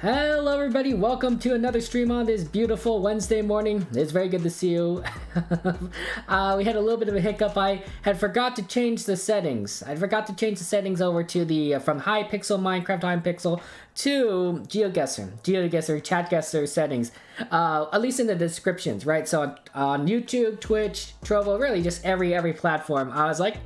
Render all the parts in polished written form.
Hello everybody, welcome to another stream on this beautiful Wednesday morning. It's very good to see you. We had a little bit of a hiccup. I had forgot to change the settings. I forgot to change the settings over to the from Hypixel, Minecraft Hypixel to GeoGuessr, Chatguessr settings. At least in the descriptions, right? So on YouTube, Twitch, Trovo, really just every platform. I was like,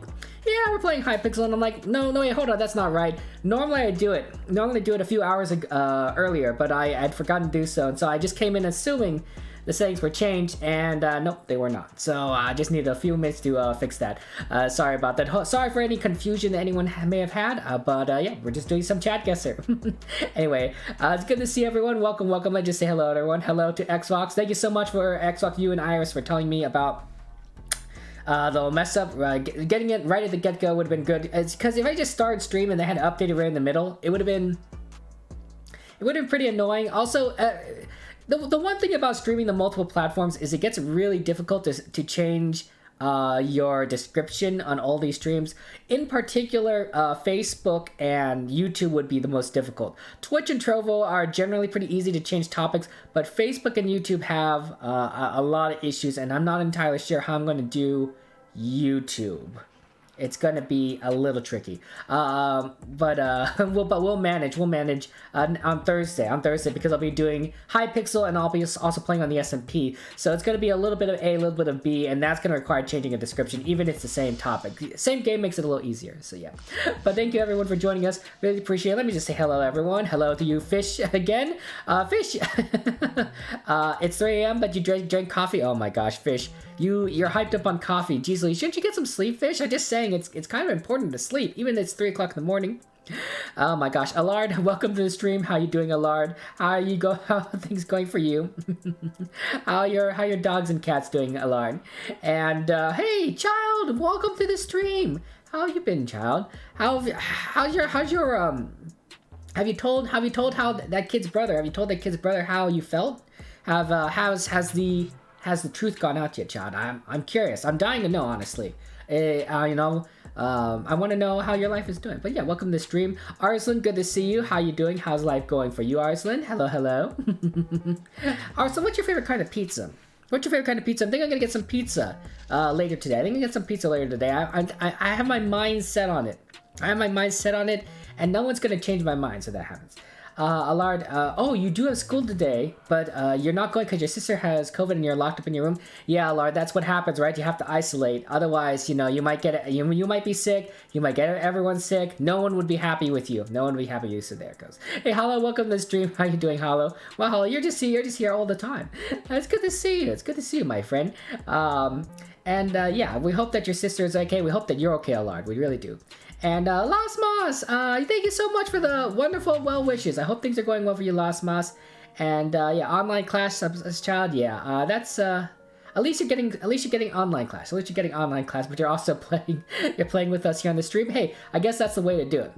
yeah, we're playing Hypixel, and I'm like, no, wait, hold on, that's not right. Normally I do it a few hours earlier, but I had forgotten to do so, and so I just came in assuming the settings were changed, and nope, they were not. So I just needed a few minutes to fix that. Sorry about that. Sorry for any confusion that anyone may have had, but yeah, we're just doing some Chatguessr. Anyway, it's good to see everyone. Welcome. Let's just say hello to everyone. Hello to Xbox. Thank you so much for Xbox, you and Iris, for telling me about the mess up. Getting it right at the get-go would have been good. It's because if I just started stream and they had to update it right in the middle, it would have been pretty annoying. Also, the one thing about streaming the multiple platforms is it gets really difficult to change your description on all these streams. In particular, Facebook and YouTube would be the most difficult. Twitch and Trovo are generally pretty easy to change topics, but Facebook and YouTube have a lot of issues, and I'm not entirely sure how I'm going to do YouTube. It's gonna be a little tricky, but we'll manage. On Thursday because I'll be doing Hypixel and I'll be also playing on the SMP. So it's gonna be a little bit of A, a little bit of B, and that's gonna require changing a description, even if it's the same topic. Same game makes it a little easier. So yeah. But thank you everyone for joining us. Really appreciate it. Let me just say hello everyone. Hello to you, Fish again. Fish. It's 3 a.m. but you drank coffee. Oh my gosh, Fish. You're hyped up on coffee. Jeez, shouldn't you get some sleep, Fish? I'm just saying it's kind of important to sleep, even if it's 3 o'clock in the morning. Oh my gosh, Allard, welcome to the stream. How you doing, Allard? How are things going for you? how your dogs and cats doing, Allard? And hey, child, welcome to the stream. How you been, child? How's your have you told how that kid's brother? Have you told that kid's brother how you felt? Has the truth gone out yet, child? I'm curious. I'm dying to know, honestly. I want to know how your life is doing. But yeah, welcome to the stream. Arslan, good to see you. How you doing? How's life going for you, Arslan? Hello. Arslan, what's your favorite kind of pizza? I'm thinking I'm gonna get some pizza later today. I have my mind set on it. And no one's gonna change my mind, so that happens. Allard, oh, you do have school today, but you're not going because your sister has COVID and you're locked up in your room. Yeah, Allard, that's what happens, right? You have to isolate. Otherwise, you might get it. You might be sick. You might get everyone sick. No one would be happy with you. So there it goes. Hey, Hollow, welcome to the stream. How you doing, Hollow? Well, Hollow, you're just here all the time. It's good to see you. It's good to see you, my friend. Yeah, we hope that your sister is okay. We hope that you're okay, Allard. We really do. And Las Mas, thank you so much for the wonderful well wishes. I hope things are going well for you, Las Mas. And yeah, online class as child, yeah, that's at least you're getting online class. At least you're getting online class, but you're also playing with us here on the stream. Hey, I guess that's the way to do it.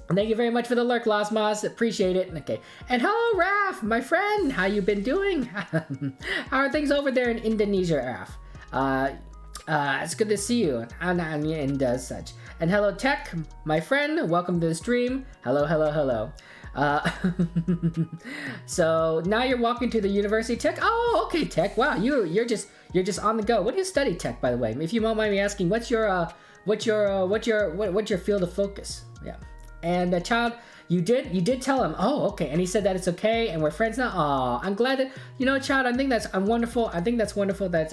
And thank you very much for the lurk, Las Mas. Appreciate it. Okay. And hello, Raf, my friend. How you been doing? How are things over there in Indonesia, Raf? It's good to see you, and such. And hello, Tech, my friend. Welcome to the stream. Hello. So now you're walking to the university, Tech. Oh, okay, Tech. Wow, you're just on the go. What do you study, Tech? By the way, if you don't mind me asking, what's your field of focus? Yeah. And child, you did tell him. Oh, okay. And he said that it's okay, and we're friends now. Aw, I'm glad that child. I think that's wonderful. I think that's wonderful that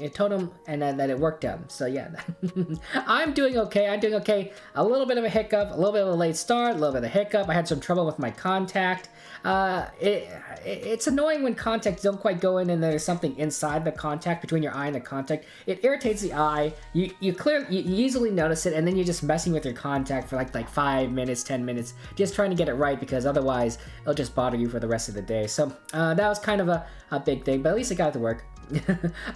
you told him and that it worked out. So yeah, I'm doing okay. A little bit of a hiccup, a little bit of a late start, a little bit of a hiccup. I had some trouble with my contact. It's annoying when contacts don't quite go in and there's something inside the contact between your eye and the contact. It irritates the eye. You easily notice it, and then you're just messing with your contact for like 5 minutes, 10 minutes, just trying to get it right, because otherwise it'll just bother you for the rest of the day. So that was kind of a big thing, but at least it got to work.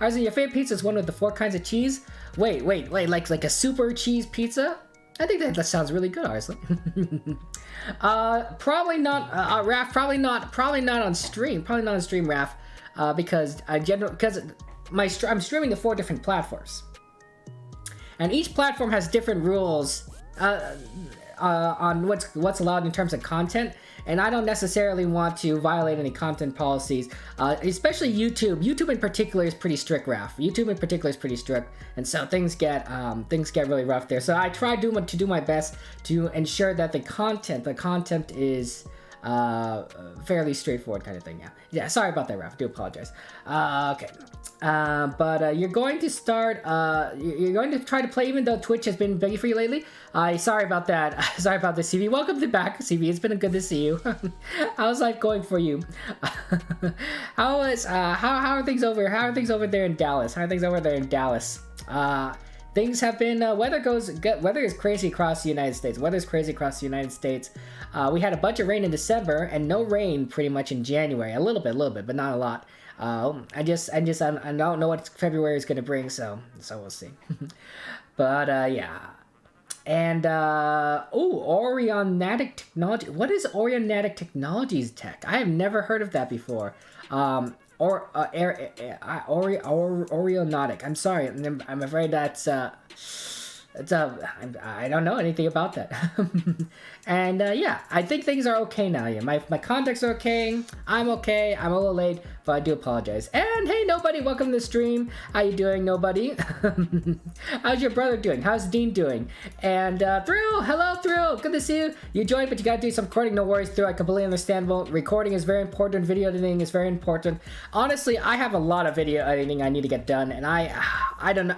Arsene, your favorite pizza is one with the 4 kinds of cheese? Wait, like a super cheese pizza? I think that sounds really good, Arslan. Probably not, Raph. Probably not on stream. Raph, because I'm streaming to 4 different platforms, and each platform has different rules. on what's allowed in terms of content, and I don't necessarily want to violate any content policies, especially YouTube. YouTube in particular is pretty strict, Raf. YouTube in particular is pretty strict, and so things get really rough there. So I try to do my best to ensure that the content is fairly straightforward kind of thing. Yeah, sorry about that, Raf. I do apologize. Okay. But you're going to start, you're going to try to play even though Twitch has been big for you lately. Sorry about that. Sorry about this, CV. Welcome back, CV. It's been good to see you. How's life going for you? How are things over? How are things over there in Dallas? How are things over there in Dallas? Things have been, weather is crazy across the United States. Weather's crazy across the United States. We had a bunch of rain in December and no rain pretty much in January. A little bit, but not a lot. I don't know what February is going to bring, so we'll see. But, yeah. And, Orionatic Technology. What is Orionatic Technologies tech? I have never heard of that before. Orionatic. I'm sorry. I'm afraid that's I don't know anything about that. And yeah, I think things are okay now. Yeah, my contacts are okay. I'm okay. I'm a little late, but I do apologize. And hey, nobody, welcome to the stream. How you doing, nobody? How's your brother doing? How's Dean doing? And Thrill, hello, Thrill. Good to see you. You joined, but you gotta do some recording. No worries, Thrill. I completely understandable. Recording is very important. Video editing is very important. Honestly, I have a lot of video editing I need to get done, and I don't know.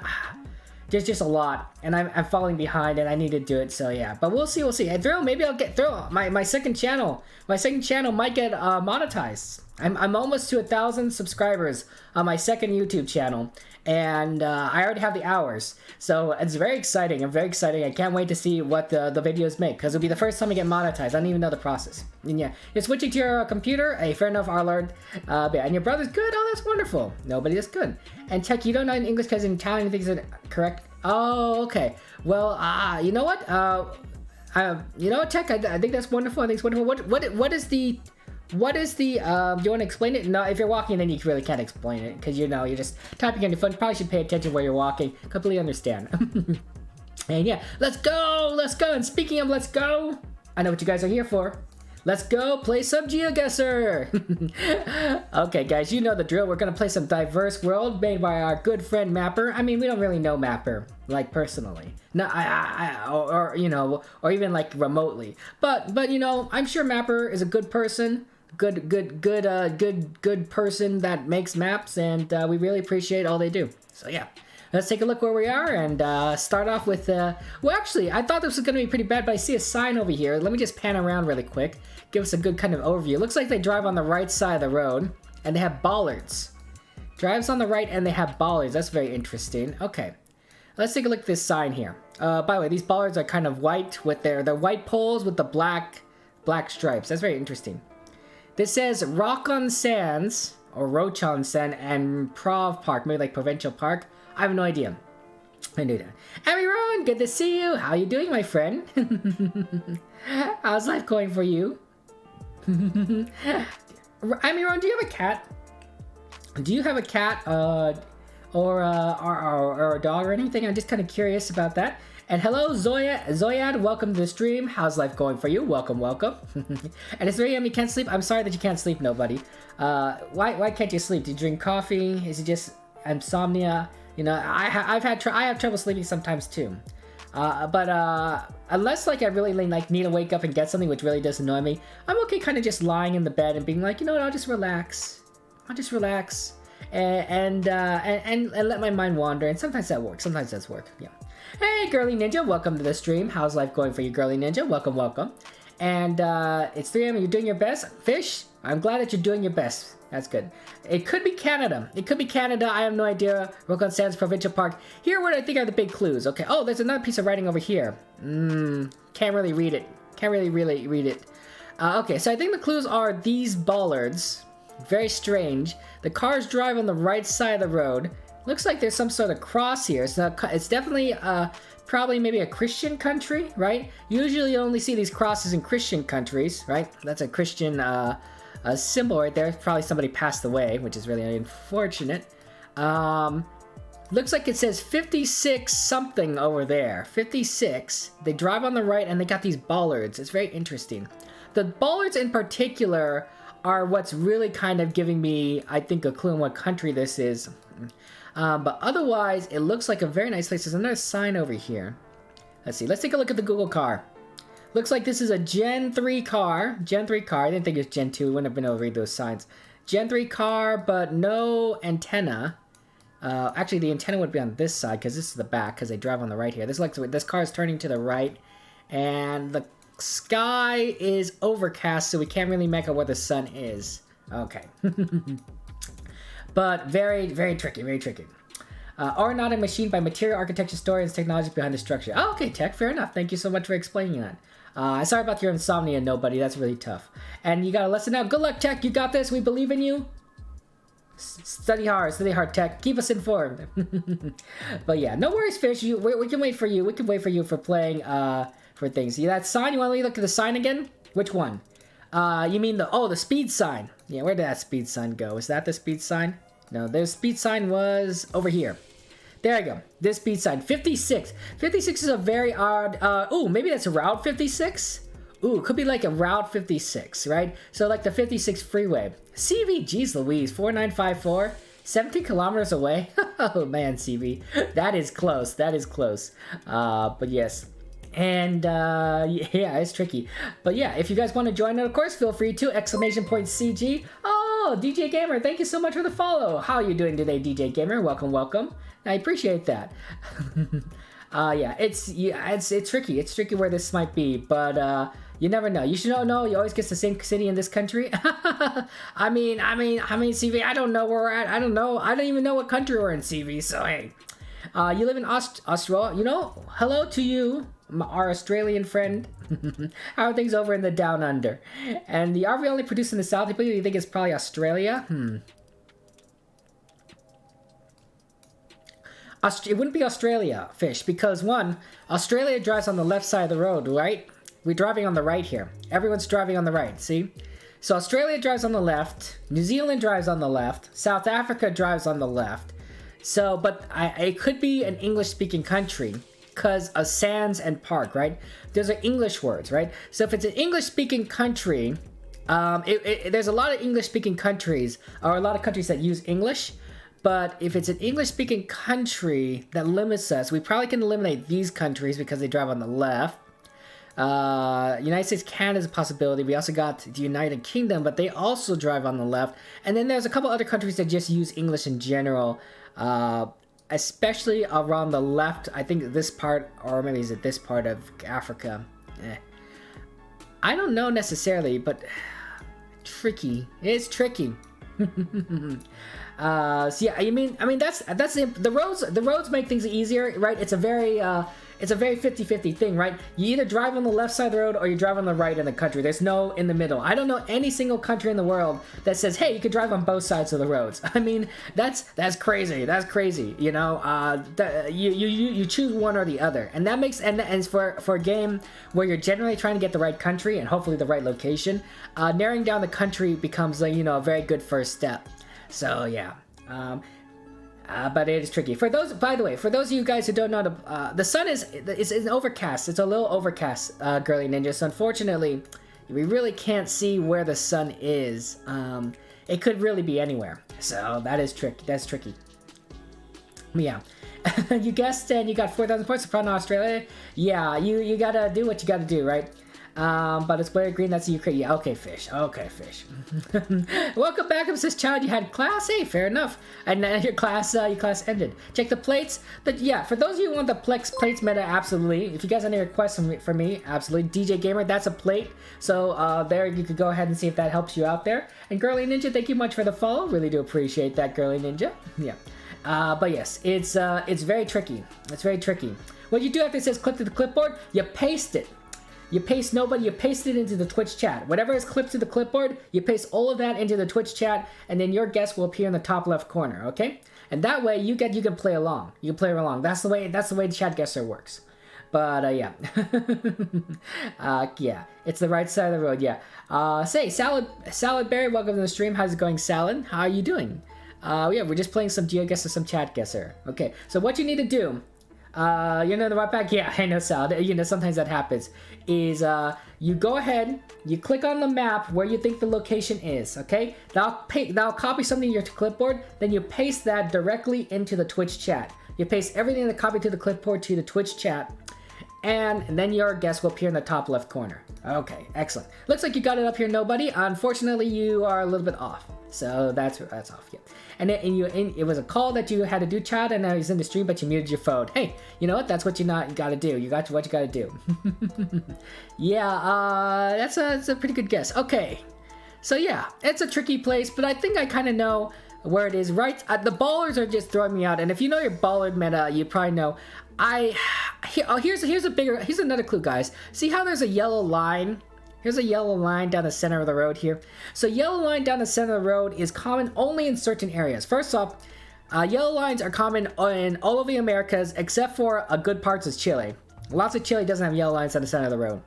There's just a lot, and I'm falling behind, and I need to do it. So yeah, but we'll see. And Thrill, maybe I'll get Thrill. My second channel. My second channel might get monetized. I'm almost to 1,000 subscribers on my second YouTube channel, and I already have the hours. So it's very exciting. I'm very excited. I can't wait to see what the videos make, because it'll be the first time I get monetized. I don't even know the process. And yeah, you're switching to your computer. Hey, fair enough, Arlard. Yeah, and your brother's good. Oh, that's wonderful. Nobody is good. And Tech, you don't know in English because in Italian things are correct. Oh, okay. Well, you know what? You know what, Tech? I think that's wonderful. I think it's wonderful. What is the? Do you want to explain it? No, if you're walking, then you really can't explain it, because you're just typing on your phone. You probably should pay attention where you're walking. Completely understand. And yeah, let's go. And speaking of let's go, I know what you guys are here for. Let's go play some GeoGuessr! Okay, guys, you know the drill. We're gonna play some diverse world made by our good friend Mapper. I mean, we don't really know Mapper, like, personally. No, or even like remotely. But I'm sure Mapper is a good person. Good person that makes maps, and we really appreciate all they do. So yeah. Let's take a look where we are and start off with, well, actually, I thought this was going to be pretty bad, but I see a sign over here. Let me just pan around really quick. Give us a good kind of overview. It looks like they drive on the right side of the road, and they have bollards. Drives on the right, and they have bollards. That's very interesting. Okay. Let's take a look at this sign here. By the way, these bollards are kind of white with their white poles with the black stripes. That's very interesting. This says Rock on Sands, or Roach on Sand, and Prov Park, maybe like Provincial Park. I have no idea. I knew that. Amiron, good to see you. How you doing, my friend? How's life going for you? Amiron, do you have a cat? Do you have a cat, or a dog or anything? I'm just kind of curious about that. And hello, Zoyad, welcome to the stream. How's life going for you? Welcome. And it's 3 a.m. You can't sleep? I'm sorry that you can't sleep, nobody. Why can't you sleep? Do you drink coffee? Is it just insomnia? I have trouble sleeping sometimes too. But unless like I really need to wake up and get something, which really does annoy me, I'm okay kind of just lying in the bed and being like, you know what, I'll just relax. And let my mind wander, and sometimes that works. Sometimes that's work. Yeah. Hey, Girly Ninja, welcome to the stream. How's life going for you, Girly Ninja? Welcome. And it's 3 a.m. You're doing your best. Fish, I'm glad that you're doing your best. That's good. It could be Canada. I have no idea. Rock on Sands Provincial Park. Here what I think are the big clues. Okay. Oh, there's another piece of writing over here. Can't really read it. Okay, so I think the clues are these bollards. Very strange. The cars drive on the right side of the road. Looks like there's some sort of cross here. So it's definitely probably maybe a Christian country, right? Usually you only see these crosses in Christian countries, right? That's a Christian a symbol right there. Probably somebody passed away, which is really unfortunate. Looks like it says 56 something over there. 56. They drive on the right and they got these bollards. It's very interesting. The bollards in particular are what's really kind of giving me, I think, a clue on what country this is. But otherwise, it looks like a very nice place. There's another sign over here. Let's see. Let's take a look at the Google car. Looks like this is a Gen 3 car. Gen 3 car. I didn't think it was Gen 2. We wouldn't have been able to read those signs. Gen 3 car, but no antenna. Actually, the antenna would be on this side because this is the back because they drive on the right here. This car is turning to the right. And the sky is overcast, so we can't really make out where the sun is. Okay. But very, very tricky, very tricky. Aeronautic machine by material architecture historians, technology behind the structure. Oh, okay, Tech, fair enough. Thank you so much for explaining that. Sorry about your insomnia, nobody. That's really tough. And you got a lesson now. Good luck, Tech. You got this. We believe in you. Study hard, Tech. Keep us informed. But yeah, no worries, Fish. We can wait for you. We can wait for you for playing for things. See that sign? You want to look at the sign again? Which one? You mean the speed sign? Yeah, where did that speed sign go? Is that the speed sign? No, the speed sign was over here. There you go. This speed sign, 56. 56 is a very odd. Ooh, maybe that's Route 56. Ooh, could be like a Route 56, right? So like the 56 freeway. CV, geez Louise, 4954, 17 kilometers away. Oh man, CV, that is close. That is close. But yes. And yeah, it's tricky. But yeah, if you guys want to join it, of course, feel free to. !CG. Oh, DJ Gamer, thank you so much for the follow. How are you doing today, DJ Gamer? Welcome, welcome. I appreciate that. Yeah, it's tricky. It's tricky where this might be, but you never know. You should know. You always get the same city in this country. I mean, CV. I don't know where we're at. I don't know. I don't even know what country we're in, CV. So hey, you live in Australia. You know, hello to you, our Australian friend. How are things over in the down under? And are we only produced in the south? You think it's probably Australia? It wouldn't be Australia, Fish, because one, Australia drives on the left side of the road, right? We're driving on the right here. Everyone's driving on the right, see? So Australia drives on the left, New Zealand drives on the left, South Africa drives on the left. So, but it could be an English-speaking country because of sands and park, right? Those are English words, right? So if it's an English-speaking country, there's a lot of English-speaking countries, or a lot of countries that use English. But if it's an English-speaking country that limits us, we probably can eliminate these countries because they drive on the left. United States, Canada is a possibility. We also got the United Kingdom, but they also drive on the left. And then there's a couple other countries that just use English in general, especially around the left. I think this part, or maybe is it this part of Africa? I don't know necessarily, but tricky. It's tricky. So yeah, I mean that's the roads make things easier, right? It's a very 50-50 thing, right? You either drive on the left side of the road or you drive on the right in the country. There's no in the middle. I don't know any single country in the world that says, hey, you could drive on both sides of the roads. I mean, that's crazy. That's crazy. You know, you choose one or the other, and that makes and for a game where you're generally trying to get the right country and hopefully the right location, narrowing down the country becomes a very good first step. So yeah. But it is tricky. For those, by the way, for those of you guys who don't know, the sun is overcast. It's a little overcast, Girly Ninja. So unfortunately, we really can't see where the sun is. It could really be anywhere. So that is tricky. That's tricky. Yeah. You guessed and you got 4,000 points from Australia. Yeah, you gotta do what you gotta do, right? But it's Blair Green, that's Ukraine. Yeah, okay, Fish. Okay, Fish. Welcome back, says Child. You had class? Hey, fair enough. And your class ended. Check the plates. But yeah, for those of you who want the plates meta, absolutely. If you guys have any requests for me, absolutely. DJ Gamer, that's a plate. So there, you could go ahead and see if that helps you out there. And Girly Ninja, thank you much for the follow. Really do appreciate that, Girly Ninja. Yeah. But yes, it's very tricky. It's very tricky. What you do after it says clip to the clipboard, you paste it. You paste you paste it into the Twitch chat. Whatever is clipped to the clipboard, you paste all of that into the Twitch chat, and then your guess will appear in the top left corner, okay? And that way you can play along. You can play along. That's the way Chatguessr works. But yeah. Yeah, it's the right side of the road, yeah. Say, Salad Berry, welcome to the stream. How's it going, Salad? How are you doing? Yeah, we're just playing some GeoGuessr, some Chatguessr. Okay, so what you need to do, you know the right back? Yeah, I know, Sal. You know, sometimes that happens. Is you go ahead, you click on the map where you think the location is, okay? That'll copy something to your clipboard, then you paste that directly into the Twitch chat. You paste everything that copied to the clipboard to the Twitch chat, and then your guess will appear in the top left corner. Okay, excellent. Looks like you got it up here, nobody. Unfortunately, you are a little bit off. So that's off, yeah. And it was a call that you had to do, chat, and I was in the stream, but you muted your phone. Hey, you know what? That's what you gotta do. You got what you gotta do. Yeah, that's a pretty good guess. Okay, so yeah, it's a tricky place, but I think I kind of know where it is, right? The ballers are just throwing me out, and if you know your baller meta, you probably know. Here's another clue, guys. See how there's a yellow line? Here's a yellow line down the center of the road here. So yellow line down the center of the road is common only in certain areas. First off, yellow lines are common in all of the Americas except for a good parts of Chile. Lots of Chile doesn't have yellow lines down the center of the road.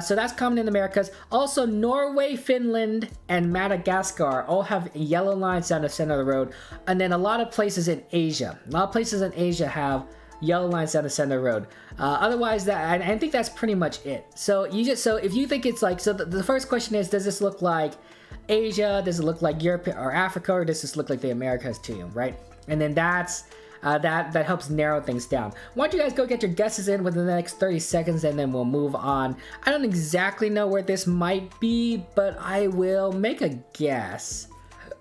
So that's common in the Americas. Also, Norway, Finland, and Madagascar all have yellow lines down the center of the road. And then a lot of places in Asia. A lot of places in Asia have yellow lines down the center of the road. Otherwise, I think that's pretty much it. So if you think it's like, so the first question is, does this look like Asia? Does it look like Europe or Africa? Or does this look like the Americas to you, right? And then that helps narrow things down. Why don't you guys go get your guesses in within the next 30 seconds, and then we'll move on. I don't exactly know where this might be, but I will make a guess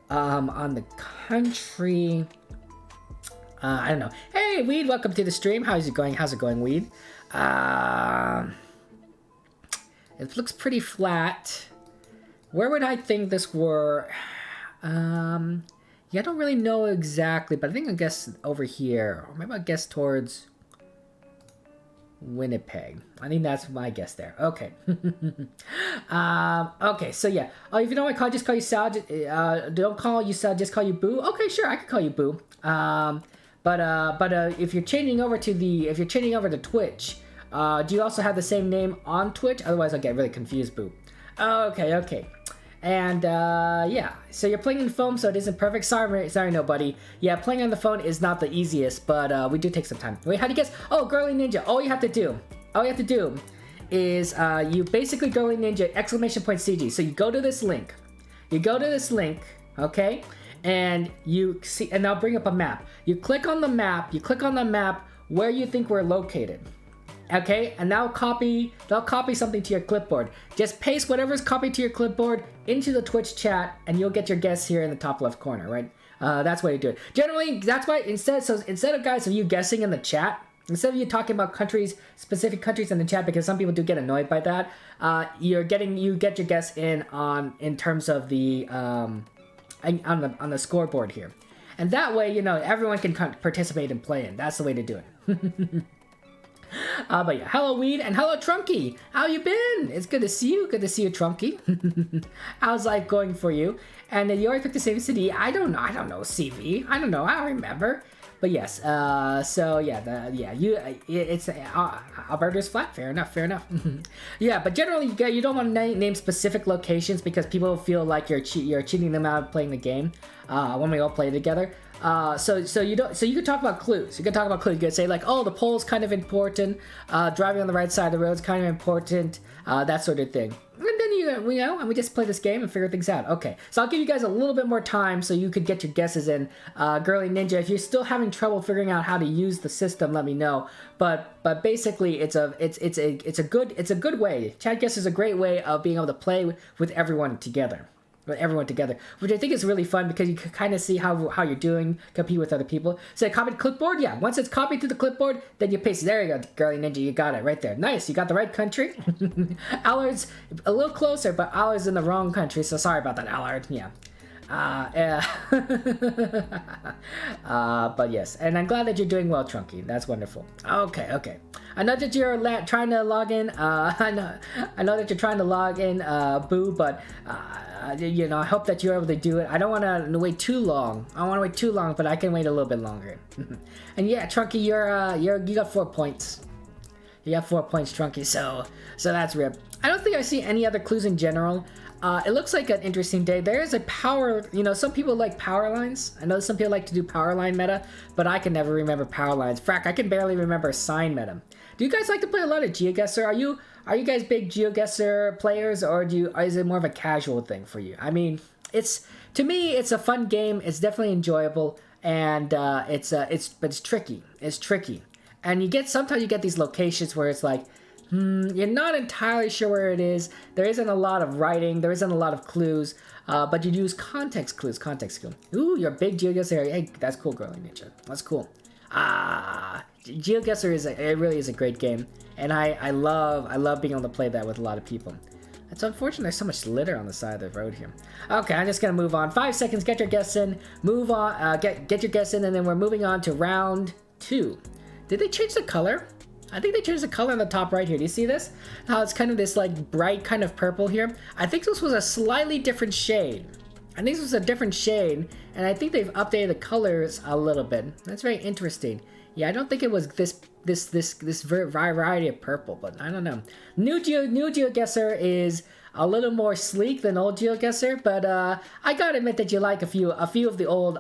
on the country. I don't know. Hey, Weed, welcome to the stream. How's it going? How's it going, Weed? It looks pretty flat. Where would I think this were? Yeah, I don't really know exactly, but I think I guess over here. Or maybe I guess towards Winnipeg. I think that's my guess there. Okay. Okay, so yeah. Oh, if you don't want to call, just call you Sal. Don't call you Sal, just call you Boo. Okay, sure, I can call you Boo. But if you're changing over to Twitch, do you also have the same name on Twitch? Otherwise, I'll get really confused, Boo. Okay. And yeah, so you're playing in phone, so it isn't perfect. Sorry, no, buddy. Yeah, playing on the phone is not the easiest, but we do take some time. Wait, how do you guess? Oh, Girly Ninja. All you have to do is you basically Girly Ninja !CG. So you go to this link. Okay? And you see, and I'll bring up a map. You click on the map where you think we're located. Okay, and they'll copy something to your clipboard. Just paste whatever's copied to your clipboard into the Twitch chat, and you'll get your guess here in the top left corner, right? That's why you do it. Generally, that's why instead of guys of you guessing in the chat, instead of you talking about specific countries in the chat, because some people do get annoyed by that, you get your guess in terms of the on the scoreboard here, and that way everyone can participate and play in. That's the way to do it. But yeah, hello Weed and hello Trunky. How you been? It's good to see you. Good to see you, Trunky. How's life going for you? And you already picked the same city. I don't know CV. I don't know. I don't remember. But yes. So yeah, it's Alberta's flat. Fair enough. Yeah, but generally you don't want to name specific locations because people feel like you're cheating them out of playing the game when we all play together. So you can talk about clues. You can say like, oh, the pole's kind of important. Driving on the right side of the road is kind of important. That sort of thing. And then and we just play this game and figure things out. Okay, so I'll give you guys a little bit more time so you could get your guesses in. Girly Ninja, if you're still having trouble figuring out how to use the system, let me know. But basically, it's a good way. Chatguessr is a great way of being able to play with everyone together. Which I think is really fun because you can kind of see how you're doing, compete with other people. So copy to clipboard, yeah. Once it's copied to the clipboard, then you paste it. There you go, Girly Ninja, you got it right there. Nice, you got the right country. Allard's a little closer, but Allard's in the wrong country, so sorry about that, Allard. Yeah. But yes, and I'm glad that you're doing well, Trunky. That's wonderful. Okay. I know that you're trying to log in. I know that you're trying to log in, Boo. But I hope that you're able to do it. I don't want to wait too long. But I can wait a little bit longer. And yeah, Trunky, you got 4 points. You got 4 points, Trunky. So that's rip. I don't think I see any other clues in general. It looks like an interesting day. There is a power, you know, some people like power lines. I know some people like to do power line meta, but I can never remember power lines. Frack, I can barely remember sign meta. Do you guys like to play a lot of GeoGuessr? Are you guys big GeoGuessr players, or is it more of a casual thing for you? I mean, to me, it's a fun game. It's definitely enjoyable, and but it's tricky. It's tricky, and sometimes you get these locations where it's like, you're not entirely sure where it is. There isn't a lot of writing. There isn't a lot of clues. But you use context clues. Ooh, you're a big GeoGuessr. Hey, that's cool, Girly Ninja. That's cool. GeoGuessr it really is a great game, and I love being able to play that with a lot of people. It's unfortunate there's so much litter on the side of the road here. Okay, I'm just gonna move on. 5 seconds. Get your guess in. Move on. Get your guess in, and then we're moving on to round 2. Did they change the color? I think they changed the color on the top right here. Do you see this? How it's kind of this like bright kind of purple here. I think this was a slightly different shade. I think this was a different shade, and I think they've updated the colors a little bit. That's very interesting. Yeah, I don't think it was this variety of purple, but I don't know. New GeoGuessr is a little more sleek than old GeoGuessr, but I gotta admit that you like a few of the old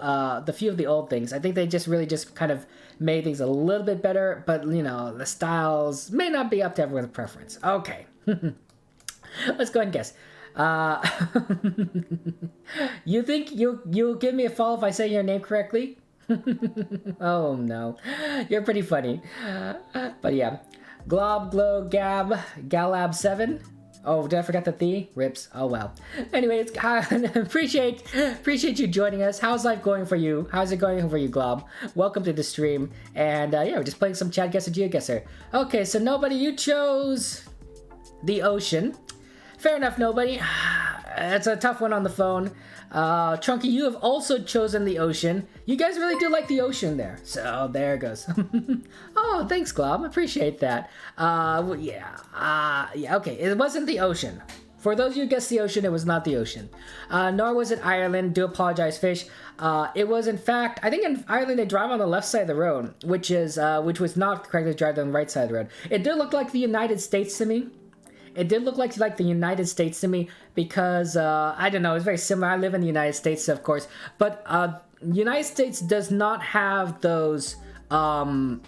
things. I think they really just kind of made things a little bit better, but you know, the styles may not be up to everyone's preference. Okay, let's go ahead and guess. You think you'll give me a follow if I say your name correctly? Oh no, you're pretty funny. But yeah, Glob, Glow, Gab, Galab 7. Oh, did I forget the rips? Oh well. Anyways, appreciate you joining us. How's life going for you? How's it going for you, Glob? Welcome to the stream. And yeah, we're just playing some Chatguessr, GeoGuessr. Okay, so nobody, you chose the ocean. Fair enough, nobody. It's a tough one on the phone. Trunky, you have also chosen the ocean. You guys really do like the ocean there. So there it goes. Oh, thanks, Glob. Appreciate that. Yeah, okay. It wasn't the ocean. For those of you who guessed the ocean, it was not the ocean. Nor was it Ireland. Do apologize, Fish. It was, in fact, I think in Ireland they drive on the left side of the road, which was not correctly drive on the right side of the road. It did look like the United States to me. It did look like the United States to me because, I don't know, it's very similar. I live in the United States, of course, but United States does not have those bollards.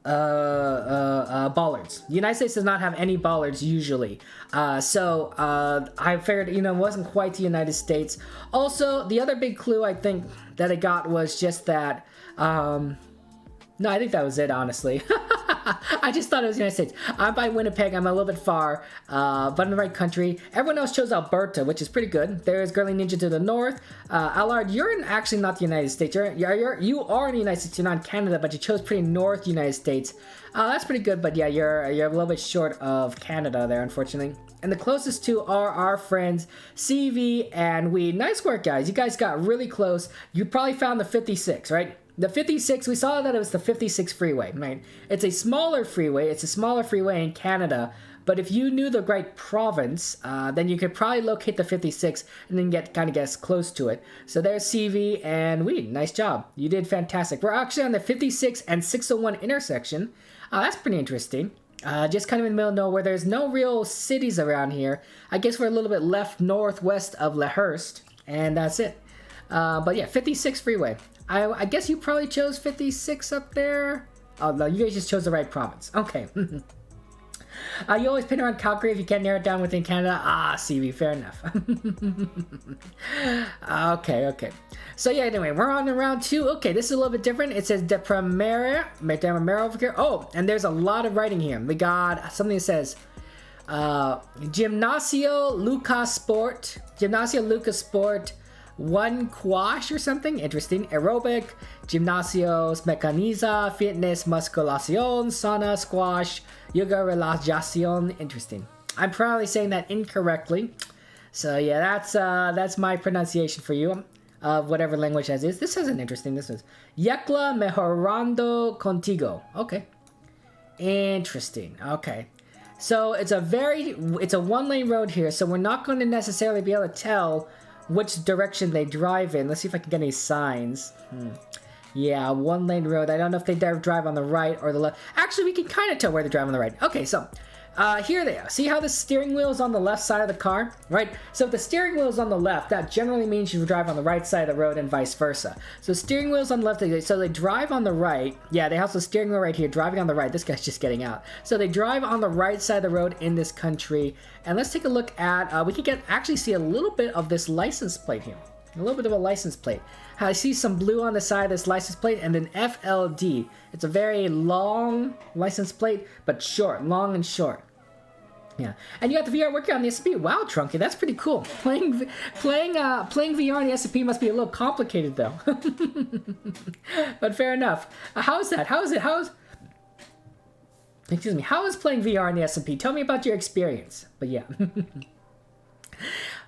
The United States does not have any bollards usually. So I figured, you know, it wasn't quite the United States. Also, the other big clue I think that I got was just that, no, I think that was it, honestly. I just thought it was the United States. I'm by Winnipeg. I'm a little bit far, but in the right country. Everyone else chose Alberta, which is pretty good. There's Girly Ninja to the north. Allard, you're actually not the United States. You are in the United States. You're not in Canada, but you chose pretty north United States. That's pretty good, but yeah, you're a little bit short of Canada there, unfortunately. And the closest two are our friends CV and we. Nice work, guys. You guys got really close. You probably found the 56, right? The 56, we saw that it was the 56 freeway, right? It's a smaller freeway. It's a smaller freeway in Canada. But if you knew the right province, then you could probably locate the 56 and then guess close to it. So there's CV and Weed. Nice job. You did fantastic. We're actually on the 56 and 601 intersection. That's pretty interesting. Just kind of in the middle of nowhere. There's no real cities around here. I guess we're a little bit northwest of Lahurst. And that's it. But yeah, 56 freeway. I guess you probably chose 56 up there. Oh, no, you guys just chose the right province. Okay. You always pin around Calgary if you can't narrow it down within Canada. CV, fair enough. Okay. So yeah, anyway, we're on to round 2. Okay, this is a little bit different. It says De Primera over here. Oh, and there's a lot of writing here. We got something that says Gimnasio Luca Sport. 1 quash or something. Interesting. Aerobic, gimnasios, mecaniza, fitness, musculación, sauna, squash, yoga, relajación. Interesting. I'm probably saying that incorrectly. So yeah, that's my pronunciation for you of whatever language that is. This isn't interesting. This is Yecla mejorando contigo. Okay. Interesting. Okay. So it's a 1-lane road here, so we're not going to necessarily be able to tell which direction they drive in. Let's see if I can get any signs. Yeah, 1-lane road. I don't know if they drive on the right or the left. Actually, we can kind of tell where they drive on the right. Okay, so Here they are. See how the steering wheel is on the left side of the car, right? So if the steering wheel is on the left, that generally means you drive on the right side of the road and vice versa. So steering wheel's on the left, so they drive on the right. Yeah, they have the steering wheel right here, driving on the right. This guy's just getting out. So they drive on the right side of the road in this country. And let's take a look at, we can actually see a little bit of this license plate here. A little bit of a license plate. I see some blue on the side of this license plate, and then FLD. It's a very long license plate, but short, long and short. Yeah, and you got the VR working on the S&P. Wow, Trunky, that's pretty cool. Playing VR on the S&P must be a little complicated though. But fair enough. How's that? Excuse me. How is playing VR on the S&P? Tell me about your experience. But yeah.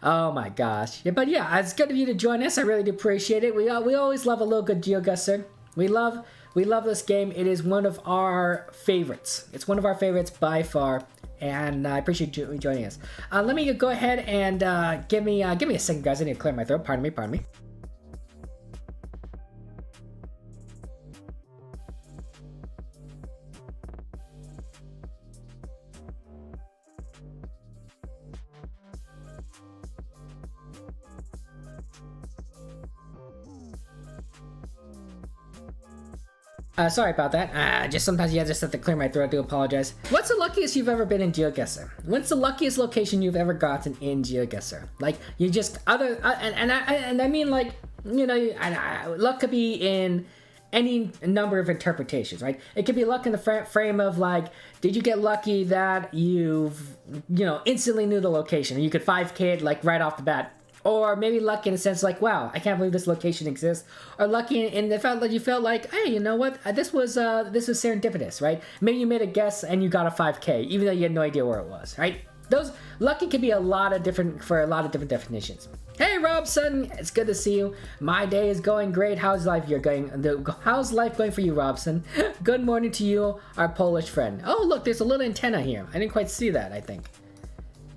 Oh my gosh. Yeah, but yeah, it's good of you to join us. I really do appreciate it. We always love a little good GeoGuessr. We love this game. It is one of our favorites. It's one of our favorites by far. And I appreciate you joining us. Let me go ahead and give me a second, guys. I need to clear my throat. Pardon me. Sorry about that. Just sometimes you just have to clear my throat. I do apologize. What's the luckiest you've ever been in GeoGuessr? What's the luckiest location you've ever gotten in GeoGuessr? Like, you just, and I mean, like, you know, luck could be in any number of interpretations, right? It could be luck in the frame of, like, did you get lucky that you've, you know, instantly knew the location? You could 5K it, like, right off the bat. Or maybe lucky in a sense like, wow, I can't believe this location exists. Or lucky in the fact that you felt like, hey, you know what, this was serendipitous, right? Maybe you made a guess and you got a 5K, even though you had no idea where it was, right? Those lucky can be a lot of different definitions. Hey Robson, it's good to see you. My day is going great. How's life going for you, Robson? Good morning to you, our Polish friend. Oh look, there's a little antenna here. I didn't quite see that, I think.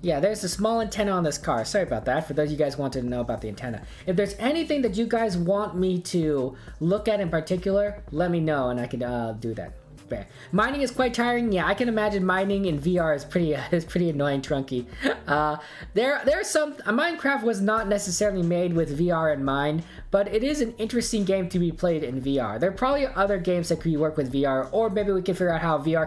Yeah, there's a small antenna on this car. Sorry about that, for those of you guys wanted to know about the antenna. If there's anything that you guys want me to look at in particular, let me know and I can do that. Fair. Mining is quite tiring. Yeah, I can imagine mining in VR is pretty annoying, Trunky. There's some Minecraft was not necessarily made with VR in mind, but it is an interesting game to be played in VR. There are probably other games that could work with VR, or maybe we can figure out how VR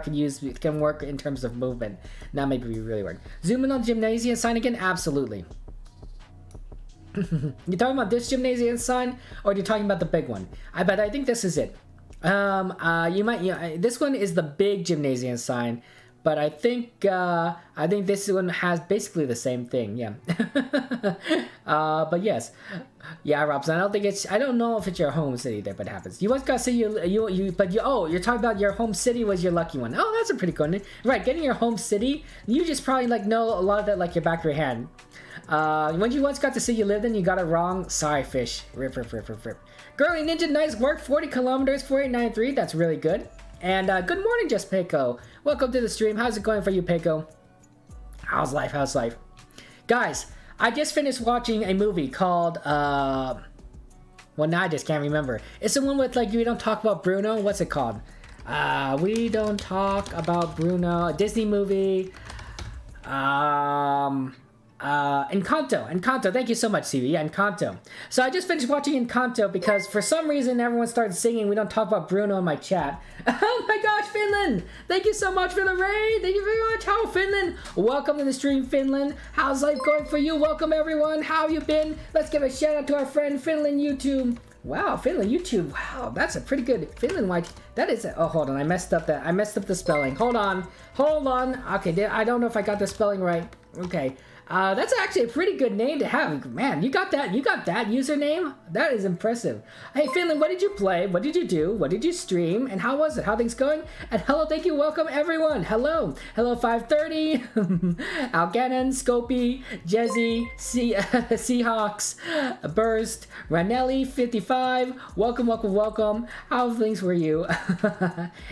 can work in terms of movement. That might be really weird. Zoom in on the gymnasium sign again? Absolutely. You talking about this gymnasium sign, or are you talking about the big one? I think this is it. This one is the big gymnasium sign, but I think this one has basically the same thing. Yeah. But yes, yeah, Robson. I don't know if it's your home city there, but it happens. You once got to say you're talking about your home city was your lucky one. Oh, that's a pretty cool one. Right, getting your home city. You just probably like know a lot of that like your back of your hand. When you once got to say you lived in, you got it wrong. Sorry, fish. Rip. Girly Ninja, nice work. 40 kilometers, 4893. That's really good. And good morning, Just Peco. Welcome to the stream. How's it going for you, Peco? How's life? Guys, I just finished watching a movie called, well, now I just can't remember. It's the one with, like, We Don't Talk About Bruno. What's it called? We Don't Talk About Bruno. A Disney movie. Encanto. Thank you so much, CV. Yeah, Encanto. So I just finished watching Encanto because for some reason everyone started singing We Don't Talk About Bruno in my chat. Oh my gosh, Finland! Thank you so much for the raid. Thank you very much. How, Finland? Welcome to the stream, Finland. How's life going for you? Welcome, everyone. How have you been? Let's give a shout out to our friend Finland YouTube. Wow, Finland YouTube. Wow, that's a pretty good Finland white. That is. Oh, hold on. I messed up the spelling. Hold on. Okay, I don't know if I got the spelling right. Okay. That's actually a pretty good name to have. Man, you got that username? That is impressive. Hey, Finland, what did you play? What did you do? What did you stream? And how was it? How things going? And hello, thank you, welcome everyone. Hello, 530, Alganon, Scopy, Jezzy, Seahawks, Burst, Ranelli, 55. Welcome. How things were you?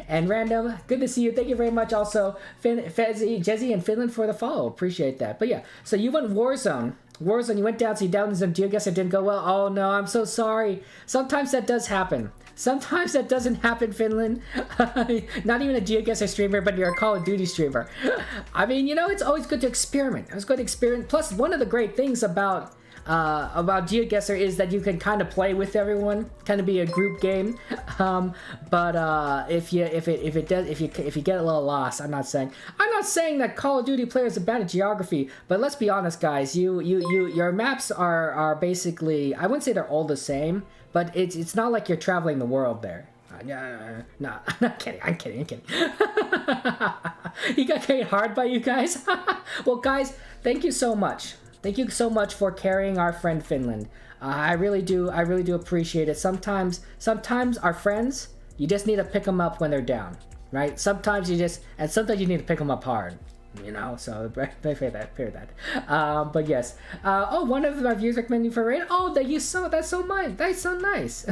And Random, good to see you. Thank you very much also, Fezzy, Jezzy, and Finland for the follow. Appreciate that. But yeah. So you went Warzone, you went down, so you downloaded some GeoGuessr, it didn't go well. Oh no, I'm so sorry. Sometimes that does happen. Sometimes that doesn't happen, Finland. Not even a GeoGuessr streamer, but you're a Call of Duty streamer. I mean, you know, it's always good to experiment. It's good to experiment. Plus, one of the great things about GeoGuessr is that you can kind of play with everyone, kind of be a group game. But if you get a little lost, I'm not saying that Call of Duty players are bad at geography, but let's be honest, guys. Your maps are basically, I wouldn't say they're all the same, but it's not like you're traveling the world there. No, I'm kidding. You got carried hard by you guys. Well, guys, thank you so much. Thank you so much for carrying our friend Finland. I really do appreciate it. Sometimes our friends, you just need to pick them up when they're down, right? Sometimes you need to pick them up hard, you know. So fear that. But yes. Oh, one of my viewers recommended for raid. Oh, that's so nice.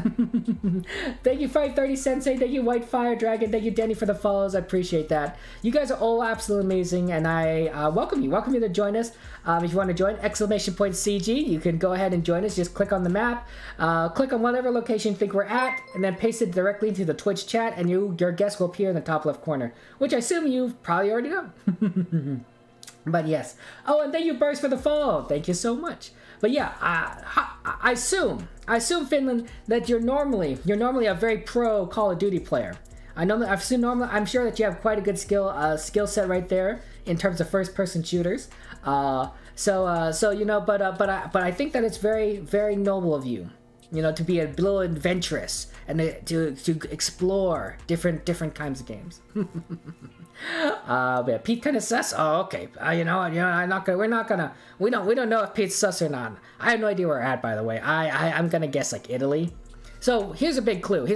Thank you 530 Sensei. Thank you White Fire Dragon. Thank you Denny for the follows. I appreciate that. You guys are all absolutely amazing, and I welcome you to join us. If you want to join, !CG, you can go ahead and join us. Just click on the map, click on whatever location you think we're at, and then paste it directly into the Twitch chat, and your guest will appear in the top left corner, which I assume you probably already know. But yes. Oh, and thank you, Burst, for the follow. Thank you so much. But yeah, I assume Finland that you're normally a very pro Call of Duty player. I'm sure that you have quite a good skill set right there in terms of first-person shooters. So you know, but I think that it's very, very noble of you, you know, to be a little adventurous and to explore different kinds of games. Yeah, Pete kind of sus. Oh, okay. We don't know if Pete's sus or not. I have no idea where we're at, by the way. I'm gonna guess like Italy. So here's a big clue.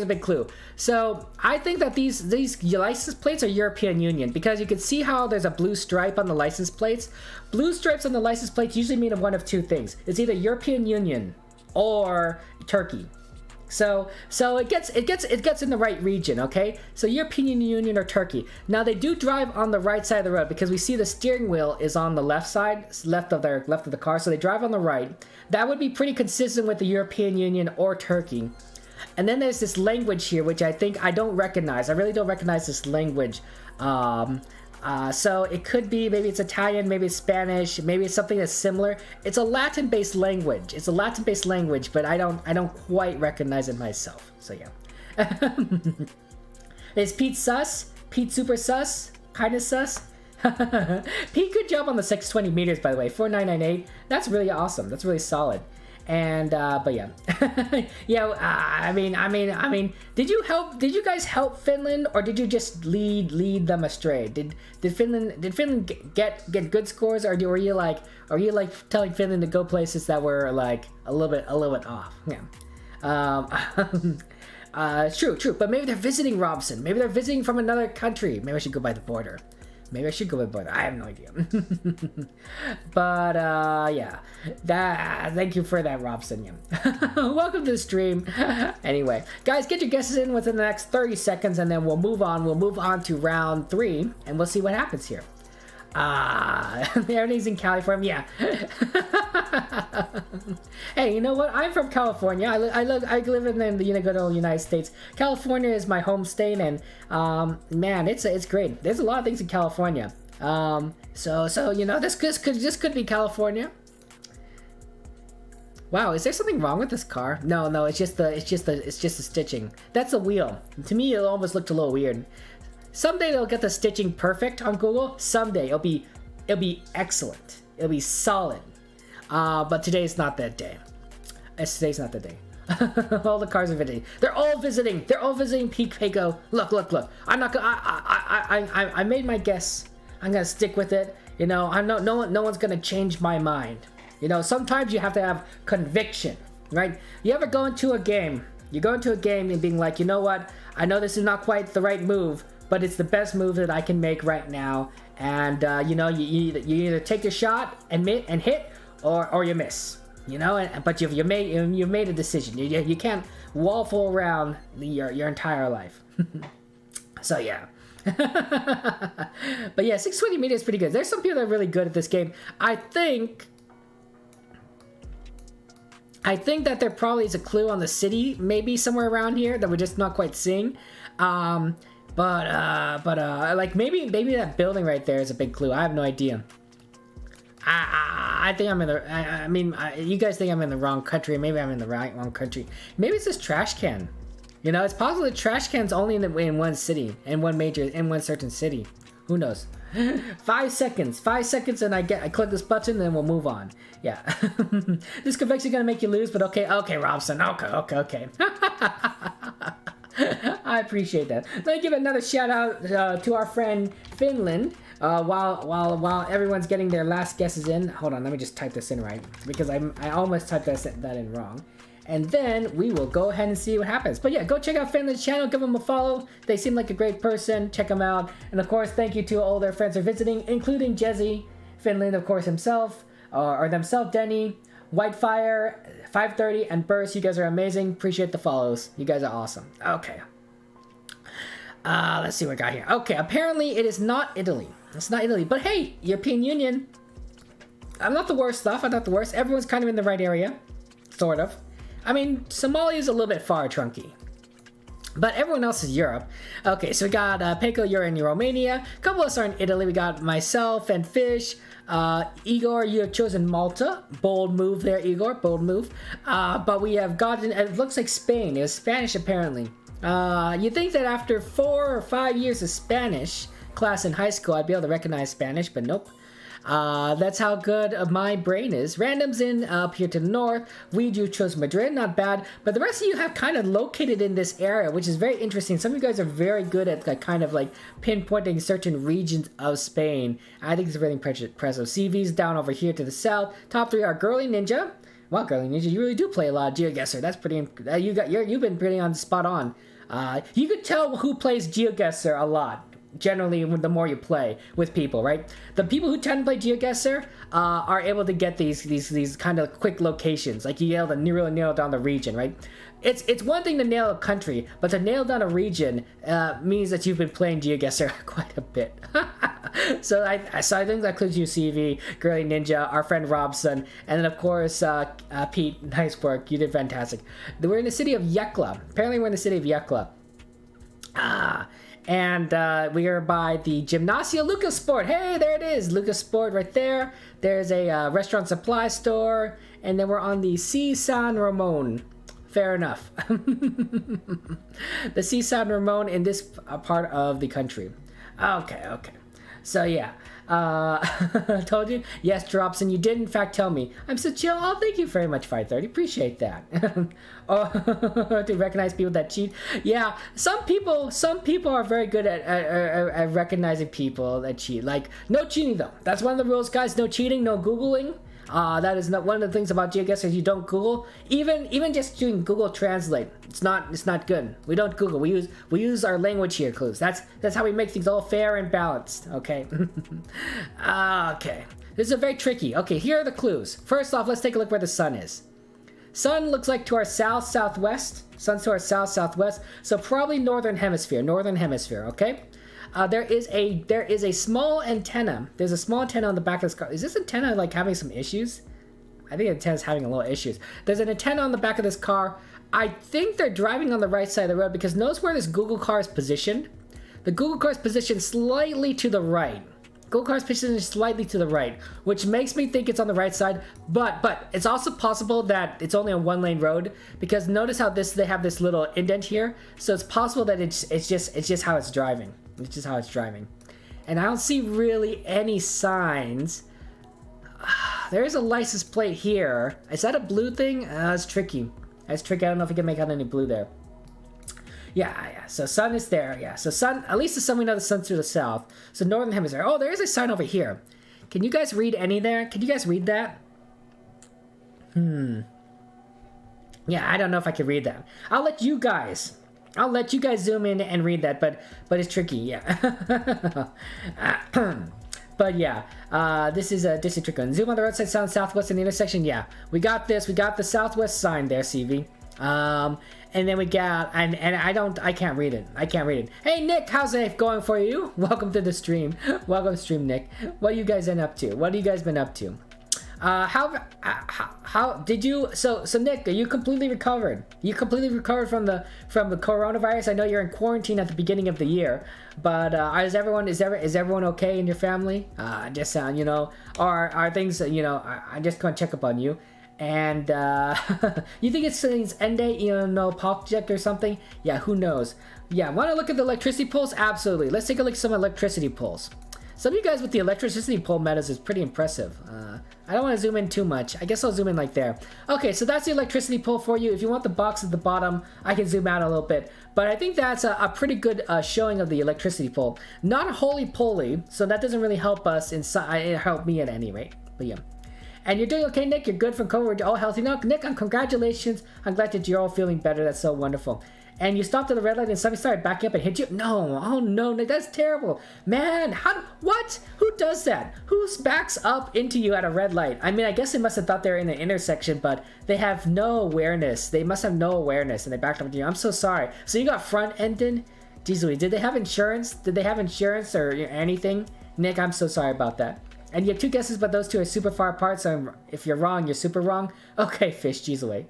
So I think that these license plates are European Union, because you can see how there's a blue stripe on the license plates. Blue stripes on the license plates usually mean one of two things. It's either European Union or Turkey. So it gets in the right region, okay? So European Union or Turkey. Now they do drive on the right side of the road, because we see the steering wheel is on the left side, left of the car. So they drive on the right. That would be pretty consistent with the European Union or Turkey. And then there's this language here, which I don't recognize. I really don't recognize this language. So it could be, maybe it's Italian, maybe it's Spanish, maybe it's something that's similar. It's a Latin-based language. But I don't quite recognize it myself. So yeah. Is Pete sus? Pete super sus? Kinda sus? Pete, good job on the 620 meters, by the way. 4998. That's really awesome. That's really solid. And but yeah. Yeah, I mean, did you guys help Finland, or did you just lead them astray? Did Finland get good scores, or were you like telling Finland to go places that were like a little bit off? Yeah. True, but maybe they're visiting, Robson. Maybe they're visiting from another country. Maybe I should go by the border. I have no idea. But yeah, thank you for that, Robson. Yeah. Welcome to the stream. Anyway, guys, get your guesses in within the next 30 seconds, and then we'll move on to round 3, and we'll see what happens here. Everything's in California. Yeah. Hey, you know what? I'm from California. I live in the good old United States. California is my home state, and man, it's great. There's a lot of things in California. So you know, this could be California. Wow, is there something wrong with this car? No, it's just the stitching. That's a wheel. To me, it almost looked a little weird. Someday they'll get the stitching perfect on Google. Someday it'll be excellent. It'll be solid. But today's not that day. Today's not the day. All the cars are visiting. They're all visiting. Peak Paco. Look. I'm not gonna. I made my guess. I'm gonna stick with it. You know, no one's gonna change my mind. You know, sometimes you have to have conviction, right? You ever go into a game? You go into a game and being like, you know what? I know this is not quite the right move, but it's the best move that I can make right now. And you know, you either take your shot and hit, or you miss. You know, but you've made a decision. You can't waffle around your entire life. So yeah. But yeah, 620 meters is pretty good. There's some people that are really good at this game. I think I think that there probably is a clue on the city, maybe somewhere around here that we're just not quite seeing. Like maybe that building right there is a big clue. I have no idea. I think I'm in the. I mean, you guys think I'm in the wrong country. Maybe I'm in the wrong country. Maybe it's this trash can. You know, it's possible the trash can's only in one city, in one certain city. Who knows? 5 seconds. 5 seconds, and I click this button, and then we'll move on. Yeah. This convection gonna make you lose, but okay, Robson. Okay. I appreciate that. Let me give another shout out to our friend Finland. While everyone's getting their last guesses in, hold on, let me just type this in right, because I almost typed that in wrong. And then we will go ahead and see what happens. But yeah, go check out Finland's channel, give them a follow. They seem like a great person, check them out. And of course, thank you to all their friends who are visiting, including Jezzy, Finland, of course, himself, or themselves, Denny, Whitefire, 530, and Burst. You guys are amazing. Appreciate the follows. You guys are awesome. Okay. Let's see what we got here. Okay, apparently it is not Italy. It's not Italy, but hey, European Union. I'm not the worst stuff. I'm not the worst. Everyone's kind of in the right area, sort of. I mean, Somalia is a little bit far, Trunky. But everyone else is Europe. Okay, so we got Peko, you're in Romania. A couple of us are in Italy. We got myself and Fish. Igor, you have chosen Malta. Bold move there, Igor. Bold move. But we have gotten, it looks like Spain. It was Spanish, apparently. You think that after 4 or 5 years of Spanish class in high school, I'd be able to recognize Spanish, but nope. That's how good my brain is. Random's in up here to the north. You chose Madrid, not bad. But the rest of you have kind of located in this area, which is very interesting. Some of you guys are very good at kind of like pinpointing certain regions of Spain. I think it's really impressive. CV's down over here to the south. Top 3 are Girly Ninja. Wow, Girly Ninja, you really do play a lot of GeoGuessr. That's pretty. You've been pretty on spot on. You could tell who plays GeoGuessr a lot. Generally, the more you play with people, right? The people who tend to play GeoGuessr are able to get these kind of quick locations. Like you able to really nail down the region, right? It's one thing to nail a country, but to nail down a region means that you've been playing GeoGuessr quite a bit. So I think that includes you, CV, Girly Ninja, our friend Robson, and then of course Pete. Nice work, you did fantastic. We're in the city of Yekla. Apparently, we're in the city of Yekla. And we are by the Gymnasia LUCKIEST. Hey, there it is, LUCKIEST right there. There's a restaurant supply store, and then we're on the C San Ramon. Fair enough. The C San Ramon in this part of the country. Okay. So yeah, told you. Yes, Dropson, you did in fact tell me. I'm so chill. Oh, thank you very much, 530. Appreciate that. Oh, to recognize people that cheat. Yeah, some people are very good at recognizing people that cheat. Like, no cheating though. That's one of the rules, guys. No cheating, no Googling. That is not one of the things about GeoGuessr. You don't Google. Even just doing Google Translate, it's not good. We don't Google. We use our language here clues. That's how we make things all fair and balanced. Okay. Okay. This is a very tricky. Okay, here are the clues. First off, let's take a look where the sun is. Sun looks like to our southwest. Sun's to our southwest. So probably northern hemisphere. Okay. There is a small antenna. There's a small antenna on the back of this car. Is this antenna like having some issues? I think the antenna's having a little issues. There's an antenna on the back of this car. I think they're driving on the right side of the road because notice where this Google car is positioned. The Google car is positioned slightly to the right. Google car is positioned slightly to the right, which makes me think it's on the right side. But it's also possible that it's only a 1-lane road because notice how they have this little indent here. So it's possible that it's just how it's driving. It's just how it's driving. And I don't see really any signs. There is a license plate here. Is that a blue thing? That's tricky. That's tricky. I don't know if you can make out any blue there. Yeah. So sun is there. Yeah. So sun, at least the sun, we know the sun's to the south. So northern hemisphere. Oh, there is a sign over here. Can you guys read any there? Can you guys read that? Yeah, I don't know if I can read that. I'll let you guys zoom in and read that, but it's tricky, yeah. But yeah, this is a tricky one. Zoom on the roadside sign southwest in the intersection. Yeah, we got this. We got the southwest sign there, CV. And then we got and I can't read it. Hey Nick, how's it going for you? Welcome to the stream. Welcome stream, Nick. What you guys been up to? How how did you? So Nick, are you completely recovered? You completely recovered from the coronavirus? I know you're in quarantine at the beginning of the year, but is everyone okay in your family? Just you know, or are things you know? I'm just gonna check up on you. And you think it's end date, you know, project or something? Yeah, who knows? Yeah, want to look at the electricity pulls? Absolutely. Let's take a look at some electricity pulls. Some of you guys with the electricity pull metas is pretty impressive. I don't want to zoom in too much. I guess I'll zoom in like there. Okay, so that's the electricity pull for you. If you want the box at the bottom, I can zoom out a little bit. But I think that's a pretty good showing of the electricity pull. Not holy poly, so that doesn't really help us inside. It helped me at any rate. But yeah. And you're doing okay, Nick? You're good from COVID. We're all healthy now. Nick, congratulations. I'm glad that you're all feeling better. That's so wonderful. And you stopped at the red light and somebody started backing up and hit you? No. Oh, no, Nick. That's terrible. Man, what? Who does that? Who backs up into you at a red light? I mean, I guess they must have thought they were in an intersection, but they have no awareness. They must have no awareness, and they backed up into you. I'm so sorry. So you got front-ended? Jeez Louise, did they have insurance? Did they have insurance or anything? Nick, I'm so sorry about that. And you have 2 guesses, but those 2 are super far apart, so if you're wrong, you're super wrong. Okay, fish, geez away.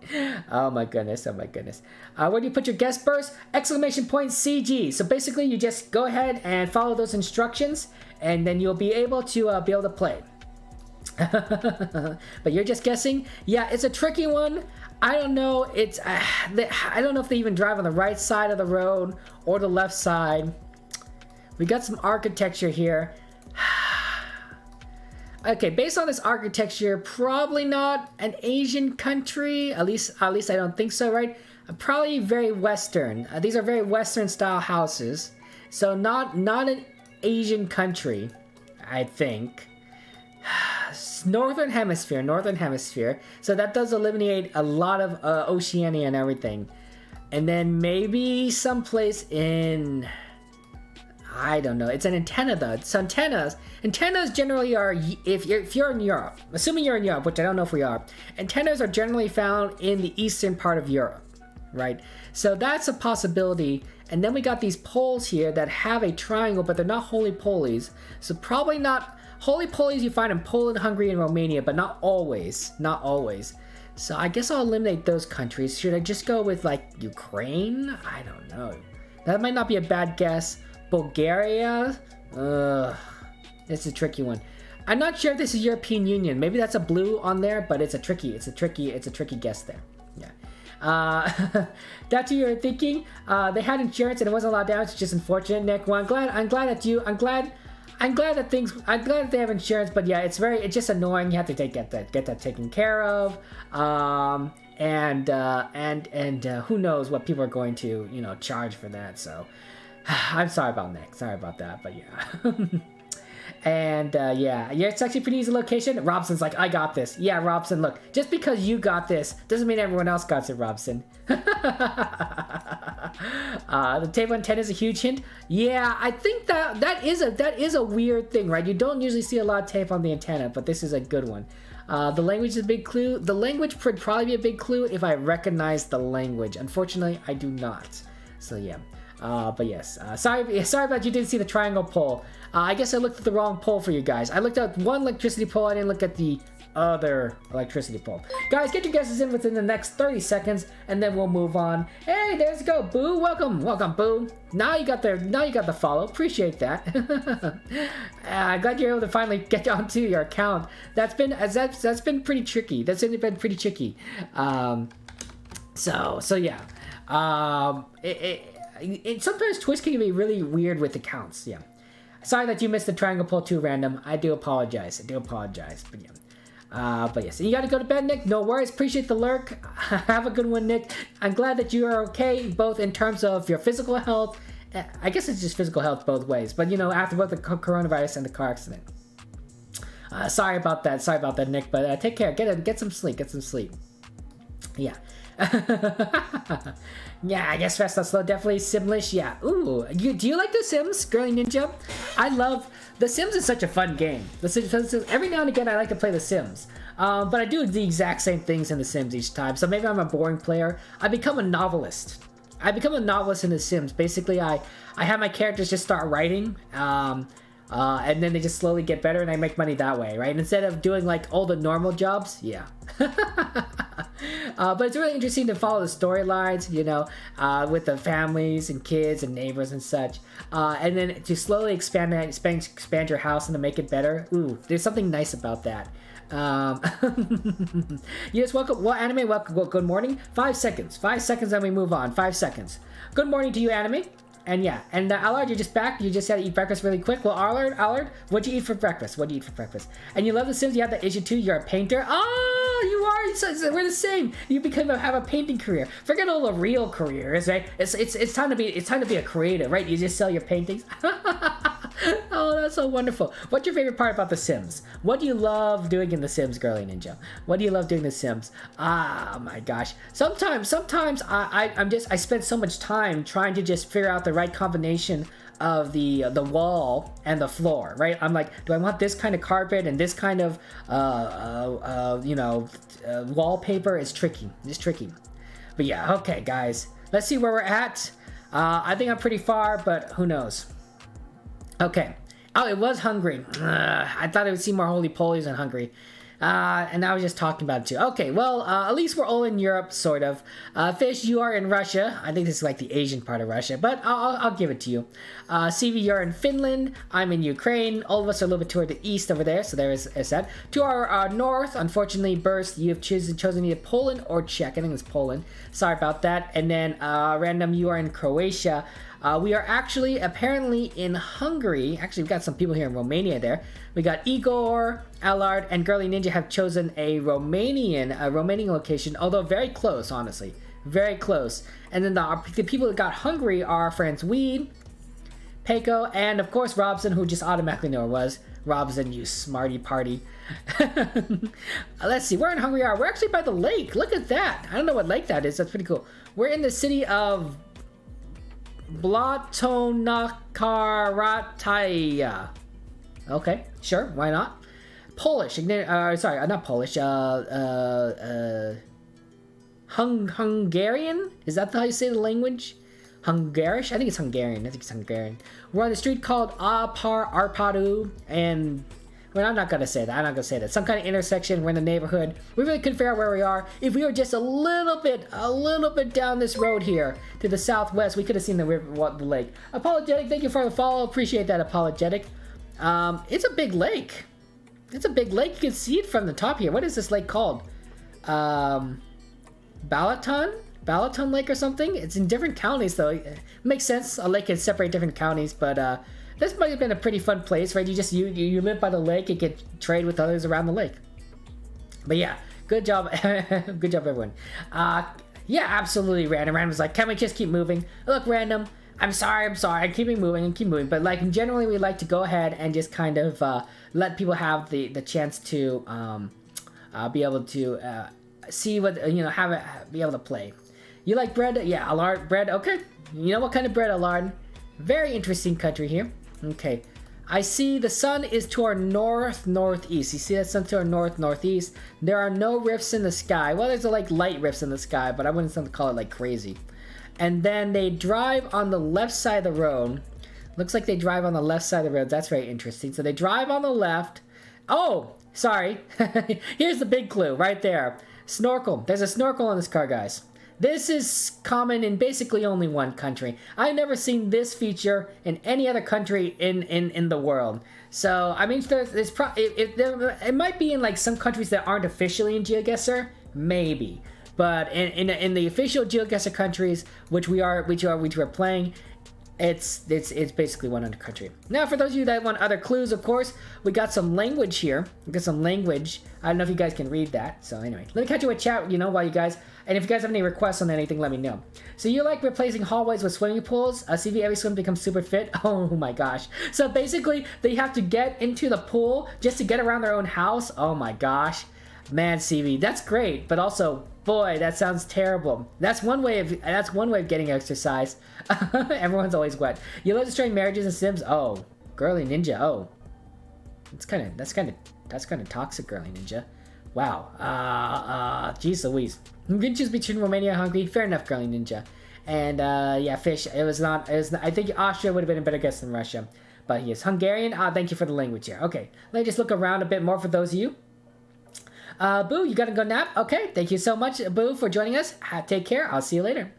Oh my goodness, oh my goodness. Where do you put your guess burst? Exclamation point CG. So basically, you just go ahead and follow those instructions, and then you'll be able to play. But you're just guessing? Yeah, it's a tricky one. I don't know. I don't know if they even drive on the right side of the road or the left side. We got some architecture here. Okay, based on this architecture, probably not an Asian country. At least I don't think so, right? Probably very Western. These are very Western style houses, so not an Asian country, I think. Northern hemisphere. So that does eliminate a lot of Oceania and everything, and then maybe someplace in. I don't know. It's an antenna though. So antennas generally are, if you're in Europe, assuming you're in Europe, which I don't know if we are, antennas are generally found in the eastern part of Europe, right? So that's a possibility. And then we got these poles here that have a triangle, but they're not holy polies. So probably not holy polies you find in Poland, Hungary, and Romania, but not always. Not always. So I guess I'll eliminate those countries. Should I just go with like Ukraine? I don't know. That might not be a bad guess. Bulgaria? It's a tricky one. I'm not sure if this is European Union. Maybe that's a blue on there, but it's a tricky guess there. Yeah. That's what you're thinking. They had insurance and it wasn't a lot of damage. It's just unfortunate, Nick. Well, I'm glad that they have insurance, but yeah, it's just annoying. You have to get that taken care of. And who knows what people are going to, you know, charge for that. So I'm sorry about Nick. Sorry about that, but yeah. And yeah, it's actually a pretty easy location. Robson's like, I got this. Yeah, Robson, look, just because you got this doesn't mean everyone else got it, Robson. The table antenna is a huge hint. Yeah, I think that is a weird thing, right? You don't usually see a lot of tape on the antenna, but this is a good one. The language is a big clue. The language would probably be a big clue if I recognize the language. Unfortunately, I do not. So yeah. But yes, sorry about you didn't see the triangle pole. I guess I looked at the wrong pole for you guys. I looked at one electricity pole, I didn't look at the other electricity pole. Guys, get your guesses in within the next 30 seconds, and then we'll move on. Hey, there's go, Boo. Welcome, Boo. Now you got the follow. Appreciate that. I'm glad you're able to finally get onto your account. That's been pretty tricky. Been pretty tricky. So yeah. Sometimes Twitch can be really weird with accounts. Yeah. Sorry that you missed the triangle pole too, random. I do apologize. But yeah. But yes, you gotta go to bed, Nick. No worries. Appreciate the lurk. Have a good one, Nick. I'm glad that you are okay, both in terms of your physical health. I guess it's just physical health both ways. But you know, after both the coronavirus and the car accident. Sorry about that, Nick. But take care. Get some sleep. Yeah. Yeah, I guess fast, not slow. Definitely Simlish. Yeah. Ooh, do you like The Sims, Girly Ninja? I love The Sims. Is such a fun game. Every now and again, I like to play The Sims, but I do the exact same things in The Sims each time. So maybe I'm a boring player. I become a novelist. In The Sims. Basically, I have my characters just start writing. And then they just slowly get better and I make money that way, right? Instead of doing like all the normal jobs, yeah. But it's really interesting to follow the storylines, you know, with the families and kids and neighbors and such. And then to slowly expand your house and to make it better. Ooh, there's something nice about that. Yes, welcome. Well, anime, welcome. Well, good morning. 5 seconds. 5 seconds, then we move on. 5 seconds. Good morning to you, anime. And yeah, and Allard, you're just back. You just had to eat breakfast really quick. Well, Allard, what'd you eat for breakfast? What'd you eat for breakfast? And you love The Sims. You have that issue too. You're a painter. Oh, you are. We're the same. You have a painting career. Forget all the real careers, right? It's time to be a creative, right? You just sell your paintings. Oh, that's so wonderful. What's your favorite part about The Sims? What do you love doing in The Sims, Girly Ninja? What do you love doing in The Sims? Ah, my gosh. Sometimes I spend so much time trying to just figure out the right combination of the wall and the floor, right? I'm like, do I want this kind of carpet and this kind of wallpaper? It's tricky. It's tricky. But yeah, okay, guys. Let's see where we're at. I think I'm pretty far, but who knows? Okay. Oh, it was Hungary. I thought I would see more holy polies in Hungary. And I was just talking about it too. Okay, well, at least we're all in Europe, sort of. Fish, you are in Russia. I think this is like the Asian part of Russia, but I'll give it to you. CV, you're in Finland. I'm in Ukraine. All of us are a little bit toward the east over there, so there is that. To our north, unfortunately, Burst, you have chosen either Poland or Czech. I think it's Poland. Sorry about that. And then Random, you are in Croatia. We are actually apparently in Hungary. Actually, we've got some people here in Romania there. We got Igor, Allard, and Girly Ninja have chosen a Romanian location, although very close, honestly. Very close. And then the people that got Hungary are our friends Weed, Peiko, and of course Robson, who just automatically knew it was. Robson, you smarty party. Let's see, where in Hungary are we? We're actually by the lake. Look at that. I don't know what lake that is. That's pretty cool. We're in the city of Blatonakarataia. Okay, sure, why not? Polish, sorry, not Polish, Hungarian? Is that how you say the language? Hungarish? I think it's Hungarian. We're on a street called Arpadu, and well, I'm not gonna say that. Some kind of intersection. We're in the neighborhood. We really couldn't figure out where we are. If we were just a little bit down this road here to the southwest, we could have seen the lake. Apologetic, thank you for the follow. Appreciate that, Apologetic. It's a big lake. You can see it from the top here. What is this lake called? Balaton Lake or something? It's in different counties though. It makes sense. A lake can separate different counties, but this might have been a pretty fun place, right? You live by the lake, you can trade with others around the lake. But yeah, good job. Good job, everyone. Yeah, absolutely, Random. Random's like, can we just keep moving? Look, Random, I'm sorry. I'm keeping moving. But like, generally, we like to go ahead and just kind of let people have the chance to be able to see what, be able to play. You like bread? Yeah, Allard, bread. Okay. You know what kind of bread, Allard? Very interesting country here. Okay. I see the sun is to our northeast. You see that sun to our northeast. There are no rifts in the sky. Well, there's like light rifts in the sky, but I wouldn't call it like crazy. And then they drive on the left side of the road. Looks like they drive on the left side of the road. That's very interesting. So they drive on the left. Oh, sorry. Here's the big clue right there. Snorkel. There's a snorkel on this car, guys. This is common in basically only one country. I've never seen this feature in any other country in the world. So, I mean, it might be in like some countries that aren't officially in GeoGuessr, maybe. But in the official GeoGuessr countries, which we're playing, it's basically one other country. Now, for those of you that want other clues, of course, we got some language here. We got some language. I don't know if you guys can read that. So anyway, let me catch you with chat, while you guys, and if you guys have any requests on anything, let me know. So you like replacing hallways with swimming pools? CV, every swim becomes super fit. Oh my gosh. So basically, they have to get into the pool just to get around their own house. Oh my gosh. Man, CV, that's great, but also, boy, that sounds terrible. That's one way of getting exercise. Everyone's always wet. You love destroying marriages and Sims? Oh, Girly Ninja. Oh, that's kind of toxic, Girly Ninja. Wow. Jeez Louise. You can choose between Romania and Hungary. Fair enough, Girly Ninja. And yeah, Fish. I think Austria would have been a better guess than Russia. but he is Hungarian. Thank you for the language here. Okay, let me just look around a bit more for those of you. Boo, you gotta go nap. Okay, thank you so much, Boo, for joining us. Take care. I'll see you later.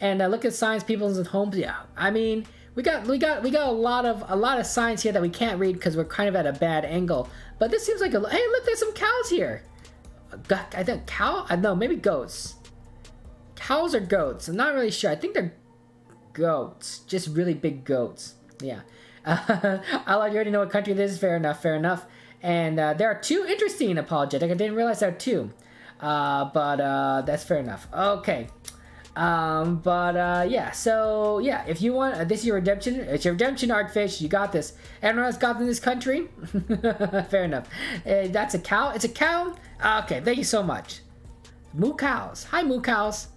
And look at signs, people's homes. Yeah, I mean, we got a lot of signs here that we can't read because we're kind of at a bad angle. But this seems like a hey, look, there's some cows here. I think cow. No, maybe goats. Cows or goats? I'm not really sure. I think they're goats, just really big goats. Yeah. You already know what country this is. Fair enough. Fair enough. And there are two. Interesting. Apologetic. I didn't realize there are two. But that's fair enough. Okay. Yeah, so yeah, if you want, this is your redemption. It's your redemption, Artfish. You got this. Everyone else got in this country. Fair enough. That's a cow. It's a cow. Okay, thank you so much. Moo cows. Hi, moo cows.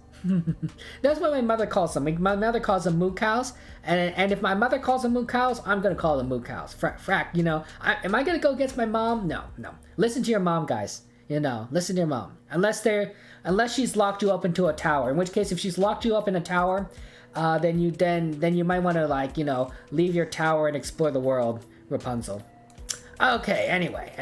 That's what my mother calls them. My mother calls them moo cows, and if my mother calls them moo cows, I'm gonna call them moo cows. Frack, you know. Am I gonna go against my mom? No. Listen to your mom, guys. You know, listen to your mom. Unless she's locked you up into a tower. In which case, if she's locked you up in a tower, then you might want to, like, you know, leave your tower and explore the world, Rapunzel. Okay. Anyway,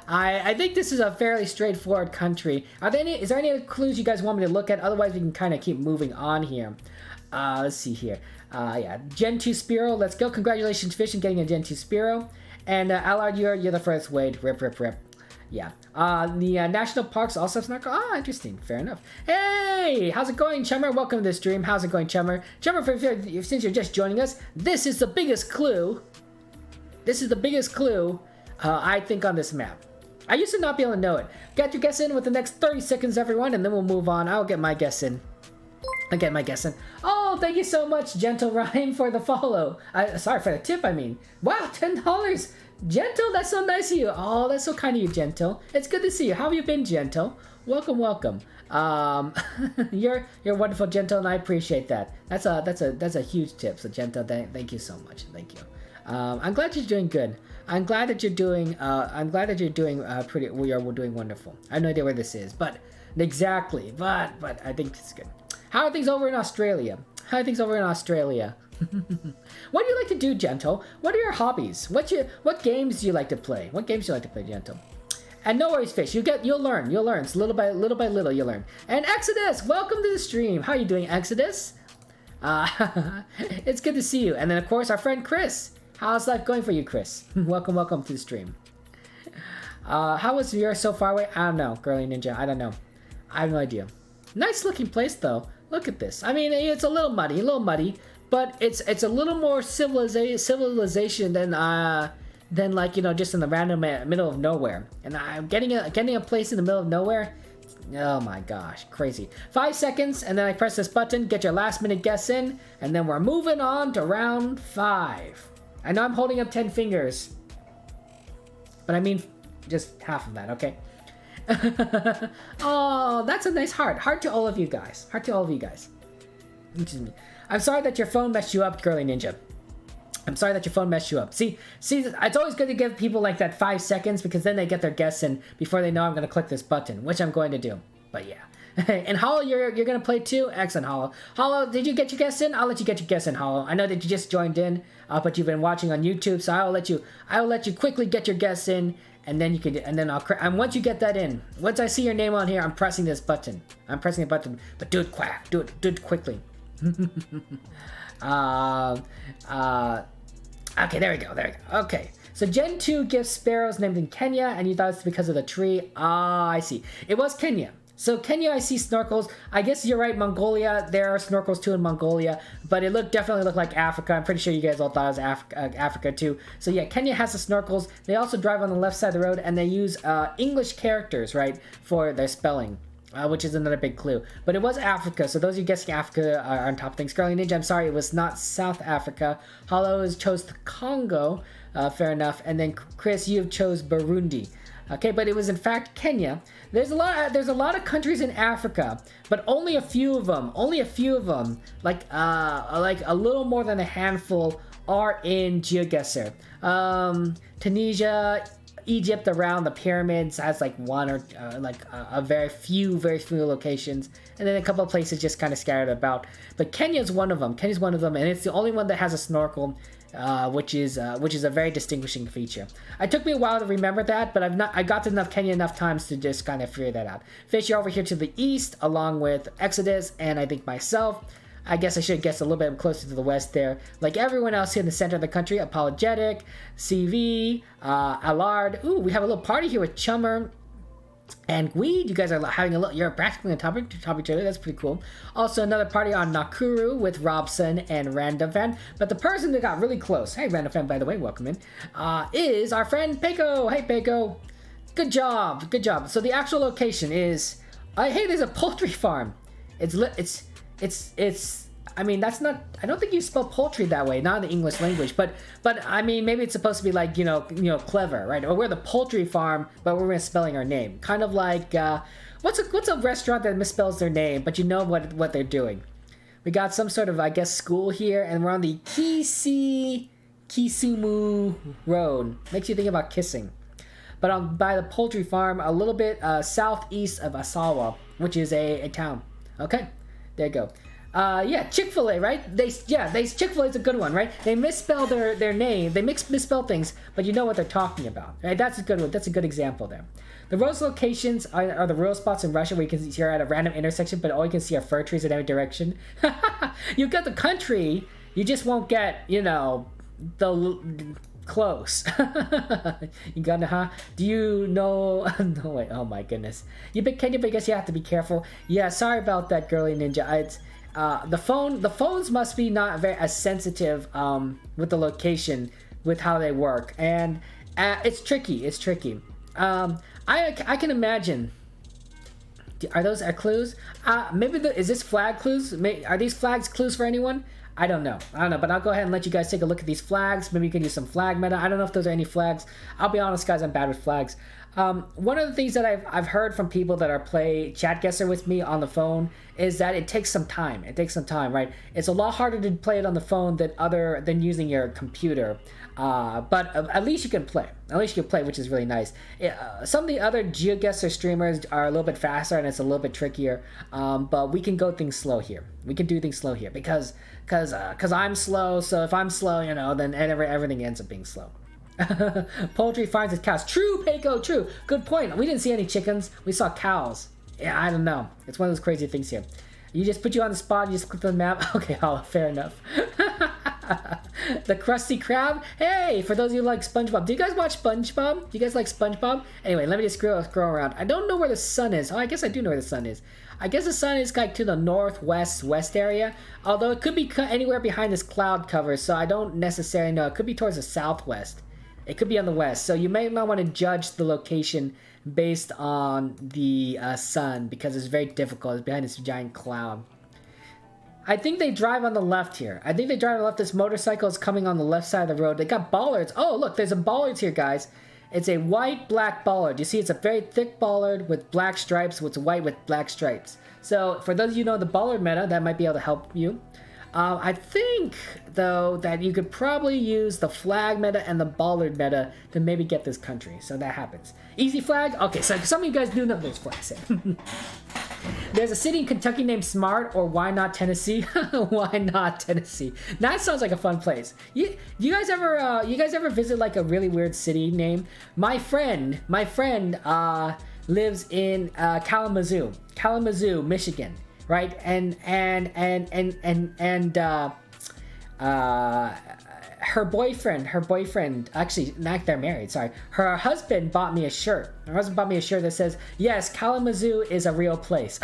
I think this is a fairly straightforward country. Is there any other clues you guys want me to look at? Otherwise, we can kind of keep moving on here. Let's see here. Yeah, Gen 2 Spiro. Let's go. Congratulations, Fish, on getting a Gen 2 Spiro. And Allard, you're the first Wade. Rip. Yeah. The national parks also have snorkel. Interesting. Fair enough. Hey, how's it going, Chummer? Welcome to the stream. How's it going, Chummer? Chummer, since you're just joining us, this is the biggest clue. I think, on this map. I used to not be able to know it. Get your guess in with the next 30 seconds, everyone, and then we'll move on. I'll get my guess in. Oh, thank you so much, Gentle Rhyme, for the follow. Sorry, for the tip, I mean. Wow, $10. Gentle, that's so nice of you. Oh, that's so kind of you, Gentle. It's good to see you. How have you been, Gentle? Welcome. You're wonderful, Gentle, and I appreciate that. That's a huge tip. So, Gentle, thank you so much. Thank you. I'm glad you're doing good. I'm glad that you're doing pretty. We're doing wonderful. I have no idea where this is, but exactly. But I think it's good. How are things over in Australia? What do you like to do, Gentle? What are your hobbies? What games do you like to play? Gentle? And no worries, Fish. You'll learn. It's little by little you'll learn. And Exodus, welcome to the stream. How are you doing, Exodus? It's good to see you. And then of course our friend Chris. How's life going for you, Chris? welcome to the stream. How was yours so far away? I don't know, Girly Ninja. I don't know. I have no idea. Nice looking place though. Look at this. I mean, it's a little muddy, but it's a little more civilization than like, you know, just in the random middle of nowhere. And I'm getting a place in the middle of nowhere. Oh my gosh, crazy. 5 seconds, and then I press this button, get your last minute guess in, and then we're moving on to round 5. I know I'm holding up 10 fingers, but I mean just half of that, okay? Oh, that's a nice heart. Heart to all of you guys. Excuse me. I'm sorry that your phone messed you up, Girly Ninja. See, it's always good to give people like that 5 seconds, because then they get their guess in before they know I'm going to click this button, which I'm going to do. But yeah. And Hollow, you're going to play too? Excellent, Hollow. Hollow, did you get your guess in? I'll let you get your guess in, Hollow. I know that you just joined in, but you've been watching on YouTube, so I will let you quickly get your guess in, and then and once you get that in, once I see your name on here, I'm pressing this button. I'm pressing the button, but do it quickly. Okay, there we go. Okay, so Gen 2 gives sparrows named in Kenya, and you thought it's because of the tree. I see. It was Kenya. So Kenya, I see snorkels. I guess you're right, Mongolia. There are snorkels too in Mongolia, but it definitely looked like Africa. I'm pretty sure you guys all thought it was Africa too. So yeah, Kenya has the snorkels. They also drive on the left side of the road, and they use English characters, right, for their spelling. Which is another big clue. But it was Africa, so those of you guessing Africa are on top of things. Girly Ninja, I'm sorry, it was not South Africa. Hollow chose the Congo, fair enough. And then Chris, you chose Burundi. Okay, but it was in fact Kenya. There's a lot of countries in Africa, but only a few of them, like a little more than a handful, are in GeoGuessr. Tunisia, Egypt around the pyramids has like one or a very few locations, and then a couple of places just kind of scattered about. But Kenya's one of them. And it's the only one that has a snorkel. which is a very distinguishing feature. It took me a while to remember that, but I got to Kenya enough times to just kind of figure that out. Fish, you're over here to the east, along with Exodus and I think myself. I guess I should have guessed a little bit closer to the west there. Like everyone else here in the center of the country, Apologetic, CV, Allard. Ooh, we have a little party here with Chummer and Weed. You guys are having a look. You're practically on top of each other. That's pretty cool. Also, another party on Nakuru with Robson and Random Fan. But the person that got really close, hey Random Fan, by the way, welcome in, is our friend Peiko. Hey Peiko, good job, good job. So the actual location is, hey, there's a poultry farm. I mean, that's not, I don't think you spell poultry that way, not in the English language, but I mean, maybe it's supposed to be like, you know, clever, right? Or we're the poultry farm, but we're misspelling our name. Kind of like, what's a restaurant that misspells their name, but you know what they're doing? We got some sort of, I guess, school here, and we're on the Kisumu Road. Makes you think about kissing. But by the poultry farm, a little bit southeast of Asawa, which is a town. Okay, there you go. Yeah, Chick-fil-A, right? Chick-fil-A is a good one, right? They misspell their name. They misspell things, but you know what they're talking about, right? That's a good one. That's a good example there. The road locations are the rural spots in Russia where you can see you're at a random intersection, but all you can see are fir trees in every direction. You got the country, you just won't get, you know, the close. You gonna, do you know? No way. Oh my goodness. You've been Kenya, but I guess you have to be careful. Yeah, sorry about that, girly ninja. It's the phones must be not very as sensitive with the location with how they work, and it's tricky. I can imagine. Are those clues? Maybe is this flag clues? Are these flags clues for anyone? I don't know, but I'll go ahead and let you guys take a look at these flags. Maybe you can use some flag meta. I don't know if those are any flags. I'll be honest, guys, I'm bad with flags. One of the things that I've heard from people that are play Chatguessr with me on the phone is that it takes some time. Right? It's a lot harder to play it on the phone than using your computer. But at least you can play. Which is really nice. Some of the other GeoGuessr streamers are a little bit faster and it's a little bit trickier. But we can go things slow here. We can do things slow here because I'm slow. So if I'm slow, you know, then everything ends up being slow. Poultry finds its cows. True, Peiko, true. Good point. We didn't see any chickens. We saw cows. Yeah, I don't know. It's one of those crazy things here. You just put you on the spot, you just click the map. Okay, fair enough. The Krusty Krab. Hey, for those of you who like SpongeBob. Do you guys watch SpongeBob? Do you guys like SpongeBob? Anyway, let me just scroll around. I don't know where the sun is. Oh, I guess I do know where the sun is. I guess the sun is like to the west area. Although it could be anywhere behind this cloud cover, so I don't necessarily know. It could be towards the southwest. It could be on the west. So you may not want to judge the location based on the sun because it's very difficult. It's behind this giant cloud. I think they drive on the left here. This motorcycle is coming on the left side of the road. They got bollards. Oh, look, there's a bollards here, guys. It's a white-black bollard. You see, it's a very thick bollard with black stripes. It's white with black stripes. So for those of you who know the bollard meta, that might be able to help you. I think, though, that you could probably use the flag meta and the bollard meta to maybe get this country. So that happens. Easy flag? Okay, so some of you guys do know those flags. There's a city in Kentucky named Smart, or why not Tennessee? Why not Tennessee? That sounds like a fun place. You guys ever visit like a really weird city name? My friend lives in Kalamazoo, Michigan. Right, and her boyfriend, actually, not they're married, sorry. Her husband bought me a shirt. That says, yes, Kalamazoo is a real place.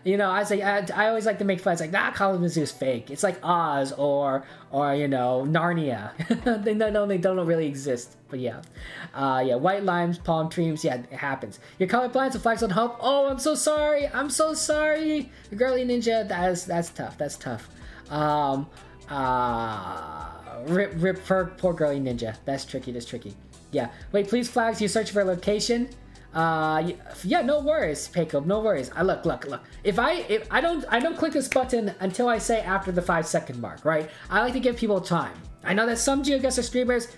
You know, I always like to make fun. It's like, Kalamazoo's fake. It's like Oz or you know, Narnia. they don't really exist. But yeah, white limes, palm trees. Yeah, it happens. Your colorblind, so flags don't help. Oh, I'm so sorry. Girly ninja. That's tough. Rip for poor girly ninja. That's tricky. Yeah. Wait, please flags. You search for a location. Yeah, no worries, Peiko, no worries. Look. If I don't click this button until I say after the 5-second mark, right? I like to give people time. I know that some GeoGuessr streamers,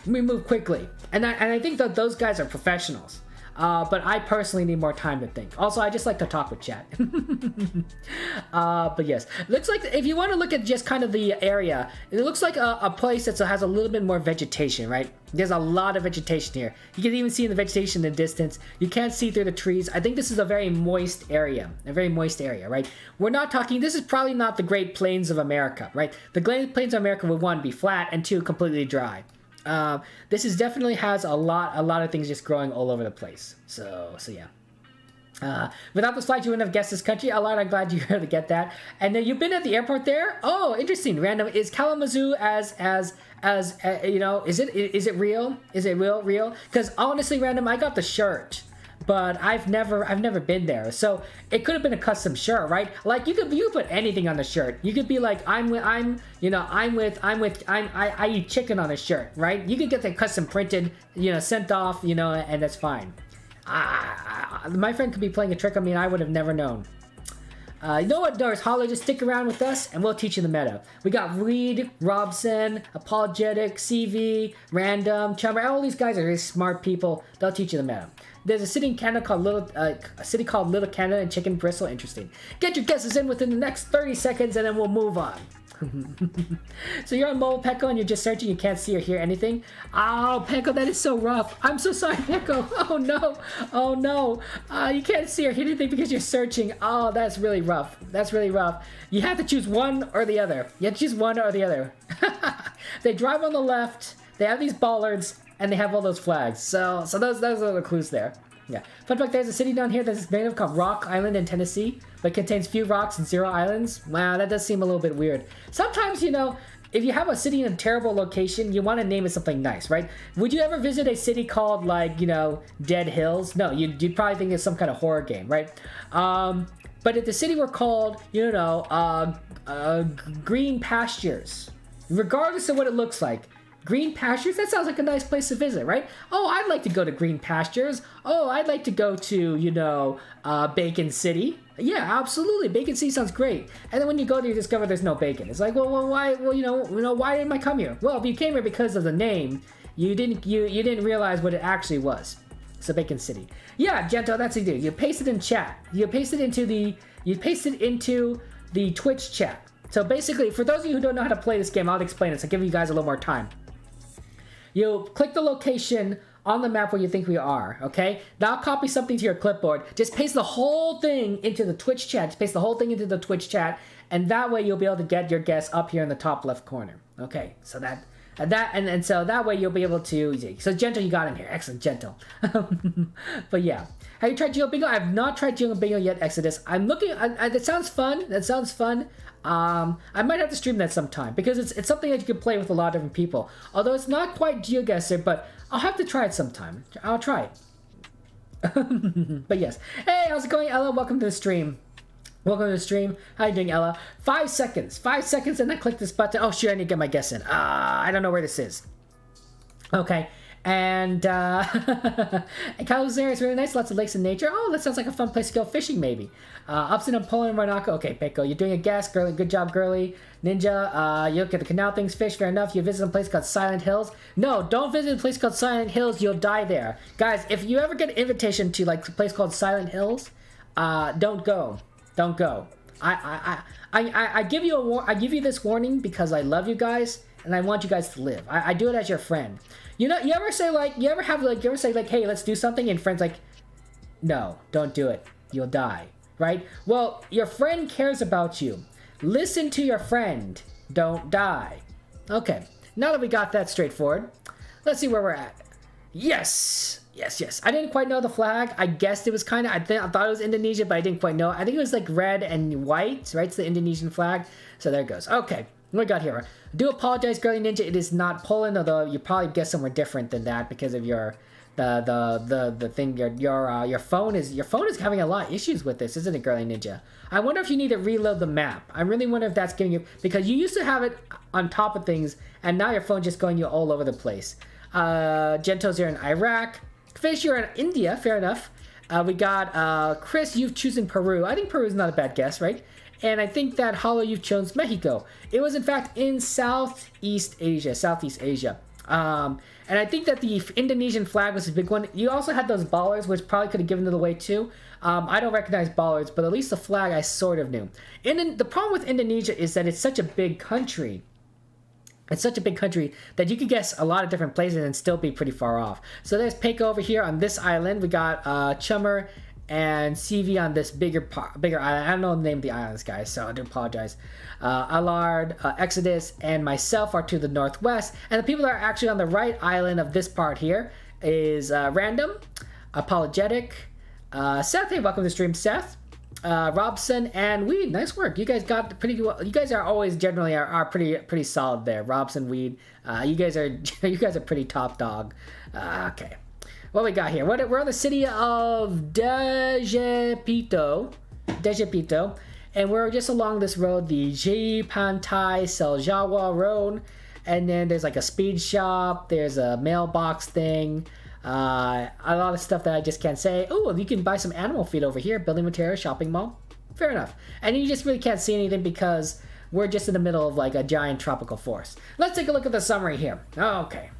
we move quickly, and I think that those guys are professionals. but I personally need more time to think. Also, I just like to talk with chat. But yes, looks like if you want to look at just kind of the area, it looks like a place that has a little bit more vegetation, right? There's a lot of vegetation here. You can even see the vegetation in the distance. You can't see through the trees. I think this is a very moist area, right? We're not talking, this is probably not the Great Plains of America, right? The Great Plains of America would, one, be flat, and two, completely dry. This is definitely has a lot of things just growing all over the place. So yeah. Without the slides, you wouldn't have guessed this country. A lot. I'm glad you were able to get that. And then you've been at the airport there. Oh, interesting. Random. Is Kalamazoo as you know? Is it real? Is it real? Because honestly, Random, I got the shirt, but I've never been there. So it could have been a custom shirt, right? Like you could put anything on the shirt. You could be like, I eat chicken on a shirt, right? You could get that custom printed, you know, sent off, you know, and that's fine. My friend could be playing a trick on me and I would have never known. You know what, Doris Hollow, just stick around with us and we'll teach you the meta. We got Reed, Robson, Apologetic, CV, Random, Chummer. All these guys are really smart people. They'll teach you the meta. There's a city in Canada called Little Canada and Chicken Bristle. Interesting. Get your guesses in within the next 30 seconds and then we'll move on. So you're on mobile, Pecco, and you're just searching. You can't see or hear anything. Oh, Pecco, that is so rough. I'm so sorry, Pecco. Oh no. Oh no. You can't see or hear anything because you're searching. Oh, that's really rough. That's really rough. You have to choose one or the other. You have to choose one or the other. They drive on the left. They have these bollards, and they have all those flags. So those are the clues there. Yeah. Fun fact, there's a city down here that's made up called Rock Island in Tennessee, but contains few rocks and 0 islands. Wow, that does seem a little bit weird. Sometimes, you know, if you have a city in a terrible location, you want to name it something nice, right? Would you ever visit a city called, like, you know, Dead Hills? No, you'd probably think it's some kind of horror game, right? But if the city were called, you know, Green Pastures, regardless of what it looks like, Green Pastures, that sounds like a nice place to visit, right? Oh, I'd like to go to Green Pastures. Oh, I'd like to go to, you know, Bacon City. Yeah, absolutely. Bacon City sounds great. And then when you go there, you discover there's no bacon. It's like, well, why? Well, you know, why didn't I come here? Well, if you came here because of the name, you didn't realize what it actually was. So Bacon City. Yeah, Gento, that's what you do. You paste it in chat. You paste it into the Twitch chat. So basically, for those of you who don't know how to play this game, I'll explain it. So give you guys a little more time. You click the location on the map where you think we are, okay? Now copy something to your clipboard. Just paste the whole thing into the Twitch chat. Just paste the whole thing into the Twitch chat, and that way you'll be able to get your guess up here in the top left corner. Okay, so so that way you'll be able to. So Gentle, you got in here. Excellent, Gentle. But yeah, have you tried Geo Bingo? I have not tried Geo Bingo yet, Exodus. I'm looking. That sounds fun. That sounds fun. I might have to stream that sometime because it's something that you can play with a lot of different people. Although it's not quite GeoGuessr, but I'll have to try it sometime. I'll try it. But yes. Hey, how's it going, Ella? Welcome to the stream. Welcome to the stream. How you doing, Ella? 5 seconds. 5 seconds, and I click this button. Oh, sure, I need to get my guess in. I don't know where this is. Okay. And Kalamazoo is really nice. Lots of lakes and nature. Oh, that sounds like a fun place to go fishing, maybe. Upson and Poland, Monaco. Okay, Pecco, you're doing a guess. Girly, good job, Girly. Ninja, you look at the canal things, fish, fair enough. You visit a place called Silent Hills. No, don't visit a place called Silent Hills. You'll die there. Guys, if you ever get an invitation to, like, a place called Silent Hills, don't go. Don't go. I give you this warning because I love you guys and I want you guys to live. I do it as your friend. You know, you ever say hey, let's do something, and friends like, no, don't do it. You'll die, right? Well, your friend cares about you. Listen to your friend. Don't die. Okay, now that we got that straightforward, let's see where we're at. Yes. I didn't quite know the flag. I guessed it was kind of, I thought it was Indonesia, but I didn't quite know. I think it was like red and white, right? It's the Indonesian flag. So there it goes. Okay, what we got here? I do apologize, Girly Ninja. It is not Poland, although you probably guessed somewhere different than that because of your the thing. Your phone is having a lot of issues with this, isn't it, Girly Ninja? I wonder if you need to reload the map. I really wonder if that's giving you, because you used to have it on top of things, and now your phone's just going you all over the place. Gentos, you're in Iraq. Fish, you're in India. Fair enough. We got Chris, you've chosen Peru. I think Peru is not a bad guess, right? And I think that Hollow, you've chosen Mexico. It was, in fact, in Southeast Asia. And I think that the Indonesian flag was a big one. You also had those ballers, which probably could have given it away too. I don't recognize ballers, but at least the flag I sort of knew. The problem with Indonesia is that it's such a big country. It's such a big country that you could guess a lot of different places and still be pretty far off. So there's Peko over here on this island. We got Chummer and CV on this bigger island. I don't know the name of the islands, guys, so I do apologize. Allard, Exodus, and myself are to the northwest. And the people that are actually on the right island of this part here is Random, Apologetic, Seth. Hey, welcome to the stream, Seth. Robson and Weed, nice work. You guys got pretty well. You guys are always generally are pretty solid there. Robson, Weed, you guys are pretty top dog. Okay, what we got here? We're on the city of Dejepito, and we're just along this road, the Jipantai Seljawa Road, and then there's like a speed shop. There's a mailbox thing. A lot of stuff that I just can't say. Oh, you can buy some animal feed over here. Building materials, shopping mall. Fair enough. And you just really can't see anything because we're just in the middle of like a giant tropical forest. Let's take a look at the summary here. Okay.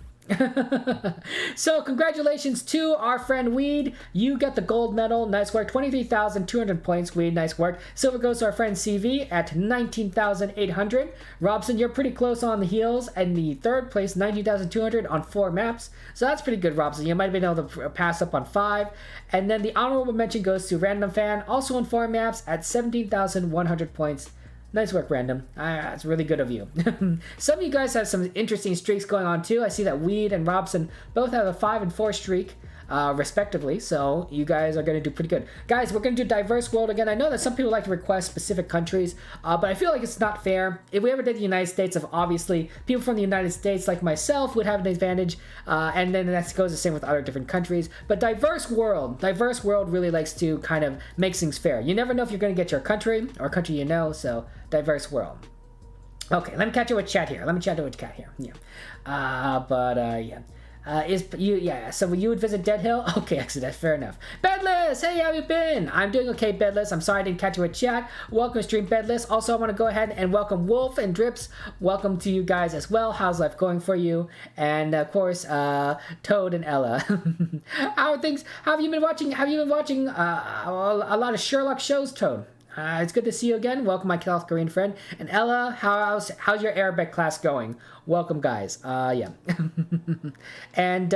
So congratulations to our friend Weed. You got the gold medal. Nice work. 23,200 points, Weed. Nice work. Silver goes to our friend CV at 19,800. Robson, you're pretty close on the heels, and the third place, 19,200 on 4 maps. So that's pretty good, Robson. You might have been able to pass up on 5. And then the honorable mention goes to Random Fan, also on 4 maps at 17,100 points. Nice work, Random. It's really good of you. Some of you guys have some interesting streaks going on too. I see that Weed and Robson both have a 5 and 4 streak, respectively. So you guys are going to do pretty good. Guys, we're going to do Diverse World again. I know that some people like to request specific countries, but I feel like it's not fair. If we ever did the United States, obviously people from the United States, like myself, would have an advantage, and then that goes the same with other different countries. But Diverse World really likes to kind of make things fair. You never know if you're going to get your country or country you know, so Diverse World. Okay, let me catch you with chat here. Yeah. So you would visit Dead Hill? Okay, Exodus, fair enough. Bedless, hey, how you been? I'm doing okay, Bedless. I'm sorry I didn't catch you with chat. Welcome to stream, Bedless. Also, I want to go ahead and welcome Wolf and Drips. Welcome to you guys as well. How's life going for you? And of course, Toad and Ella. How are things? Have you been watching a lot of Sherlock shows, Toad? It's good to see you again. Welcome, my South Korean friend. And Ella, how's your Arabic class going? Welcome, guys. Yeah. and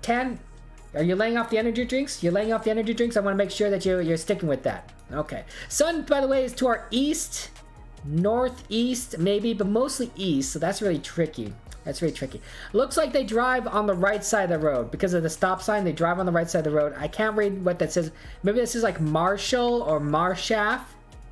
Tan, are you laying off the energy drinks? You're laying off the energy drinks? I want to make sure that you're sticking with that. Okay. Sun, by the way, is to our east, northeast, maybe, but mostly east. So that's really tricky. Looks like they drive on the right side of the road because of the stop sign. They drive on the right side of the road. I can't read what that says. Maybe this is like Marshall or Marshaf.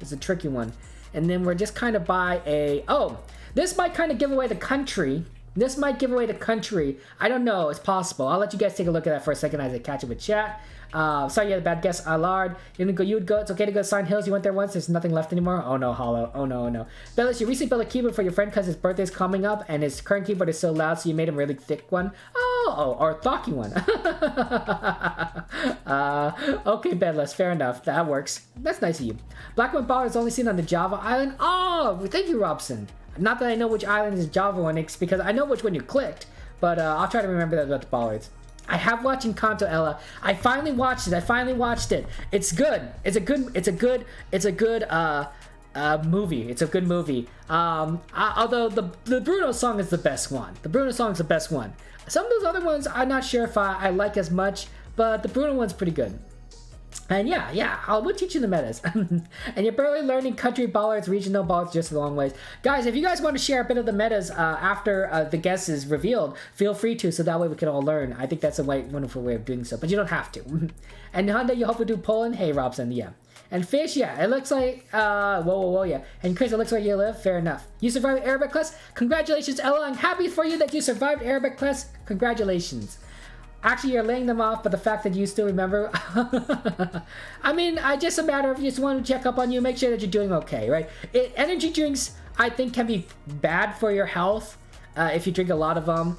It's a tricky one. And then we're just kind of by a... Oh, this might kind of give away the country. I don't know. It's possible. I'll let you guys take a look at that for a second as I catch up with chat. Sorry, you had a bad guess. Allard, you would go. It's okay to go to Sign Hills. You went there once. There's nothing left anymore. Oh no, Hollow. Oh no. Bellis, you recently built a keyboard for your friend because his birthday's coming up and his current keyboard is so loud, so you made him a really thick one. Or a thocky one. Okay, Bedless, fair enough. That works. That's nice of you. Blackwood Baller is only seen on the Java Island. Oh, thank you, Robson. Not that I know which island is Java one, it's because I know which one you clicked, but I'll try to remember that about the bollards. I have watched Encanto, Ella. I finally watched it. It's good. It's a good movie. It's a good movie. Although the Bruno song is the best one. Some of those other ones I'm not sure if I like as much, but the Bruno one's pretty good. And we'll teach you the metas. And you're barely learning country ballards, regional ballards, just a long ways. Guys, if you guys want to share a bit of the metas after the guess is revealed, feel free to, so that way we can all learn. I think that's a wonderful way of doing so, but you don't have to. And Honda, you hope to do Poland? Hey, Robson, yeah. And Fish, yeah, it looks like, yeah. And Chris, it looks like you live, fair enough. You survived Arabic class? Congratulations, Ella, I'm happy for you that you survived Arabic class. Congratulations. Actually, you're laying them off, but the fact that you still remember... I mean, just a matter of just want to check up on you, make sure that you're doing okay, right? Energy drinks, I think, can be bad for your health if you drink a lot of them.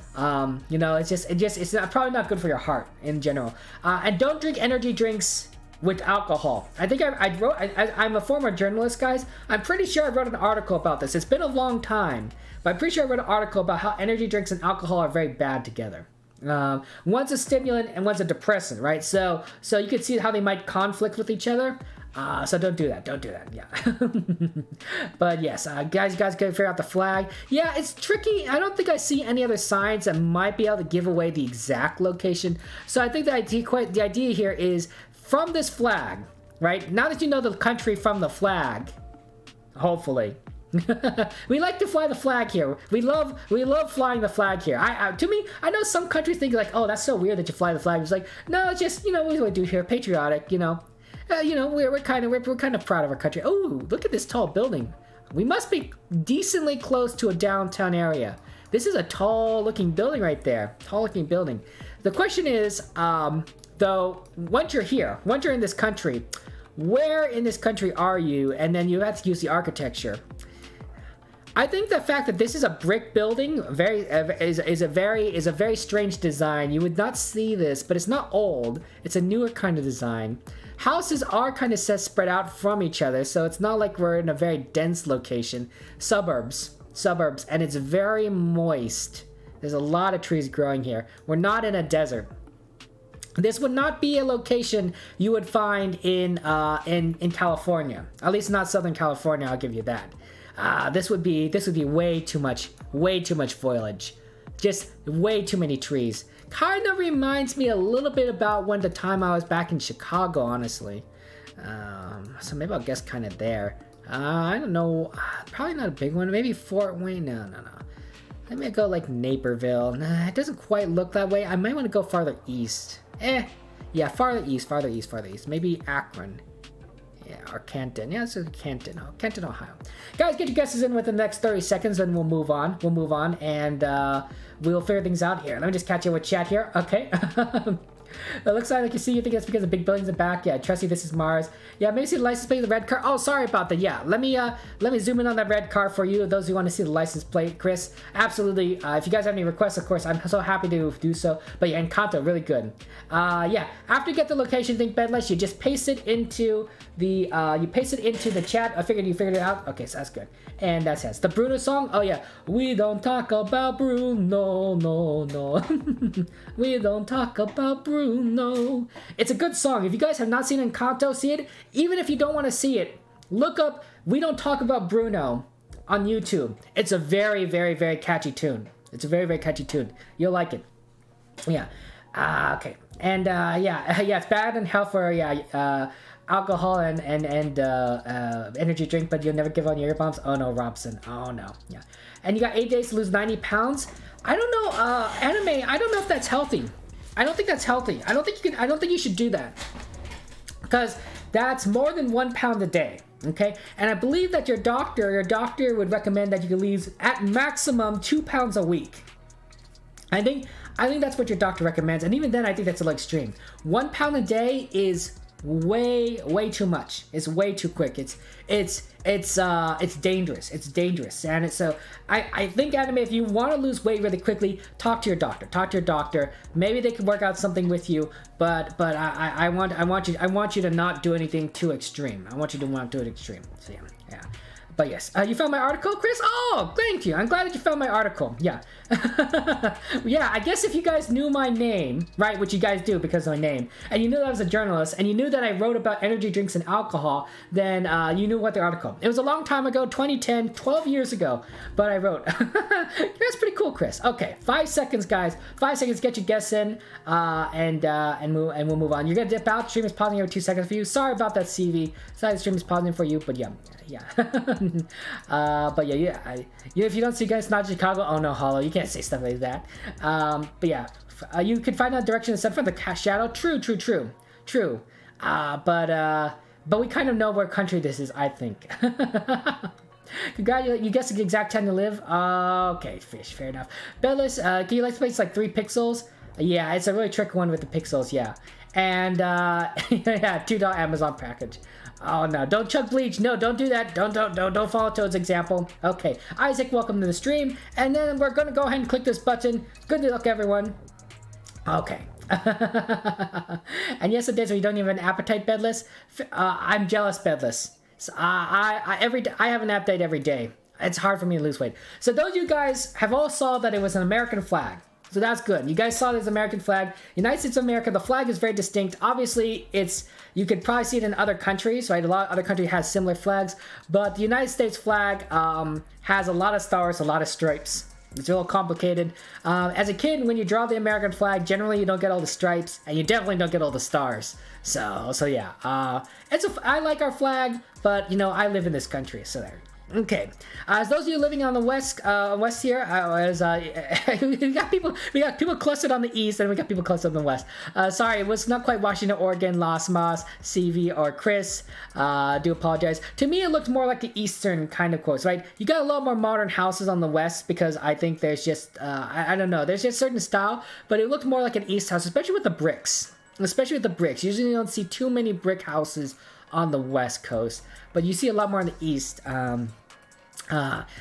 It's probably not good for your heart in general. And don't drink energy drinks with alcohol. I think I wrote, I'm a former journalist, guys. I'm pretty sure I wrote an article about this. It's been a long time, but I'm pretty sure I wrote an article about how energy drinks and alcohol are very bad together. One's a stimulant and one's a depressant, right? So you can see how they might conflict with each other. So don't do that. Don't do that. Yeah. But yes, guys can figure out the flag. Yeah, it's tricky. I don't think I see any other signs that might be able to give away the exact location. So I think the idea here is from this flag, right? Now that you know the country from the flag, hopefully. We like to fly the flag here. We love flying the flag here. To me, I know some countries think like, oh, that's so weird that you fly the flag. It's like, no, it's just, what we do here, patriotic, we're kind of proud of our country. Oh, look at this tall building. We must be decently close to a downtown area. This is a tall looking building right there. Tall looking building. The question is, though, once you're here, once you're in this country, where in this country are you? And then you have to use the architecture. I think the fact that this is a brick building is a very strange design. You would not see this, but it's not old. It's a newer kind of design. Houses are kind of spread out from each other, so it's not like we're in a very dense location. Suburbs, and it's very moist. There's a lot of trees growing here. We're not in a desert. This would not be a location you would find in California. At least not Southern California, I'll give you that. This would be way too much foliage. Just way too many trees. Kind of reminds me a little bit about the time I was back in Chicago, honestly. So maybe I'll guess kind of there. I don't know. Probably not a big one. Maybe Fort Wayne. No. Let me go like Naperville. Nah, it doesn't quite look that way. I might want to go farther east. Yeah, farther east. Maybe Akron. Yeah, or Canton. Yeah, it's Canton. Oh, Canton, Ohio. Guys, get your guesses in within the next 30 seconds, and we'll move on. And we'll figure things out here. Let me just catch you with chat here. Okay. It looks like you see, you think it's because of big buildings in the back. Yeah, trust you, this is Mars. Yeah, maybe see the license plate of the red car. Oh, sorry about that. Yeah, let me zoom in on that red car for you. Those who want to see the license plate, Chris. Absolutely. If you guys have any requests, of course, I'm so happy to do so. But yeah, Encanto, really good. Yeah, after you get the location thing, Bedless, you just paste it into the chat. I figured you figured it out. Okay, so that's good. And that says the Bruno song. Oh yeah, we don't talk about Bruno, no. We don't talk about Bruno. It's a good song. If you guys have not seen Encanto, see it. Even if you don't want to see it, look up We Don't Talk About Bruno on YouTube. It's a very, very, very catchy tune. You'll like it. Yeah. Okay. And yeah, it's bad in health for alcohol and energy drink, but you'll never give on your ear bombs. Oh no, Robson. Oh no. Yeah. And you got 8 days to lose 90 pounds. I don't know. Anime. I don't know if that's healthy. I don't think that's healthy. I don't think you should do that, because that's more than 1 pound a day. Okay. And I believe that your doctor would recommend that you can lose at maximum 2 pounds a week. I think that's what your doctor recommends, and even then, I think that's a little extreme. 1 pound a day is way too much. It's way too quick. It's dangerous. And so I think, Anime, if you want to lose weight really quickly, talk to your doctor. Maybe they can work out something with you, but I want you to not do anything too extreme. I want you to not do it extreme. So yeah. But yes, you found my article, Chris? Oh, thank you. I'm glad that you found my article. Yeah. Yeah, I guess if you guys knew my name, right, which you guys do because of my name, and you knew that I was a journalist, and you knew that I wrote about energy drinks and alcohol, then you knew what the article. It was a long time ago, 2010, 12 years ago, but I wrote. That's pretty cool, Chris. Okay, 5 seconds, guys. 5 seconds, get your guess in, and we'll move on. You're going to dip out. Stream is pausing every 2 seconds for you. Sorry about that, CV. Sorry, the stream is pausing for you, but yeah. But yeah, if you don't see guys not Chicago, oh no, Hollow, you can't say stuff like that. But yeah, you can find out direction set from the shadow. True. But we kind of know where country this is, I think. Congratulations, you guessed the exact time to live. Okay, fish, fair enough. Bellis, can you like place like 3 pixels? Yeah, it's a really tricky one with the pixels, yeah. And yeah, $2 Amazon package. Oh no, don't chug bleach. No, don't do that. Don't follow Toad's example. Okay, Isaac, welcome to the stream. And then we're gonna go ahead and click this button. Good luck, everyone. Okay, And yes, the days where you don't even have an appetite, Bedless. I'm jealous, Bedless. So, I have an appetite every day. It's hard for me to lose weight. So those of you guys have all saw that it was an American flag. So that's good. You guys saw this American flag. United States of America, the flag is very distinct. Obviously, you could probably see it in other countries, right? A lot of other countries have similar flags. But the United States flag has a lot of stars, a lot of stripes. It's a little complicated. As a kid, when you draw the American flag, generally you don't get all the stripes, and you definitely don't get all the stars. So yeah. I like our flag, but, you know, I live in this country, so there. Okay, as those of you living on the west here, we got people clustered on the east, and we got people clustered on the west. Sorry, it was not quite Washington, Oregon, Las Mas, CV, or Chris. Do apologize. To me, it looked more like the eastern kind of coast, right? You got a lot more modern houses on the west because I think there's just I don't know, there's just certain style, but it looked more like an east house, especially with the bricks. Usually you don't see too many brick houses on the west coast, but you see a lot more on the east.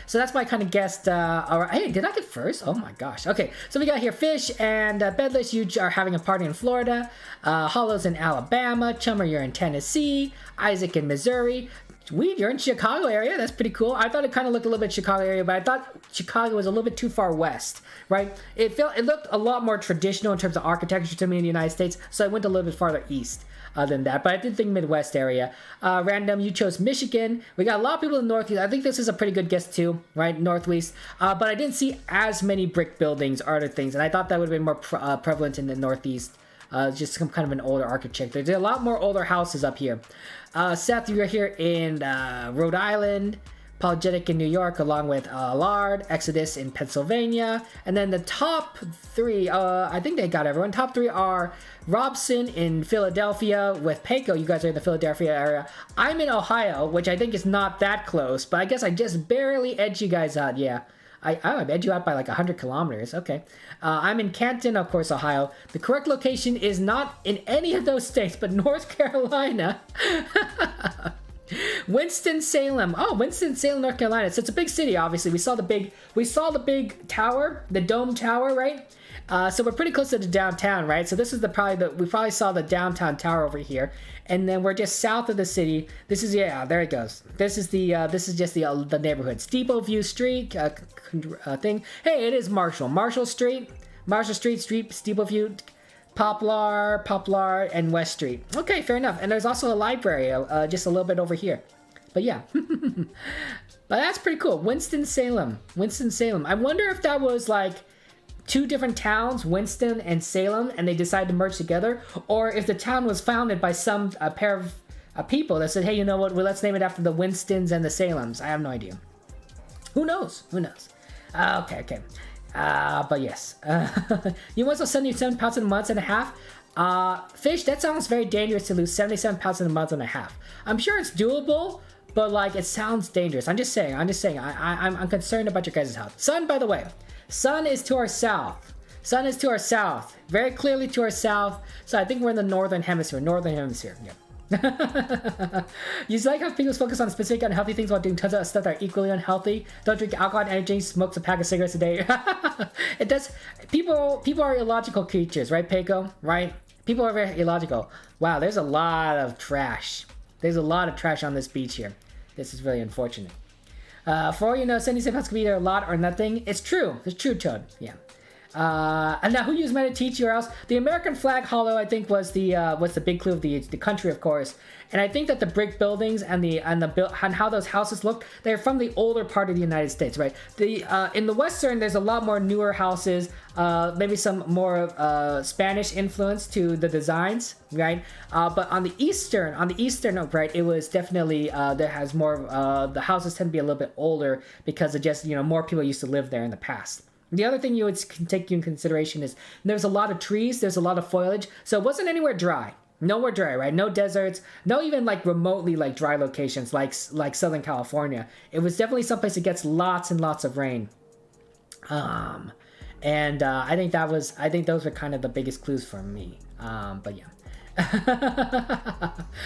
So that's why I kind of guessed. Hey, did I get first? Oh my gosh. Okay, so we got here Fish and Bedless. You are having a party in Florida. Hollow's in Alabama. Chummer, you're in Tennessee. Isaac in Missouri. Weed, you're in Chicago area. That's pretty cool. I thought it kind of looked a little bit Chicago area, but I thought Chicago was a little bit too far west, right? It looked a lot more traditional in terms of architecture to me in the United States, so I went a little bit farther east than that. But I did think Midwest area. Random, you chose Michigan. We got a lot of people in the Northeast. I think this is a pretty good guess too, right? Northwest. But I didn't see as many brick buildings or other things, and I thought that would have been more prevalent in the Northeast. Just some kind of an older architecture. There's a lot more older houses up here. Seth, you're here in Rhode Island. Apologetic in New York, along with Lard, Exodus in Pennsylvania. And then the top three, I think they got everyone. Top three are Robson in Philadelphia with Payco. You guys are in the Philadelphia area. I'm in Ohio, which I think is not that close, but I guess I just barely edged you guys out. Yeah. I edged you out by like 100 kilometers. Okay. I'm in Canton, of course, Ohio. The correct location is not in any of those states, but North Carolina. Winston-Salem. Oh, Winston-Salem, North Carolina. So it's a big city, obviously. We saw the big tower, the dome tower, right? So we're pretty close to the downtown, right? So this is we probably saw the downtown tower over here, and then we're just south of the city. This is, yeah, there it goes. This is just the neighborhood. Steeple View Street thing. Hey, it is Marshall Street, Steeple View, Poplar, and West Street. Okay, fair enough. And there's also a library just a little bit over here. But yeah. But that's pretty cool. Winston-Salem. I wonder if that was like two different towns, Winston and Salem, and they decided to merge together, or if the town was founded by some pair of people that said, hey, you know what, well, let's name it after the Winstons and the Salems. I have no idea. Who knows? Okay. But yes. You want to 77 pounds in a month and a half? Fish, that sounds very dangerous to lose 77 pounds in a month and a half. I'm sure it's doable, but like it sounds dangerous. I'm just saying. I'm concerned about your guys' health. Sun, by the way. Sun is to our south. Very clearly to our south. So I think we're in the northern hemisphere. Yeah. You like how people focus on specific unhealthy things while doing tons of stuff that are equally unhealthy. Don't drink alcohol and energy, smokes a pack of cigarettes a day. It does. People are illogical creatures, right, Payco? Right? People are very illogical. Wow, there's a lot of trash. There's a lot of trash on this beach here. This is really unfortunate. For all you know, 77 pounds could be either a lot or nothing. It's true, Toad. Yeah. And now, who used meta teach or else? The American flag hollow, I think, was the big clue of the country, of course. And I think that the brick buildings and how those houses look, they're from the older part of the United States, right? In the western, there's a lot more newer houses, maybe some more Spanish influence to the designs, right? But on the eastern, right, it was definitely there has more. The houses tend to be a little bit older because of just more people used to live there in the past. The other thing you would take in consideration is there's a lot of trees, there's a lot of foliage, so it wasn't anywhere dry. Nowhere dry, right? No deserts, no even like remotely like dry locations like Southern California. It was definitely someplace that gets lots and lots of rain. I think those were kind of the biggest clues for me. But yeah.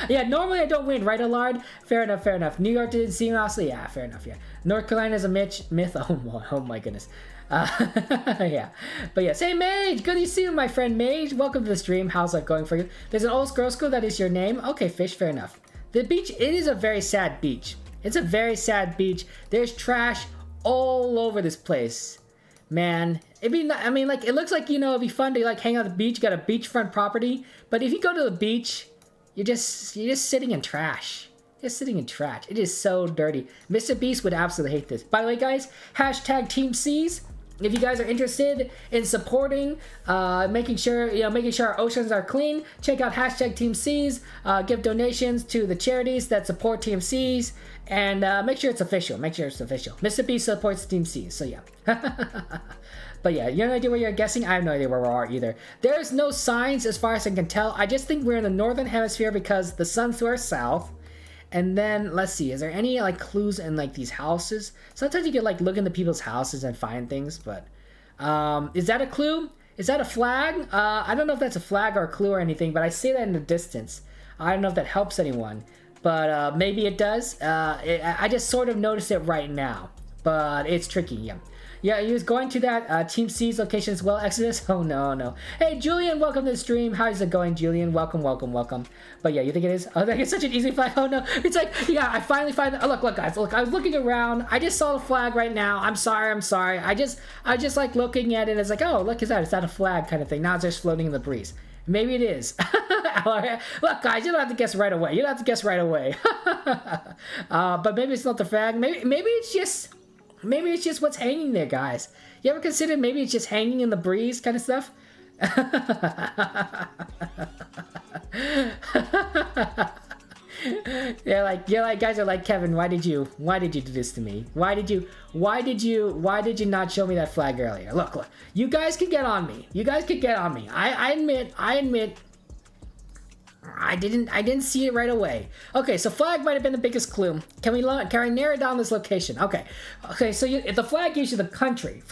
Yeah, normally I don't win, right, Allard? Fair enough. New York didn't seem honestly. Yeah, fair enough, yeah. North Carolina is a myth. Oh my goodness. Yeah. But yes, hey Mage, good to see you, my friend Mage. Welcome to the stream. How's life going for you? There's an old girl school that is your name. Okay, Fish, fair enough. The beach, it is a very sad beach. It's a very sad beach. There's trash all over this place. Man, I mean, like, it looks like, you know, it'd be fun to like hang out at the beach. You got a beachfront property, but if you go to the beach, you're just sitting in trash. Just sitting in trash. It is so dirty. Mr. Beast would absolutely hate this. By the way, guys, hashtag Team Seas. If you guys are interested in supporting, making sure our oceans are clean, check out hashtag Team Seas. Give donations to the charities that support Team Seas, and make sure it's official. Make sure it's official. Mr. Beast supports Team Seas, so yeah. But yeah, you have no idea where you're guessing? I have no idea where we are either. There's no signs as far as I can tell. I just think we're in the northern hemisphere because the sun's to our south. And then, let's see, is there any, like, clues in, like, these houses? Sometimes you can, like, look into people's houses and find things, but... is that a clue? Is that a flag? I don't know if that's a flag or a clue or anything, but I see that in the distance. I don't know if that helps anyone, but maybe it does. I just sort of noticed it right now, but it's tricky, yeah. Yeah, he was going to that Team C's location as well, Exodus. Oh, no. Hey, Julian, welcome to the stream. How's it going, Julian? Welcome. But yeah, you think it is? Oh, it's such an easy flag. Oh, no. It's like, yeah, I finally find it. Oh, look, guys. Look, I was looking around. I just saw the flag right now. I'm sorry. I just like looking at it. It's like, oh, look, is that a flag kind of thing? Now it's just floating in the breeze. Maybe it is. Look, guys, you don't have to guess right away. But maybe it's not the flag. Maybe it's just what's hanging there, guys. You ever considered maybe it's just hanging in the breeze kind of stuff? Guys are like, Kevin, why did you do this to me? Why did you not show me that flag earlier? Look, you guys can get on me. I admit I didn't see it right away. Okay, so flag might have been the biggest clue. Can I narrow down this location? Okay, so if the flag gives you the country,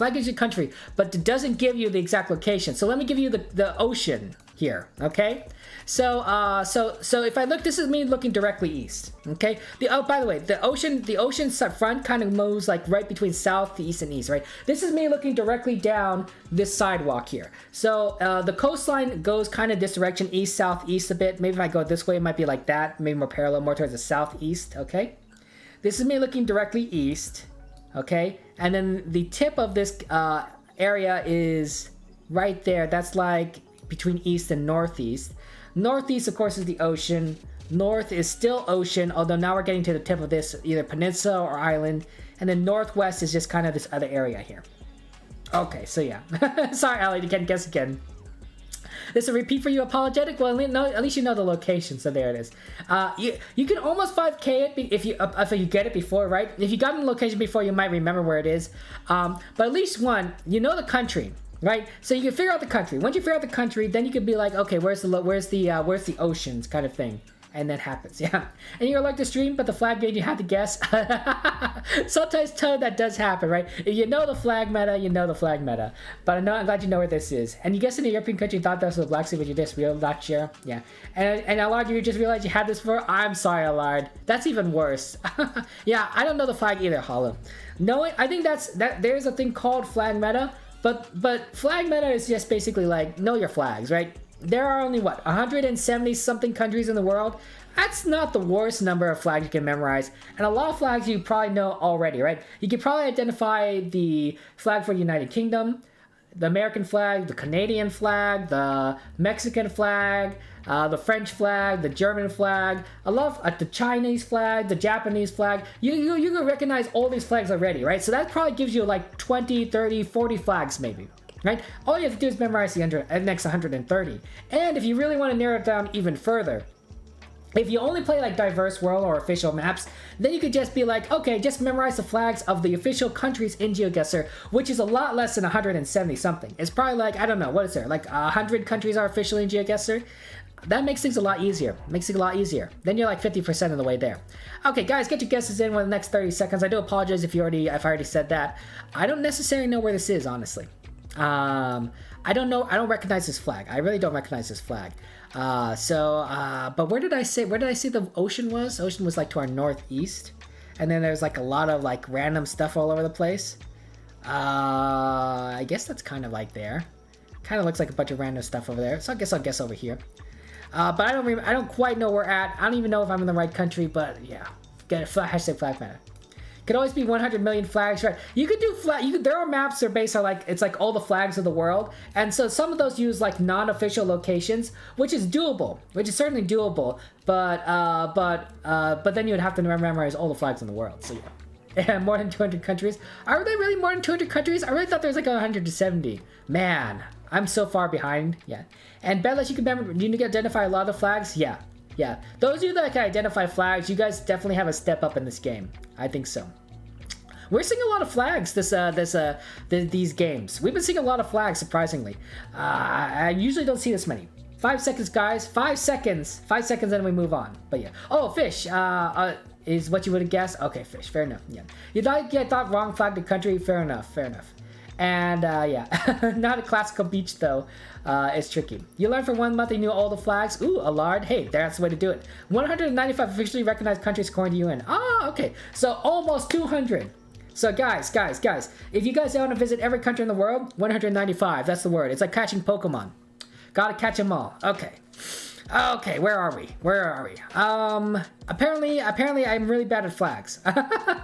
but it doesn't give you the exact location. So let me give you the ocean here, okay? So if I look, this is me looking directly east, okay? By the way, the ocean's front kind of moves like right between south, east, and east, right? This is me looking directly down this sidewalk here. So the coastline goes kind of this direction, east, south, east a bit. Maybe if I go this way, it might be like that, maybe more parallel, more towards the southeast, okay? This is me looking directly east, okay? And then the tip of this area is right there. That's like between east and northeast. Northeast, of course, is the ocean. North is still ocean, although now we're getting to the tip of this, either peninsula or island. And then northwest is just kind of this other area here. Okay, so yeah. Sorry, Allie, you can't guess again. This is a repeat for you, apologetic? Well, at least you know the location, so there it is. You can almost 5K it if you get it before, right? If you got in the location before, you might remember where it is. But at least one, you know the country. Right, so you can figure out the country. Once you figure out the country, then you could be like, okay, where's the oceans kind of thing, and that happens, yeah. And you're like the stream, but the flag gave you have to guess. Sometimes that does happen, right? If you know the flag meta, you know the flag meta. But I'm glad you know where this is. And you guessed in a European country, you thought that was the Black Sea, but you just realized not share, yeah. And Allard, you just realized you had this before. I'm sorry, Allard. That's even worse. Yeah, I don't know the flag either, Hollow. Knowing, I think there's a thing called flag meta. But flag meta is just basically like, know your flags, right? There are only, 170 something countries in the world? That's not the worst number of flags you can memorize. And a lot of flags you probably know already, right? You can probably identify the flag for the United Kingdom, the American flag, the Canadian flag, the Mexican flag, the French flag, the German flag, the Chinese flag, the Japanese flag. You can recognize all these flags already, right? So that probably gives you like 20, 30, 40 flags maybe, right? All you have to do is memorize the next 130. And if you really want to narrow it down even further, if you only play like Diverse World or official maps, then you could just be like, okay, just memorize the flags of the official countries in GeoGuessr, which is a lot less than 170 something. It's probably like, I don't know, what is there? Like 100 countries are officially in GeoGuessr? That makes things a lot easier. Then you're like 50% of the way there. Okay, guys, get your guesses in within the next 30 seconds. I do apologize if I already said that. I don't necessarily know where this is, honestly. I don't know. I don't recognize this flag. I really don't recognize this flag. But where did I say the ocean was? The ocean was like to our northeast. And then there's like a lot of like random stuff all over the place. I guess that's kind of like there. Kind of looks like a bunch of random stuff over there. So I guess I'll guess over here. But I don't quite know where we're at. I don't even know if I'm in the right country, but yeah. Get it, hashtag flag matter. Could always be 100 million flags, right? You could do there are maps that are based on like, it's like all the flags of the world. And so some of those use like non-official locations, which is doable, which is certainly doable. But then you would have to memorize all the flags in the world. So yeah. Yeah, more than 200 countries. Are there really more than 200 countries? I really thought there was like 170. Man, I'm so far behind. Yeah. And Bellis, you can remember, you can identify a lot of flags? Yeah. Yeah. Those of you that can identify flags, you guys definitely have a step up in this game. I think so. We're seeing a lot of flags these games. We've been seeing a lot of flags, surprisingly. I usually don't see this many. 5 seconds, guys. 5 seconds. 5 seconds, then we move on. But yeah. Oh, fish. Is what you would have guessed. Okay, fish. Fair enough. Yeah. You thought wrong flag to country. Fair enough. Fair enough. And yeah, not a classical beach though. It's tricky. You learned for 1 month you knew all the flags. Ooh, a lard. Hey, that's the way to do it. 195 officially recognized countries according to UN. Ah, okay. So almost 200. So guys, if you guys want to visit every country in the world, 195. That's the word. It's like catching Pokemon. Gotta catch them all. Okay. Okay, where are we? Apparently I'm really bad at flags.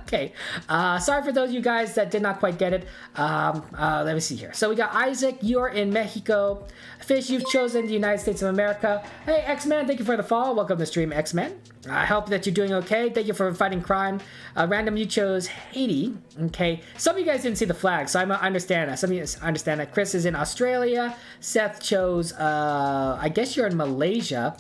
Okay, sorry for those of you guys that did not quite get it. Let me see here. So we got Isaac, you're in Mexico. Fish, you've chosen the United States of America. Hey, X-Man, thank you for the follow. Welcome to stream, X-Man. I hope that you're doing okay. Thank you for fighting crime. Random, you chose Haiti. Okay, some of you guys didn't see the flag, so I understand that. Some of you understand that. Chris is in Australia. Seth chose, I guess you're in Malaysia.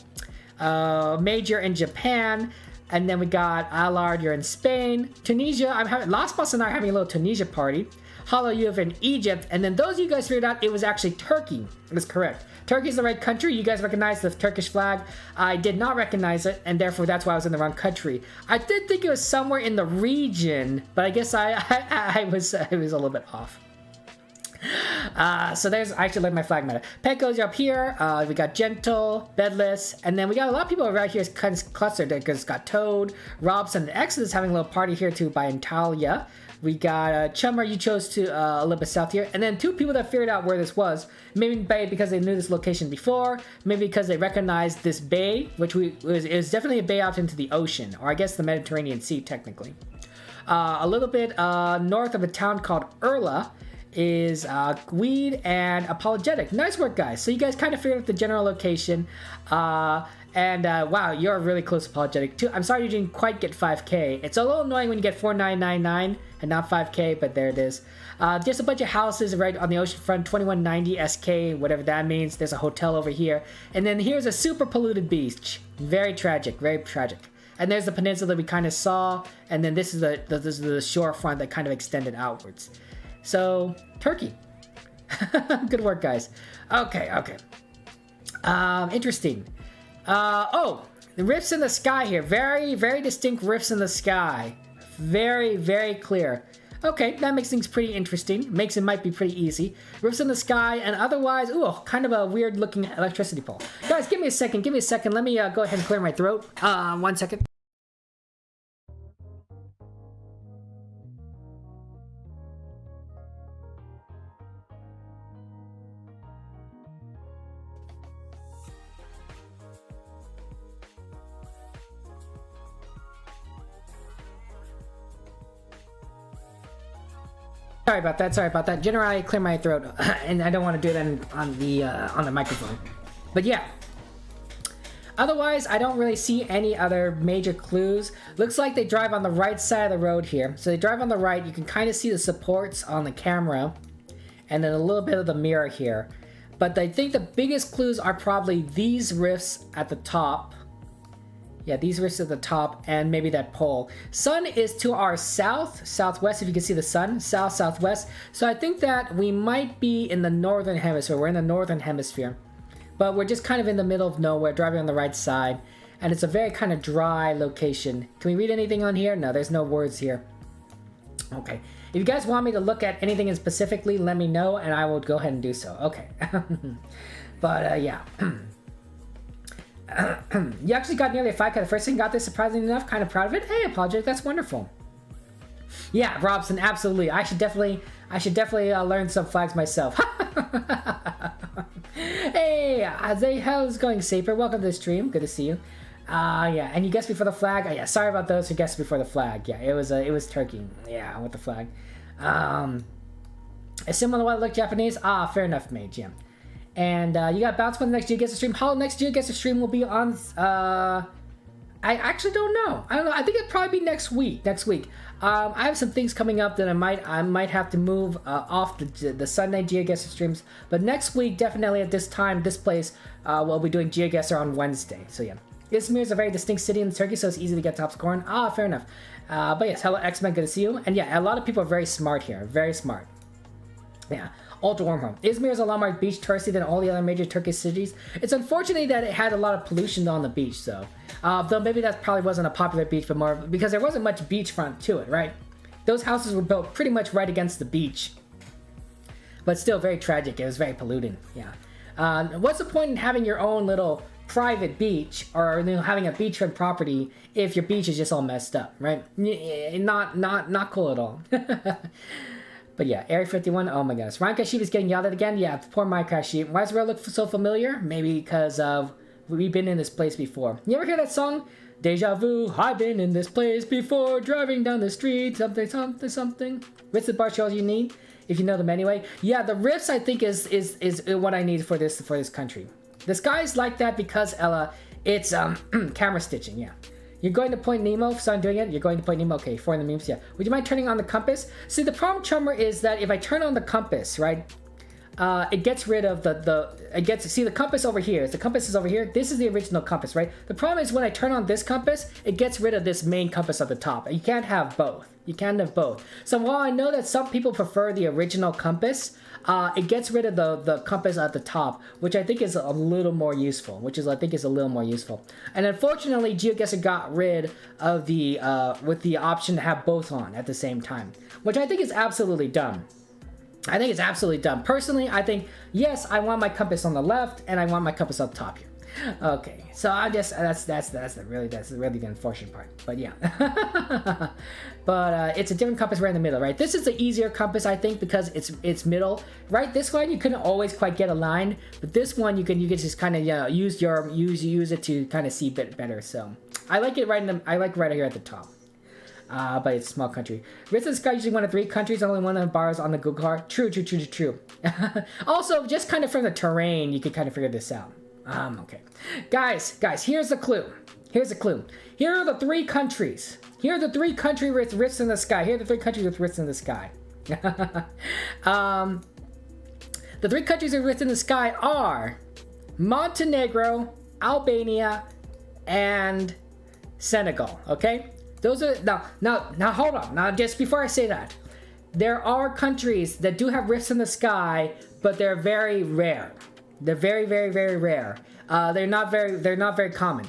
Major in Japan. And then we got Allard, you're in Spain. Tunisia, Last Boss and I are having a little Tunisia party. Hollow, you have in Egypt. And then those of you guys figured out it was actually Turkey. That's correct. Turkey is the right country. You guys recognize the Turkish flag. I did not recognize it, and therefore that's why I was in the wrong country. I did think it was somewhere in the region, but I guess I was a little bit off. So there's, I actually like my flag meta. Pecos, you're up here. We got Gentle, Bedless, and then we got a lot of people right here kind of clustered because it's got Toad, Robson, and Exodus having a little party here too by Antalya. We got Chummer, you chose to a little bit south here, and then 2 people that figured out where this was. Maybe because they knew this location before, maybe because they recognized this bay, which is definitely a bay out into the ocean, or I guess the Mediterranean Sea technically. A little bit north of a town called Urla is Weed and Apologetic. Nice work, guys. So you guys kind of figured out the general location. Wow, you're really close to Apologetic too. I'm sorry you didn't quite get 5K. It's a little annoying when you get 4999 and not 5K, but there it is. Just a bunch of houses right on the ocean front, 2190 SK, whatever that means. There's a hotel over here. And then here's a super polluted beach. Very tragic, very tragic. And there's the peninsula that we kind of saw. And then this is the shorefront that kind of extended outwards. So, Turkey. Good work, guys. Okay. Interesting. Oh, the rifts in the sky here. Very, very distinct rifts in the sky. Very, very clear. Okay, that makes things pretty interesting. Makes it might be pretty easy. Rifts in the sky, and otherwise, ooh, kind of a weird looking electricity pole. Guys, give me a second. Let me go ahead and clear my throat. 1 second. Sorry about that. Generally, I clear my throat, and I don't want to do that on the microphone. But yeah. Otherwise, I don't really see any other major clues. Looks like they drive on the right side of the road here. So they drive on the right. You can kind of see the supports on the camera, and then a little bit of the mirror here. But I think the biggest clues are probably these rifts at the top. Yeah, these rifts at the top, and maybe that pole. Sun is to our southwest, if you can see the sun, southwest. So I think that we might be in the northern hemisphere. We're in the northern hemisphere. But we're just kind of in the middle of nowhere, driving on the right side. And it's a very kind of dry location. Can we read anything on here? No, there's no words here. Okay. If you guys want me to look at anything specifically, let me know, and I will go ahead and do so. Okay. But, yeah. You actually got nearly a 5K the first thing. Got this surprisingly enough. Kind of proud of it. Hey, Apologetic, that's wonderful. Yeah, Robson, absolutely. I should definitely learn some flags myself. Hey, how's it going, Saper? Welcome to the stream. Good to see you. Yeah, and you guessed before the flag. Yeah, sorry about those who guessed before the flag. Yeah, it was turkey. Yeah, with the flag. It's similar to what it looked Japanese. Fair enough, Mage. Yeah. And you got bounce on the next GeoGuessr stream. How next GeoGuessr stream will be on? I actually don't know. I don't know. I think it'll probably be next week. I have some things coming up that I might have to move off the Sunday GeoGuessr streams. But next week, definitely at this time, this place, we'll be doing GeoGuessr on Wednesday. So yeah, Izmir is a very distinct city in Turkey, so it's easy to get top scoring. Fair enough. But yes, hello X-Men, good to see you. And yeah, a lot of people are very smart here. Very smart. Yeah. Ultra Wormhole. Izmir is a lot more beach touristy than all the other major Turkish cities. It's unfortunate that it had a lot of pollution on the beach, though. Though maybe that probably wasn't a popular beach, but more because there wasn't much beachfront to it, right? Those houses were built pretty much right against the beach. But still very tragic. It was very polluting. Yeah. What's the point in having your own little private beach or having a beachfront property if your beach is just all messed up, right? Not cool at all. But yeah, Area 51, oh my gosh. Ryan Sheep is getting yelled at again. Yeah, poor Minecraft Sheep. Why does Red look so familiar? Maybe because we've been in this place before. You ever hear that song? Deja vu, I've been in this place before, driving down the street, something. Riffs the bar shows you need, if you know them anyway. Yeah, the riffs I think is what I need for this country. The sky's like that because Ella, it's camera stitching, yeah. You're going to Point Nemo, so I'm doing it. You're going to Point Nemo, okay, for the memes, yeah. Would you mind turning on the compass? See, the problem, Chummer, is that if I turn on the compass, right, it gets rid of see the compass over here. The compass is over here. This is the original compass, right? The problem is when I turn on this compass, it gets rid of this main compass at the top. You can't have both. You can't have both. So while I know that some people prefer the original compass, it gets rid of the compass at the top, which I think is a little more useful. And unfortunately, GeoGuessr got rid of with the option to have both on at the same time, which I think is absolutely dumb. Personally, I think, yes, I want my compass on the left and I want my compass up top here. Okay, so I guess that's really the unfortunate part. But yeah, but it's a different compass right in the middle, right? This is the easier compass, I think, because it's middle, right? This one you couldn't always quite get aligned, but this one you can just kind of use it to kind of see a bit better. So I like it right here at the top. But it's a small country. Ritz is usually one of 3 countries, only one of the bars on the Google card. True. Also, just kind of from the terrain, you could kind of figure this out. Okay. Guys, here's the clue. Here are the 3 countries. Here are the 3 countries with rifts in the sky. The 3 countries with rifts in the sky are Montenegro, Albania, and Senegal. Okay? Those are now hold on. Now just before I say that, there are countries that do have rifts in the sky, but they're very rare. They're very, very, very rare. They're not very common.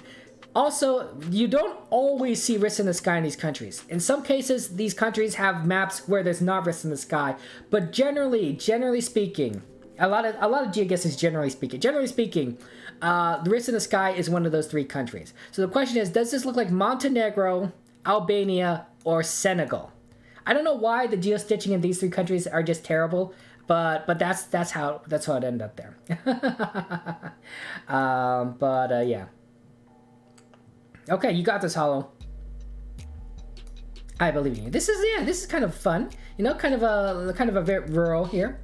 Also, you don't always see rifts in the sky in these countries. In some cases, these countries have maps where there's not rifts in the sky, but generally speaking, a lot of GeoGuessrs generally speaking, the rifts in the sky is one of those 3 countries. So the question is, does this look like Montenegro, Albania, or Senegal? I don't know why the geostitching in these 3 countries are just terrible, but that's how it ended up there. Yeah. Okay, you got this, Hollow. I believe in you. This is kind of fun. Kind of a very rural here.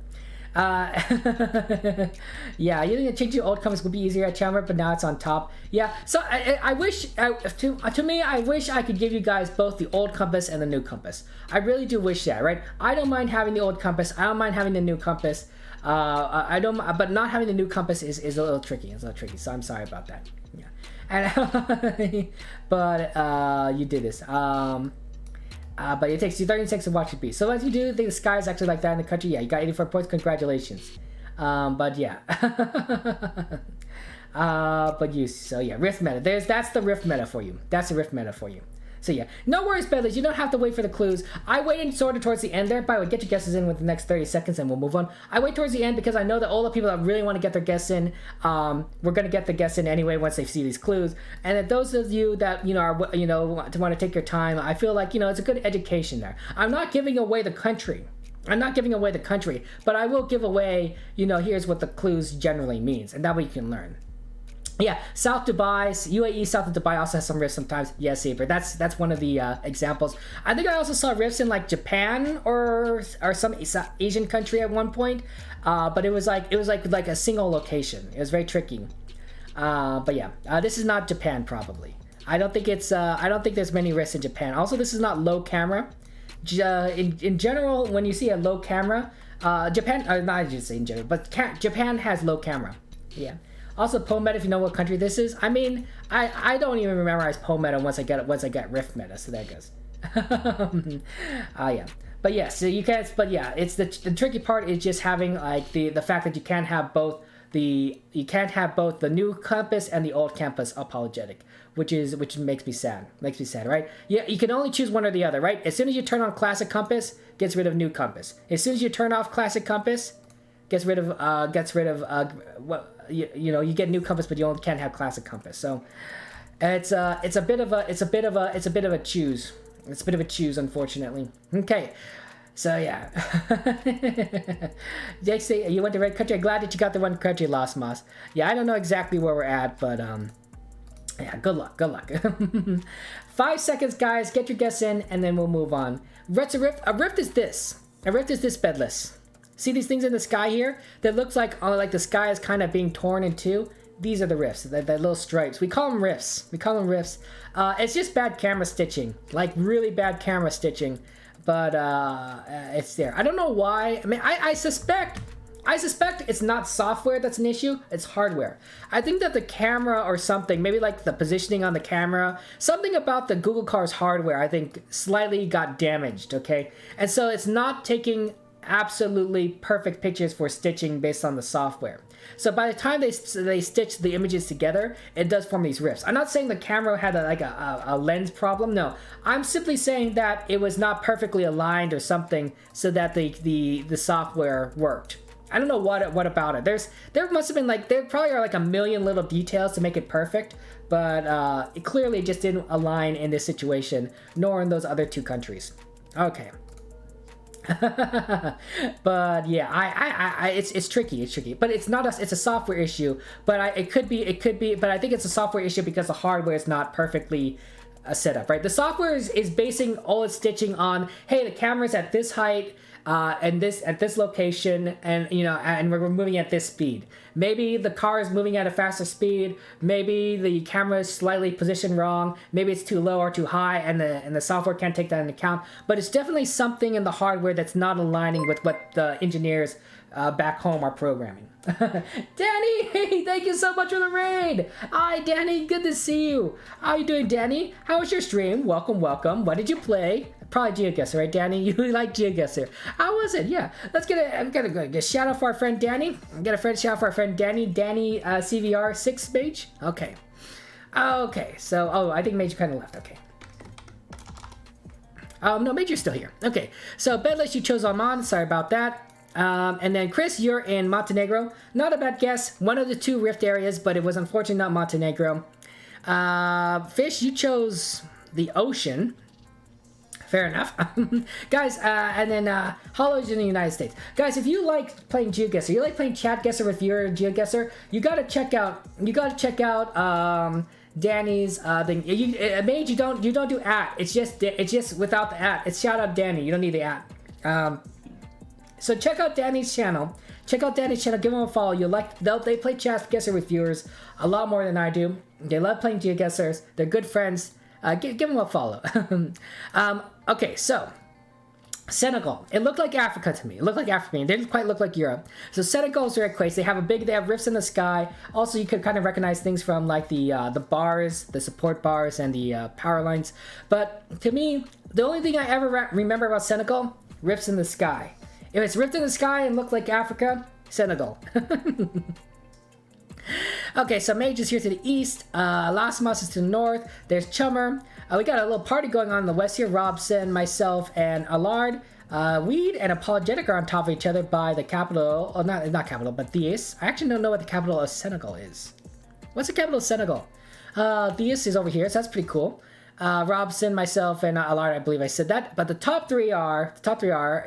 Yeah, you think changing old compass would be easier at Chandler, but now it's on top. Yeah, so I wish, to me, I wish I could give you guys both the old compass and the new compass. I really do wish that, right? I don't mind having the old compass. I don't mind having the new compass. But not having the new compass is a little tricky. So I'm sorry about that. Yeah, and but you did this. But it takes you 30 seconds to watch it beat. So as you do think the sky is actually like that in the country, yeah, you got 84 points, congratulations. But yeah. So yeah, rift meta. That's the rift meta for you. So yeah, no worries, Bedlers. You don't have to wait for the clues. I waited sort of towards the end there. By the way, get your guesses in with the next 30 seconds and we'll move on. I wait towards the end because I know that all the people that really want to get their guess in, we're going to get the guess in anyway once they see these clues. And that those of you that, want to take your time, I feel like, it's a good education there. I'm not giving away the country. But I will give away, here's what the clues generally means. And that way you can learn. Yeah, South Dubai, UAE, south of Dubai also has some rifts sometimes. Yes, Saber. That's one of the examples. I think I also saw rifts in like Japan or some Asian country at one point. But it was like a single location. It was very tricky. But yeah, this is not Japan probably. I don't think there's many rifts in Japan. Also, this is not low camera. In general, when you see a low camera, Japan, not just in general, but Japan has low camera. Yeah. Also, PoMeta, if you know what country this is. I mean, I don't even memorize PoMeta once I get Rift meta, so there it goes. Yeah. But yeah, so you can't. But yeah, it's the tricky part is just having like the fact that you can't have both the new campus and the old campus apologetic, which makes me sad. Right? Yeah, you can only choose one or the other, right? As soon as you turn on classic compass, gets rid of new compass. As soon as you turn off classic compass, gets rid of what. You get new compass, but you only can't have classic compass. So it's a bit of a choose. It's a bit of a choose, unfortunately. Okay, so yeah. Jake say you went to red country. I'm glad that you got the one country, Lost Moss. Yeah, I don't know exactly where we're at, but yeah, good luck. 5 seconds, guys. Get your guess in, and then we'll move on. What's a rift? A rift is this. A rift is this, Bedless. See these things in the sky here? That looks like the sky is kind of being torn in two. These are the rifts, the little stripes. We call them rifts. It's just bad camera stitching, like really bad camera stitching. But it's there. I don't know why. I mean, I suspect it's not software that's an issue. It's hardware. I think that the camera or something, maybe like the positioning on the camera, something about the Google Cars hardware, I think slightly got damaged. Okay, and so it's not taking absolutely perfect pictures for stitching based on the software. So by the time they stitch the images together, it does form these rifts. I'm not saying the camera had a lens problem. No, I'm simply saying that it was not perfectly aligned or something so that the software worked. I don't know what about it. There must have been there probably are like a million little details to make it perfect, but it clearly just didn't align in this situation, nor in those other two countries. Okay. But yeah, it's tricky, but it's not it's a software issue, but it could be, but I think it's a software issue because the hardware is not perfectly set up, right? The software is basing all its stitching on, hey, the camera's at this height, and at this location, and and we're moving at this speed. Maybe the car is moving at a faster speed. Maybe the camera is slightly positioned wrong. Maybe it's too low or too high, and the software can't take that into account. But it's definitely something in the hardware that's not aligning with what the engineers back home are programming. Danny, hey, thank you so much for the raid. Hi, Danny, good to see you. How you doing, Danny? How was your stream? Welcome. What did you play? Probably GeoGuessr, right, Danny? You like GeoGuessr. How was it? Yeah. Let's get a shout out for our friend Danny. Get a shout out for our friend Danny. Danny CVR 6 Mage. Okay. So, I think Major kind of left. Okay. No, Major's still here. Okay. So, Bedless, you chose Oman. Sorry about that. And then Chris, you're in Montenegro. Not a bad guess. One of the two rift areas, but it was unfortunately not Montenegro. Fish, you chose the ocean. Fair enough. Guys, and then Hollow's in the United States. Guys, if you like playing GeoGuessr, you like playing Chatguessr with your GeoGuessr, you gotta check out Danny's thing. Mage, you don't do @ it's just without the @ it's shout out Danny. You don't need the @ so check out Danny's channel. Give them a follow. They play Chatguessr with viewers a lot more than I do. They love playing GeoGuessrs. They're good friends. Give them a follow. Okay, so Senegal. It looked like Africa to me. It didn't quite look like Europe. So Senegal's earthquakes. They have rifts in the sky. Also, you could kind of recognize things from like the bars, the support bars, and the power lines. But to me, the only thing I ever remember about Senegal, rifts in the sky. If it's rift in the sky and looked like Africa, Senegal. Okay, so Mage is here to the east. Lasmos is to the north. There's Chummer. We got a little party going on in the west here. Robson, myself, and Allard. Weed and Apologetic are on top of each other by the capital. Oh, not capital, but Theus. I actually don't know what the capital of Senegal is. What's the capital of Senegal? Theus is over here, so that's pretty cool. Robson, myself, and Allard, I believe I said that. But the top three are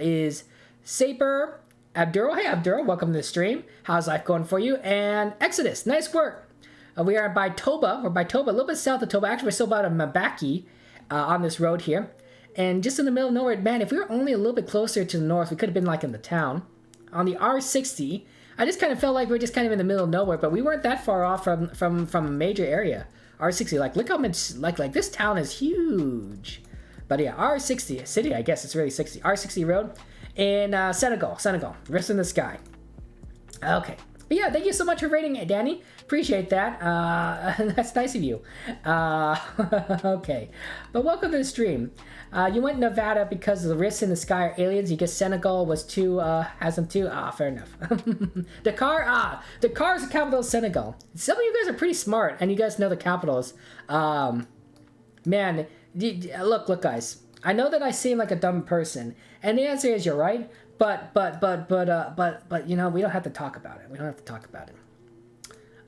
is Saper, Abdurrah. Hey Abdurrah, welcome to the stream. How's life going for you? And Exodus, nice work. We are by Toba. We're by Toba, a little bit south of Toba. Actually, we're still about a Mabaki on this road here. And just in the middle of nowhere, man, if we were only a little bit closer to the north, we could have been like in the town. On the R60, I just kind of felt like we're just kind of in the middle of nowhere, but we weren't that far off from a major area. R60, like look how much, like this town is huge. But yeah, R60, city, I guess it's really 60. R60 road in Senegal, rest in the sky. Okay. But yeah, thank you so much for rating it, Danny. Appreciate that. That's nice of you. Okay. But welcome to the stream. You went Nevada because of the risks in the sky are aliens. You guess Senegal was too, has them too. Fair enough. Dakar is the capital of Senegal. Some of you guys are pretty smart, and you guys know the capitals. Man, look, guys. I know that I seem like a dumb person, and the answer is you're right. But you know, we don't have to talk about it.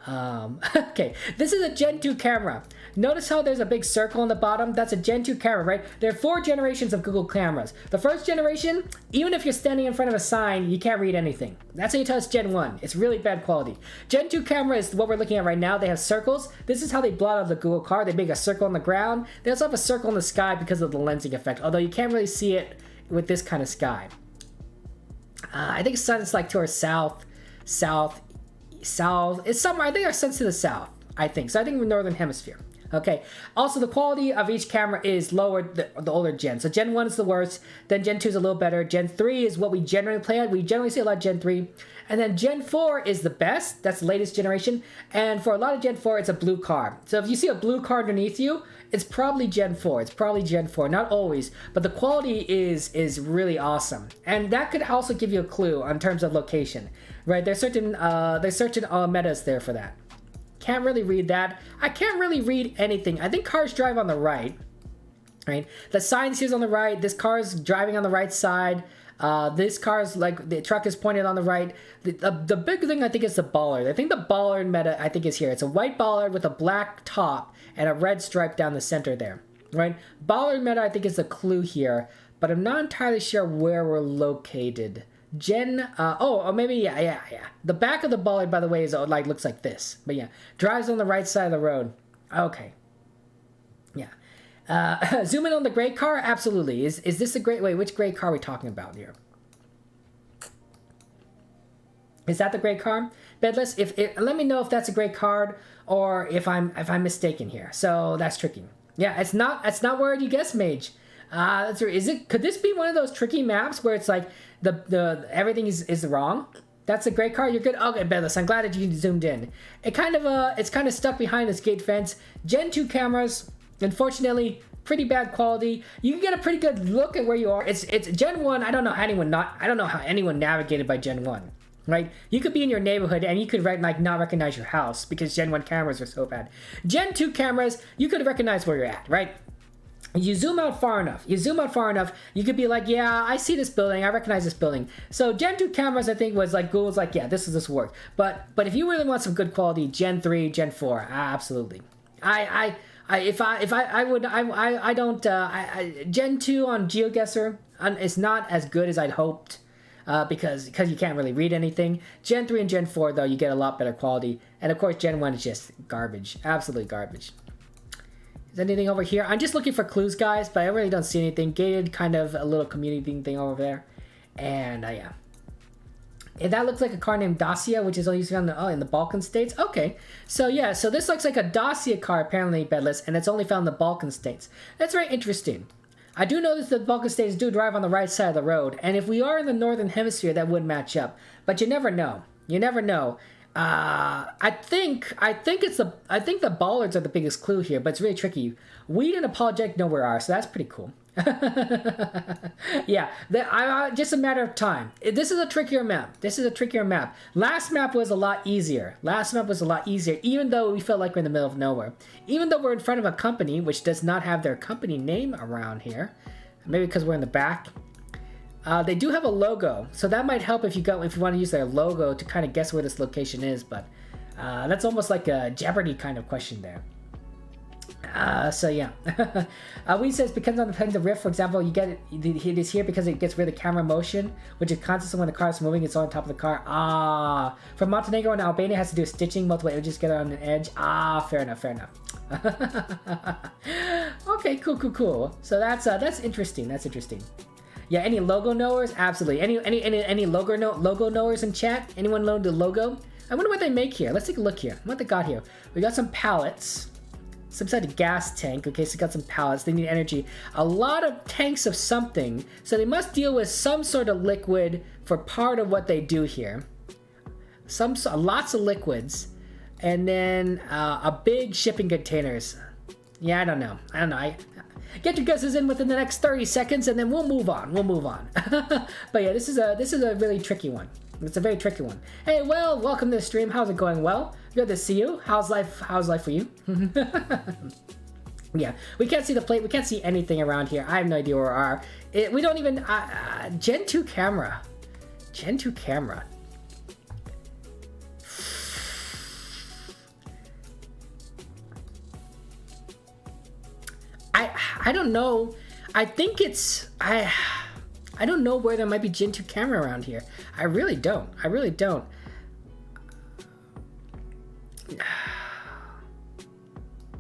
Okay, this is a Gen 2 camera. Notice how there's a big circle on the bottom? That's a Gen 2 camera, right? There are 4 generations of Google cameras. The first generation, even if you're standing in front of a sign, you can't read anything. That's how you tell it's Gen 1. It's really bad quality. Gen 2 camera is what we're looking at right now. They have circles. This is how they blot out the Google car. They make a circle on the ground. They also have a circle in the sky because of the lensing effect, although you can't really see it with this kind of sky. I think sun's like towards south. It's somewhere. I think our sun's to the south. I think so. I think we're northern hemisphere. Okay. Also, the quality of each camera is lower the older gen. So Gen 1 is the worst. Then Gen 2 is a little better. Gen 3 is what we generally play at. We generally see a lot of Gen 3. And then Gen 4 is the best. That's the latest generation. And for a lot of Gen 4, it's a blue car. So if you see a blue car underneath you, it's probably Gen 4. It's probably Gen 4. Not always, but the quality is really awesome. And that could also give you a clue in terms of location, right? There's certain metas there for that. Can't really read that. I can't really read anything. I think cars drive on the right, right? The sign here's on the right. This car is driving on the right side. This car's like the truck is pointed on the right. The big thing I think is the bollard. I think the bollard meta I think is here. It's a white bollard with a black top and a red stripe down the center there, right? Bollard meta I think is the clue here, but I'm not entirely sure where we're located. Maybe yeah. The back of the bollard, by the way, is like looks like this. But yeah, drives on the right side of the road. Okay. Yeah. Zoom in on the gray car. Absolutely. Is this the gray? Wait, which gray car are we talking about here? Is that the gray car? Bedless. If let me know if that's a gray card or if I'm mistaken here. So that's tricky. Yeah, it's not. That's not where you guess, Mage. Is it? Could this be one of those tricky maps where it's like the everything is wrong? That's a great car. You're good. Okay, Bedless. I'm glad that you zoomed in. It's kind of stuck behind this gate fence. Gen 2 cameras, unfortunately, pretty bad quality. You can get a pretty good look at where you are. It's Gen 1. I don't know how anyone navigated by Gen 1. Right? You could be in your neighborhood and you could not recognize your house because Gen 1 cameras are so bad. Gen 2 cameras, you could recognize where you're at, right? You zoom out far enough, you could be like, yeah, I see this building, I recognize this building. So Gen 2 cameras, I think, was like, Google's like, yeah, this work. But if you really want some good quality, Gen 3, Gen 4, absolutely. Gen 2 on GeoGuessr is not as good as I'd hoped because you can't really read anything. Gen 3 and Gen 4, though, you get a lot better quality. And of course, Gen 1 is just garbage, absolute garbage. Is anything over here? I'm just looking for clues, guys, but I really don't see anything. Gated, kind of a little community thing over there. And yeah. And that looks like a car named Dacia, which is only used in the Balkan states. Okay. So yeah, so this looks like a Dacia car, apparently, Bedless, and it's only found in the Balkan states. That's very interesting. I do notice that the Balkan states do drive on the right side of the road, and if we are in the northern hemisphere, that would match up. But you never know. You never know. I think the bollards are the biggest clue here, but it's really tricky. Weed and apologetic nowhere are, so that's pretty cool. Yeah, just a matter of time. This is a trickier map. Last map was a lot easier. Even though we felt like we're in the middle of nowhere. Even though we're in front of a company, which does not have their company name around here. Maybe because we're in the back. They do have a logo, so that might help if you want to use their logo to kind of guess where this location is, but that's almost like a Jeopardy kind of question there. So yeah. Weed says because on the depends the rift, for example, you get it is here because it gets rid of the camera motion, which is constant when the car is moving, it's on top of the car. From Montenegro and Albania has to do with stitching multiple images together on an edge. Fair enough. Okay, cool. So that's interesting. Yeah, any logo knowers? Absolutely. Any logo knowers in chat? Anyone know the logo? I wonder what they make here. Let's take a look here. What they got here? We got some pallets. Some sort of gas tank. Okay, so got some pallets. They need energy. A lot of tanks of something. So they must deal with some sort of liquid for part of what they do here. Lots of liquids. And then a big shipping containers. Yeah, I don't know. Get your guesses in within the next 30 seconds, and then we'll move on. But yeah, this is a really tricky one. It's a very tricky one. Hey, well, welcome to the stream. How's it going? Well, good to see you. How's life for you? Yeah, we can't see the plate. We can't see anything around here. I have no idea where we are. We don't even Gen 2 camera. I don't know. I think it's I don't know where there might be Gen 2 camera around here. I really don't.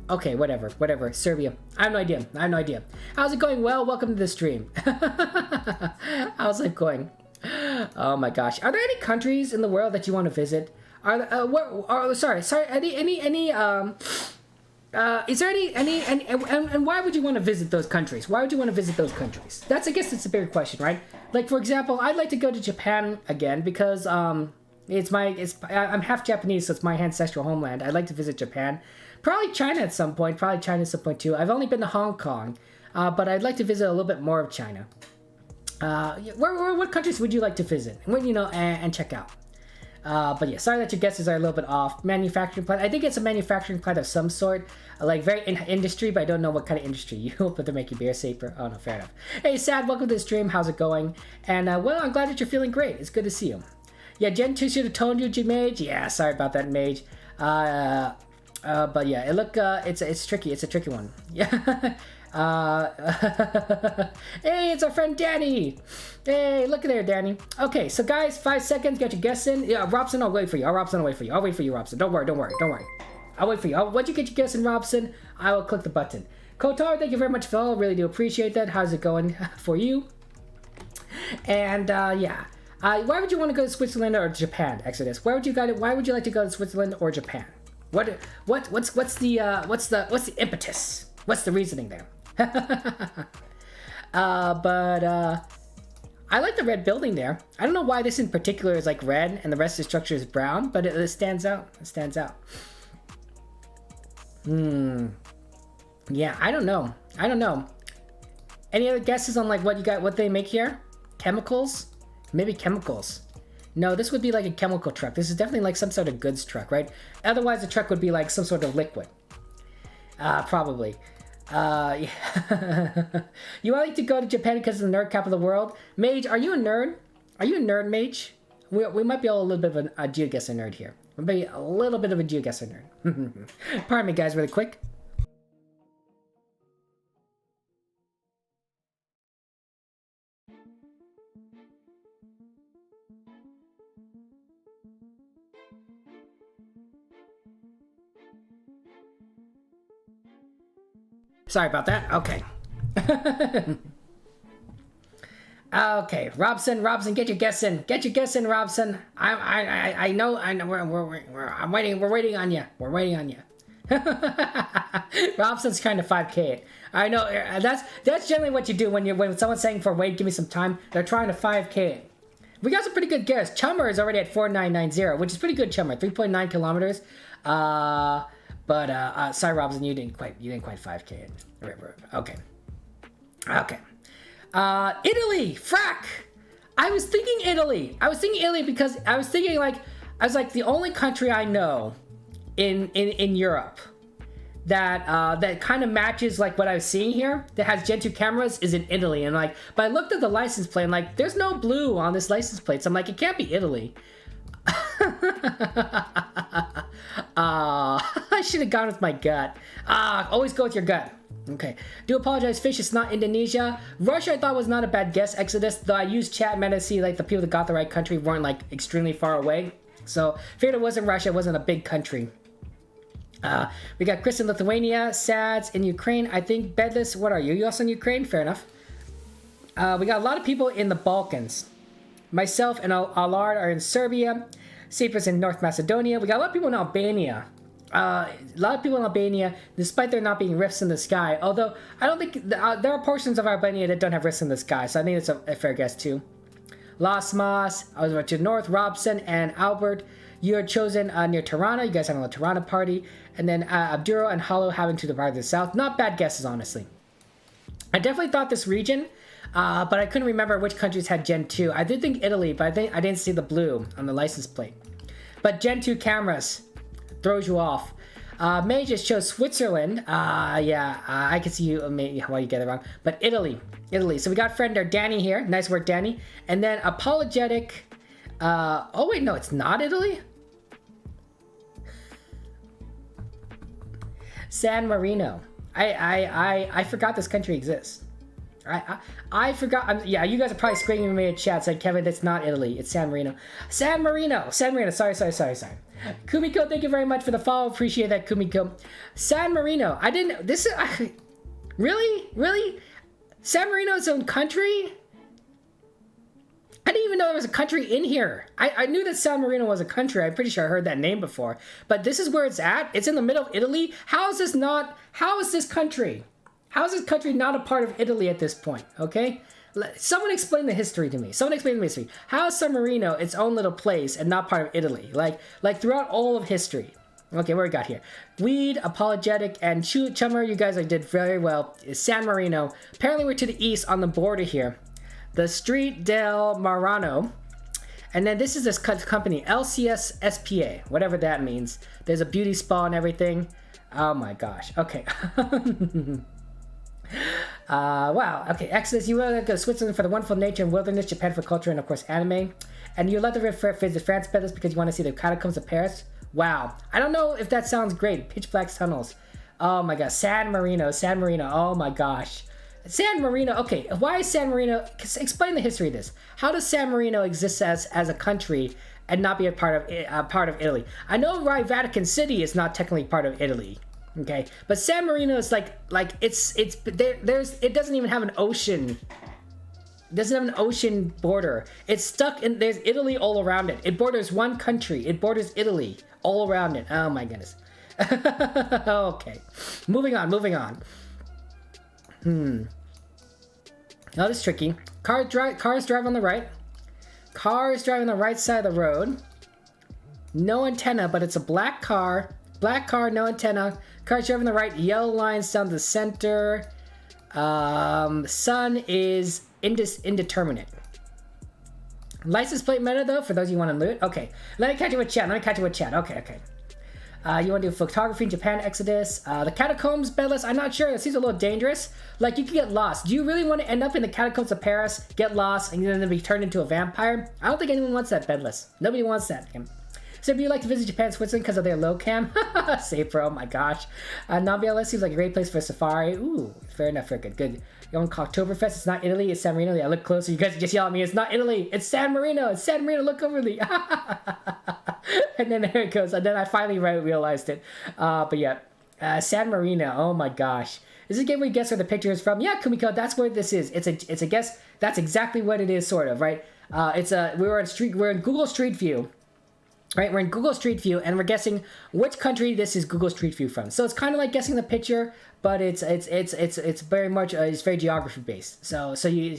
Okay, whatever. Serbia. I have no idea. How's it going? Well, welcome to the stream. How's it going? Oh my gosh. Are there any countries in the world that you want to visit? Sorry. Is there any and why would you want to visit those countries? I guess it's a bigger question, right? Like, for example, I'd like to go to Japan again because I'm half Japanese, so it's my ancestral homeland. I'd like to visit Japan. Probably China at some point too. I've only been to Hong Kong, but I'd like to visit a little bit more of China. What countries would you like to visit? And check out. But yeah, sorry that your guesses are a little bit off. Manufacturing plant. I think it's a manufacturing plant of some sort, like very industry, but I don't know what kind of industry. You hope that they're making beer safer. Oh no, fair enough. Hey, Sad, welcome to the stream. How's it going? And well, I'm glad that you're feeling great. It's good to see you. Yeah, Gen 2 should have told you, G-Mage. Yeah, sorry about that, Mage. But yeah, it's tricky. It's a tricky one. Yeah. Hey, it's our friend Danny. Hey, look at there, Danny. Okay, so guys, 5 seconds, get your guess in. Yeah, Robson, I'll wait for you. I'll wait for you, Robson. Don't worry. I'll wait for you. Once you get your guess in, Robson, I will click the button. Kotar, thank you very much, Phil. Really do appreciate that. How's it going for you? And yeah. Why would you want to go to Switzerland or Japan, Exodus? Why would you like to go to Switzerland or Japan? What's the impetus? What's the reasoning there? But I like the red building there. I don't know why this in particular is like red and the rest of the structure is brown, but it stands out. Yeah, I don't know. Any other guesses on like what they make here? Chemicals? Maybe chemicals. No, this would be like a chemical truck. This is definitely like some sort of goods truck, right? Otherwise the truck would be like some sort of liquid. Probably. Yeah. You like to go to Japan because it's the nerd capital of the world? Mage, are you a nerd? Are you a nerd, Mage? We might be all a little bit of a GeoGuessr nerd here. Maybe a little bit of a GeoGuessr nerd. Pardon me, guys, really quick. Sorry about that. Okay. Okay, Robson, get your guess in. Robson. I know. We're waiting on you. Robson's kind of 5K. I know. That's generally what you do when someone's saying for wait, give me some time. They're trying to 5K it. We got some pretty good guess. Chummer is already at 4990, which is pretty good. Chummer, 3.9 kilometers. Sorry, Robinson, you didn't quite 5K. Okay. Italy, frack. I was thinking Italy because I was thinking like the only country I know in Europe that kind of matches like what I was seeing here that has Gen 2 cameras is in Italy. And like, but I looked at the license plate and like, there's no blue on this license plate. So I'm like, it can't be Italy. I should have gone with my gut. Always go with your gut. Okay. Do apologize, Fish. It's not Indonesia. Russia I thought was not a bad guess, Exodus. Though I used chat meta to see like the people that got the right country weren't like extremely far away. So figured it wasn't Russia. It wasn't a big country. We got Chris in Lithuania, Sads in Ukraine. I think Bedless, what are you? You also in Ukraine? Fair enough. We got a lot of people in the Balkans. Myself and Allard are in Serbia. Cyprus in North Macedonia. We got a lot of people in Albania. Despite there not being rifts in the sky. Although, I don't think... there are portions of Albania that don't have rifts in the sky, so I think it's a fair guess, too. Las Mas, I was to North, Robson and Albert. You're chosen near Tirana. You guys having a Tirana party. And then Abduro and Hollow having to the part of the south. Not bad guesses, honestly. I definitely thought this region, but I couldn't remember which countries had Gen 2. I did think Italy, but I didn't see the blue on the license plate. But Gen 2 cameras throws you off. May just chose Switzerland. I can see you why you get it wrong. But Italy. So we got friend there, Danny here. Nice work, Danny. And then apologetic. Oh wait, no, it's not Italy. San Marino. I forgot this country exists. I forgot. You guys are probably screaming at me in chat. Said Kevin, that's not Italy. It's San Marino. San Marino. Sorry. Kumiko, thank you very much for the follow. Appreciate that, Kumiko. San Marino. I didn't. This is really. San Marino's own country. I didn't even know there was a country in here. I knew that San Marino was a country. I'm pretty sure I heard that name before. But this is where it's at. It's in the middle of Italy. How is this country? How is this country not a part of Italy at this point? Okay? Someone explain the history to me. How is San Marino its own little place and not part of Italy? Like throughout all of history. Okay, what we got here? Weed, Apologetic, and Chummer, you guys did very well. San Marino. Apparently we're to the east on the border here. The Street del Marano. And then this is this company, LCS SPA, whatever that means. There's a beauty spa and everything. Oh my gosh. Okay. Wow. Okay, Exodus, you will go to Switzerland for the wonderful nature and wilderness, Japan for culture, and of course anime. And you love to visit France Bedless because you want to see the catacombs of Paris. Wow. I don't know if that sounds great. Pitch black tunnels. Oh my gosh. San Marino. Oh my gosh. San Marino. Okay, why is San Marino? Explain the history of this. How does San Marino exist as a country and not be a part of Italy? I know why Vatican City is not technically part of Italy. Okay, but San Marino is it doesn't even have an ocean. It doesn't have an ocean border. It's stuck in. There's Italy all around it. It borders one country. It borders Italy all around it. Oh my goodness. Okay, moving on. Oh, this is tricky. Cars drive on the right. Cars drive on the right side of the road. No antenna, but it's a black car. Black car, no antenna. Cars drive on the right. Yellow lines down the center. Sun is indeterminate. License plate meta though, for those of you who want to loot. Okay, let me catch you with chat. Okay. You want to do photography in Japan, Exodus. The catacombs, Bedless, I'm not sure. It seems a little dangerous. Like, you could get lost. Do you really want to end up in the catacombs of Paris, get lost, and then be turned into a vampire? I don't think anyone wants that, Bedless. Nobody wants that. So do you like to visit Japan, Switzerland because of their low cam? Safe, bro. Oh my gosh. Nambia seems like a great place for a safari. Ooh, fair enough. Fair good. You want Oktoberfest? It's not Italy. It's San Marino. Yeah, look closer. You guys just yell at me. It's not Italy. It's San Marino. Look over me. And then there it goes. And then I finally realized it. But yeah, San Marino. Oh my gosh. Is this a game where you guess where the picture is from? Yeah, Kumiko. That's where this is. It's a guess. That's exactly what it is, sort of, right? We're in Google Street View. Right, we're in Google Street View, and we're guessing which country this is Google Street View from. So it's kind of like guessing the picture, but it's very much it's very geography based. So you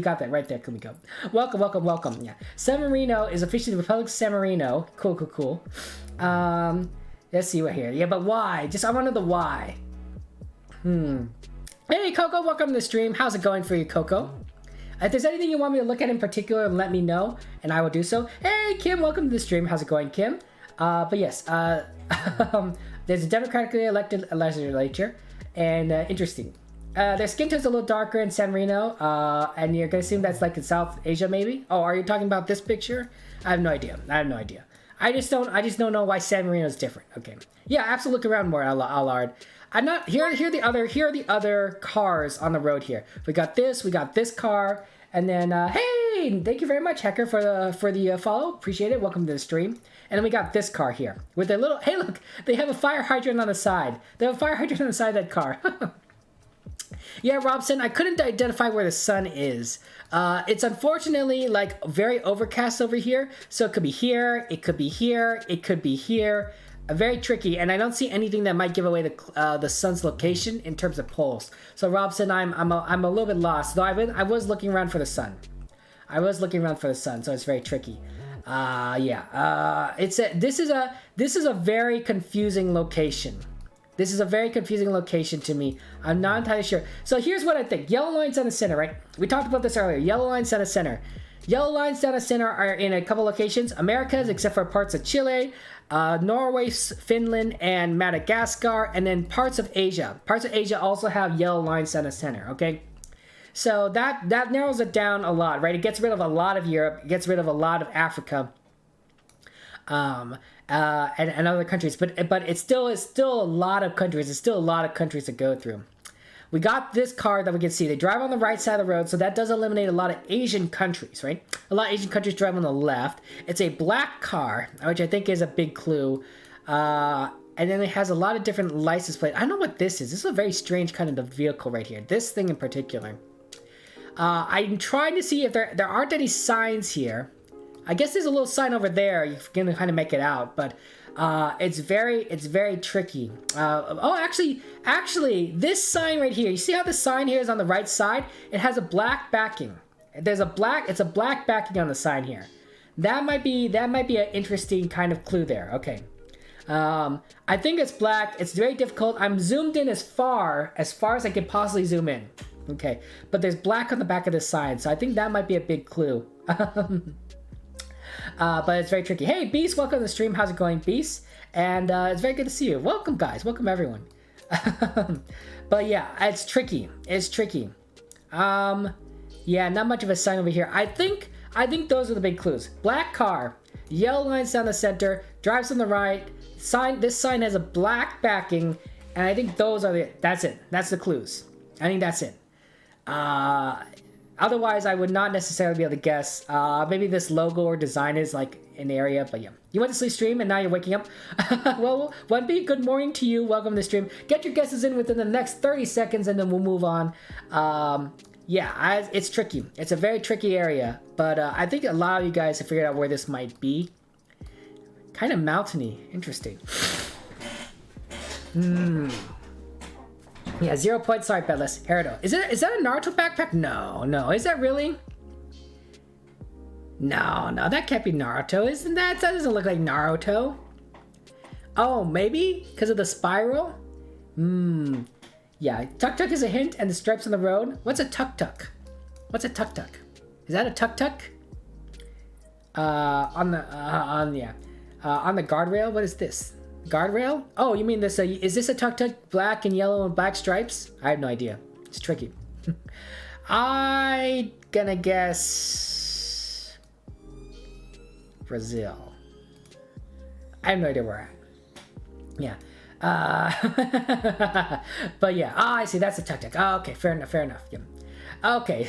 got that right there. Kumiko. Welcome. Yeah, San Marino is officially the Republic of San Marino. Cool. Let's see what here. Yeah, but why? I want to know the why. Hey, Coco, welcome to the stream. How's it going for you, Coco? If there's anything you want me to look at in particular, let me know, and I will do so. Hey, Kim, welcome to the stream. How's it going, Kim? But yes, there's a democratically elected legislature, and interesting. Their skin tone's a little darker in San Marino, and you're gonna assume that's like in South Asia, maybe? Oh, are you talking about this picture? I have no idea. I just don't know why San Marino is different. Okay. Yeah, I have to look around more, Allard. I'm not here are the other cars on the road here. We got this car, and then hey, thank you very much, Hecker, for the follow. Appreciate it. Welcome to the stream. And then we got this car here with their little, hey look, they have a fire hydrant on the side. They have a fire hydrant on the side of that car. Yeah, Robson, I couldn't identify where the sun is. It's unfortunately like very overcast over here, so it could be here, it could be here, it could be here. Very tricky, and I don't see anything that might give away the sun's location in terms of poles. So Robson, I'm a little bit lost. Though I was looking around for the sun. So it's very tricky. This is a very confusing location. This is a very confusing location to me. I'm not entirely sure. So here's what I think. Yellow lines down the center, right? We talked about this earlier. Yellow lines down the center. Yellow lines down the center are in a couple locations. Americas, except for parts of Chile, Norway, Finland, and Madagascar, and then parts of Asia. Parts of Asia also have yellow lines down the center, okay? So that narrows it down a lot, right? It gets rid of a lot of Europe. It gets rid of a lot of Africa. And other countries, but it's still a lot of countries. It's still a lot of countries to go through. We got this car that we can see. They drive on the right side of the road, so that does eliminate a lot of Asian countries, right? A lot of Asian countries drive on the left. It's a black car, which I think is a big clue. And then it has a lot of different license plates. I don't know what this is. This is a very strange kind of vehicle right here. This thing in particular. I'm trying to see if there aren't any signs here. I guess there's a little sign over there. You can kind of make it out, but it's very tricky. Actually, this sign right here. You see how the sign here is on the right side? It has a black backing. It's a black backing on the sign here. That might be an interesting kind of clue there. Okay. I think it's black. It's very difficult. I'm zoomed in as far as I can possibly zoom in. Okay, but there's black on the back of the sign, so I think that might be a big clue. But it's very tricky. Hey, Beast, welcome to the stream. How's it going, Beast? And it's very good to see you. Welcome, guys. Welcome, everyone. But yeah, it's tricky. Yeah, not much of a sign over here. I think those are the big clues. Black car, yellow lines down the center, drives on the right. This sign has a black backing, and I think those are that's it. That's the clues. I think that's it. Otherwise, I would not necessarily be able to guess. Maybe this logo or design is like an area, but yeah. You went to sleep stream and now you're waking up. Well, 1B, good morning to you. Welcome to the stream. Get your guesses in within the next 30 seconds and then we'll move on. Yeah, it's tricky. It's a very tricky area, but I think a lot of you guys have figured out where this might be. Kind of mountainy. Interesting. Yeah, 0 points. Sorry, Betless. Herodo. Is that a Naruto backpack? No. Is that really? No, that can't be Naruto. Isn't that? That doesn't look like Naruto. Oh, maybe? Because of the spiral? Yeah, tuk-tuk is a hint and the stripes on the road. What's a tuk-tuk? Is that a tuk-tuk? On the guardrail? What is this? Guardrail? Oh, you mean this? Is this a tuk-tuk? Black and yellow and black stripes? I have no idea. It's tricky. I gonna guess Brazil. I have no idea where we're at. Yeah. But yeah. I see. That's a tuk-tuk. Oh, okay. Fair enough. Yeah. Okay.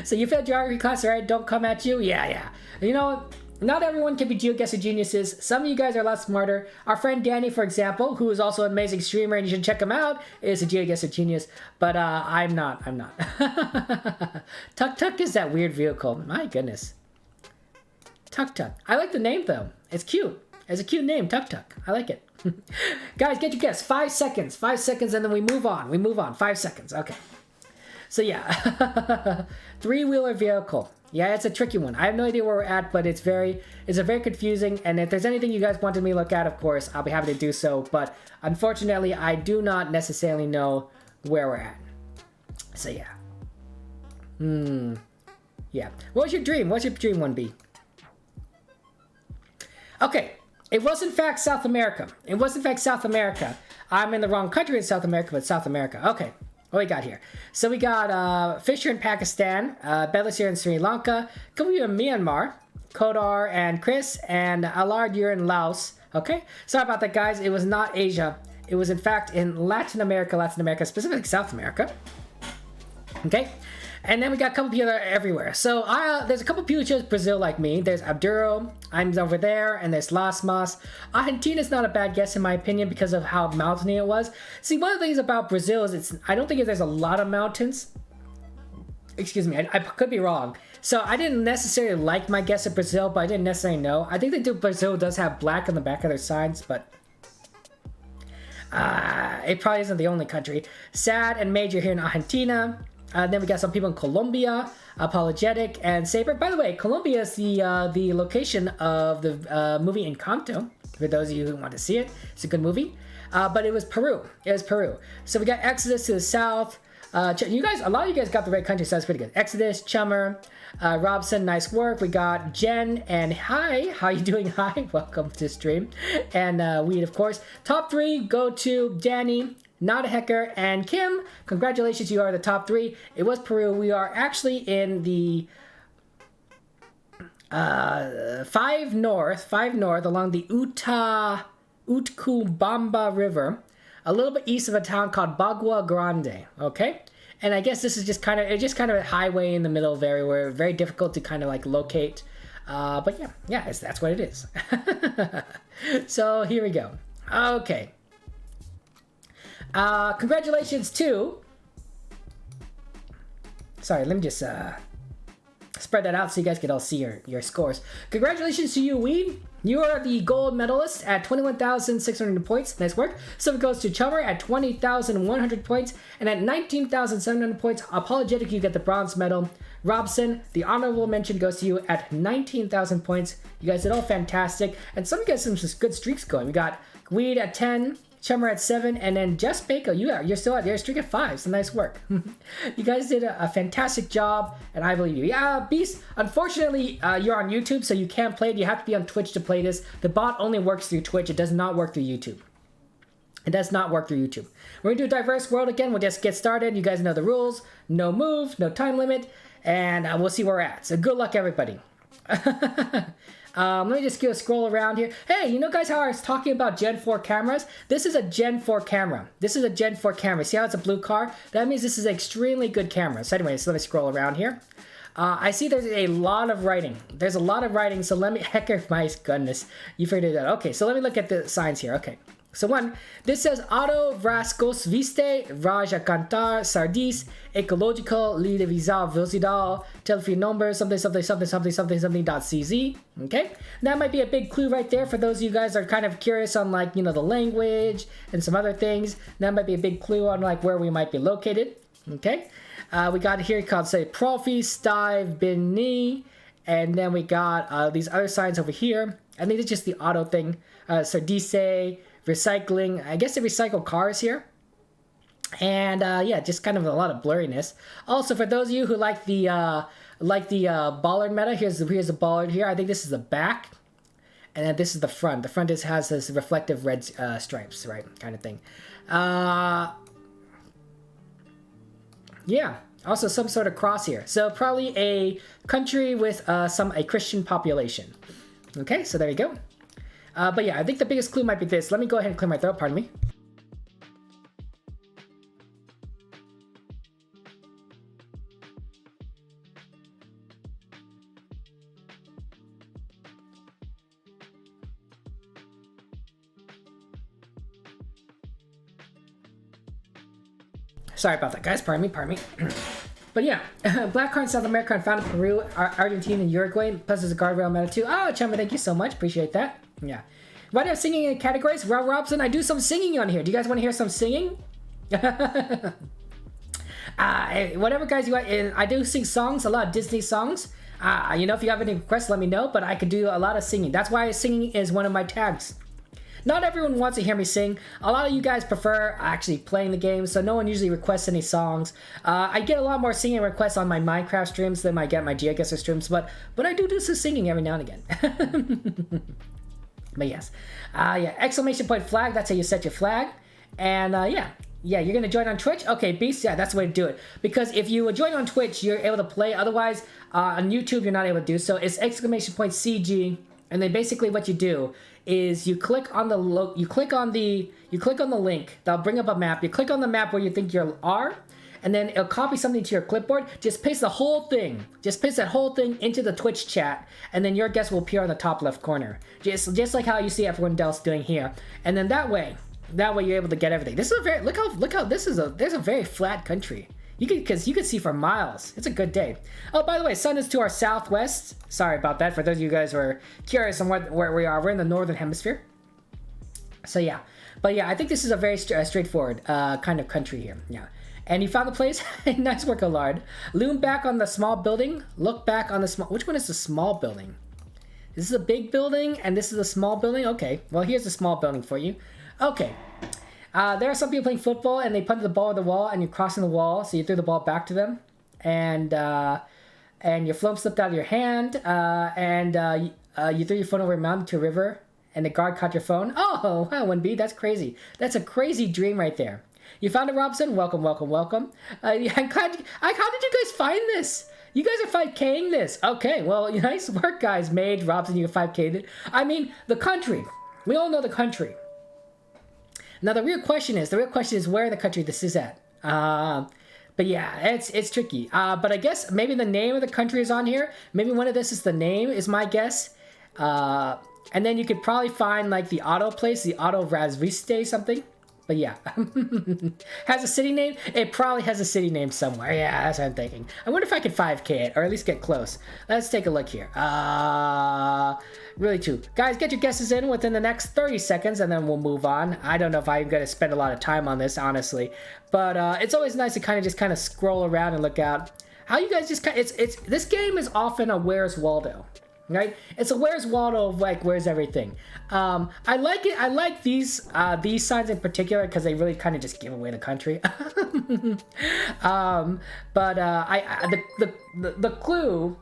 So you failed geography class, right? Don't come at you? Yeah. You know, not everyone can be GeoGuessr geniuses. Some of you guys are a lot smarter. Our friend Danny, for example, who is also an amazing streamer, and you should check him out, is a GeoGuessr genius. But I'm not. Tuk-tuk is that weird vehicle. My goodness. Tuk Tuk. I like the name though. It's cute. It's a cute name, Tuk Tuk. I like it. Guys, get your guess. 5 seconds. 5 seconds, and then we move on. We move on. 5 seconds. Okay. So yeah, three-wheeler vehicle. Yeah, it's a tricky one. I have no idea where we're at, but it's very confusing. And if there's anything you guys wanted me to look at, of course, I'll be happy to do so. But unfortunately, I do not necessarily know where we're at. So yeah. Yeah. What's your dream? What's your dream one be? Okay. It was in fact South America. It was in fact South America. I'm in the wrong country in South America, but South America. Okay. What we got here? So we got Fisher in Pakistan, Bellis here in Sri Lanka, couple in Myanmar, Kodar and Chris, and Allard, you're in Laos. Okay? Sorry about that, guys. It was not Asia. It was in fact in Latin America, specifically South America. Okay? And then we got a couple people that are everywhere. So there's a couple people who chose Brazil like me. There's Abduro, I'm over there, and there's Las Mas. Argentina's not a bad guess in my opinion because of how mountainy it was. See, one of the things about Brazil is I don't think there's a lot of mountains. Excuse me, I could be wrong. So I didn't necessarily like my guess at Brazil, but I didn't necessarily know. I think Brazil does have black on the back of their signs, but it probably isn't the only country. Sad and Major here in Argentina. Then we got some people in Colombia, Apologetic, and Saber. By the way, Colombia is the location of the movie Encanto, for those of you who want to see it. It's a good movie. But it was Peru. It was Peru. So we got Exodus to the south. You guys, a lot of you guys got the right country, so that's pretty good. Exodus, Chummer, Robson, nice work. We got Jen and Hi. How you doing? Hi, welcome to stream. And Weed, of course. Top 3 go to Danny, Not a Hecker, and Kim. Congratulations, you are the top 3. It was Peru. We are actually in the 5 north along the Utcubamba River, a little bit east of a town called Bagua Grande. Okay, and I guess this is just kind of a highway in the middle of everywhere, very difficult to kind of like locate. But yeah, that's what it is. So here we go. Okay. Congratulations to... Sorry, let me just spread that out so you guys can all see your scores. Congratulations to you, Weed. You are the gold medalist at 21,600 points. Nice work. So it goes to Chummer at 20,100 points. And at 19,700 points, Apologetic, you get the bronze medal. Robson, the honorable mention goes to you at 19,000 points. You guys did all fantastic. And some of you guys have some good streaks going. We got Weed at 10. Chummer at 7, and then Jess Baker, you're still at your streak at 5, so nice work. You guys did a fantastic job, and I believe you. Yeah, Beast, unfortunately, you're on YouTube, so you can't play it. You have to be on Twitch to play this. The bot only works through Twitch. It does not work through YouTube. It does not work through YouTube. We're going to do a diverse world again. We'll just get started. You guys know the rules. No move, no time limit, and we'll see where we're at. So good luck, everybody. Let me just go scroll around here. Hey, you know guys how I was talking about Gen 4 cameras? This is a Gen 4 camera. This is a Gen 4 camera. See how it's a blue car? That means this is an extremely good camera. So anyways, let me scroll around here. I see there's a lot of writing. There's a lot of writing, so let me... Heck, my goodness. You figured it out. Okay, so let me look at the signs here. Okay. So one, this says Auto Vrascos Viste, Raja Cantar, Sardis, Ecological, Lida Visa, Velocidad, Telephone number, something.cz. Okay? That might be a big clue right there for those of you guys that are kind of curious on like, you know, the language and some other things. That might be a big clue on like where we might be located. Okay? We got here called say Profi, Stive, Bini, and then we got these other signs over here. I think it's just the auto thing. Sardice, recycling. I guess they recycle cars here. And yeah, just kind of a lot of blurriness. Also, for those of you who like the bollard meta, here's the bollard here. I think this is the back, and then this is the front. The front has this reflective red stripes, right, kind of thing. Yeah. Also, some sort of cross here. So probably a country with a Christian population. Okay, so there you go. But yeah, I think the biggest clue might be this. Let me go ahead and clear my throat, pardon me. Sorry about that, guys. Pardon me. But yeah, black card in South America and found in Peru, Argentina, and Uruguay. Plus there's a guardrail meta too. Oh, Chumba, thank you so much. Appreciate that. Yeah. Why do you have singing in categories? Rob Robson, I do some singing on here. Do you guys want to hear some singing? Whatever, guys, you want. I do sing songs, a lot of Disney songs. You know, if you have any requests, let me know. But I could do a lot of singing. That's why singing is one of my tags. Not everyone wants to hear me sing. A lot of you guys prefer actually playing the game, so no one usually requests any songs. I get a lot more singing requests on my Minecraft streams than I get my GeoGuessr streams, but I do some singing every now and again. But yes. Yeah, exclamation point flag, that's how you set your flag. And yeah, you're gonna join on Twitch? Okay, Beast, yeah, that's the way to do it. Because if you join on Twitch, you're able to play. Otherwise, on YouTube, you're not able to do so. It's exclamation point CG, and then basically what you do is you click on the link that'll bring up a map. You click on the map where you think you are, and then it'll copy something to your clipboard. Just paste the whole thing. Just paste that whole thing into the Twitch chat, and then your guess will appear on the top left corner. Just like how you see everyone else doing here. And then that way you're able to get everything. This is a very look how there's a very flat country. You can see for miles. It's a good day. Oh, by the way, sun is to our southwest. Sorry about that. For those of you guys who are curious on where we are, we're in the northern hemisphere. So yeah, but yeah, I think this is a very straightforward kind of country here. Yeah, and you found the place. Nice work, Allard. Loom back on the small building. Look back on the small. Which one is the small building? This is a big building, and this is a small building. Okay, well here's the small building for you. Okay. There are some people playing football and they punted the ball at the wall and you're crossing the wall, so you threw the ball back to them, and your phone slipped out of your hand, you threw your phone over a mountain to a river and the guard caught your phone. Oh, wow, 1B, that's crazy. That's a crazy dream right there. You found it, Robson? Welcome, welcome, welcome. How did you guys find this? You guys are 5K'ing this. Okay, well, nice work, guys. Mage, Robson, you 5K'd it. I mean, the country. We all know the country. Now the real question is where in the country this is at. But yeah, it's tricky. But I guess maybe the name of the country is on here. Maybe one of this is the name, is my guess. And then you could probably find like the auto place, the auto Razviste something. But yeah, has a city name? It probably has a city name somewhere. Yeah, that's what I'm thinking. I wonder if I could 5K it, or at least get close. Let's take a look here. Really too. Guys, get your guesses in within the next 30 seconds, and then we'll move on. I don't know if I'm going to spend a lot of time on this, honestly. But it's always nice to kind of scroll around and look out. How you guys just this game is often a Where's Waldo. Right? It's a Where's Waldo of like where's everything. I like it. I like these signs in particular because they really kind of just give away the country. The clue.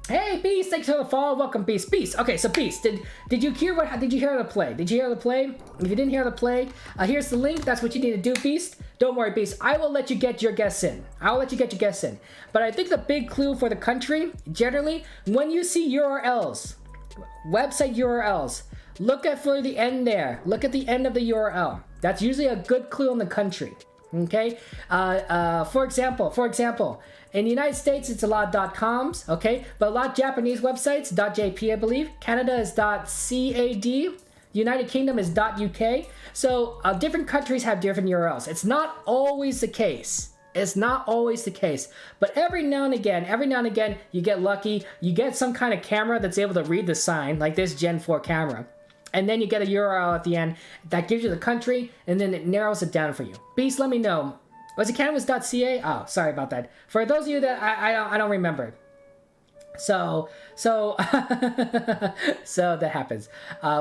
Hey Beast, thanks for the follow. Welcome Beast. Beast. Okay, so Beast, did you hear did you hear the play? Did you hear the play? If you didn't hear the play, here's the link. That's what you need to do, Beast. Don't worry, Beast. I will let you get your guess in. I'll let you get your guess in. But I think the big clue for the country, generally, when you see URLs, website URLs, look for the end there. Look at the end of the URL. That's usually a good clue on the country. Okay? For example, in the United States, it's a lot of .coms, okay? But a lot of Japanese websites, .jp, I believe. Canada is .cad. United Kingdom is .uk. So different countries have different URLs. It's not always the case. It's not always the case. But every now and again, you get lucky. You get some kind of camera that's able to read the sign, like this Gen 4 camera. And then you get a URL at the end that gives you the country, and then it narrows it down for you. Beast, let me know. Was it Canvas.ca? Oh, sorry about that. For those of you that I don't remember. So that happens.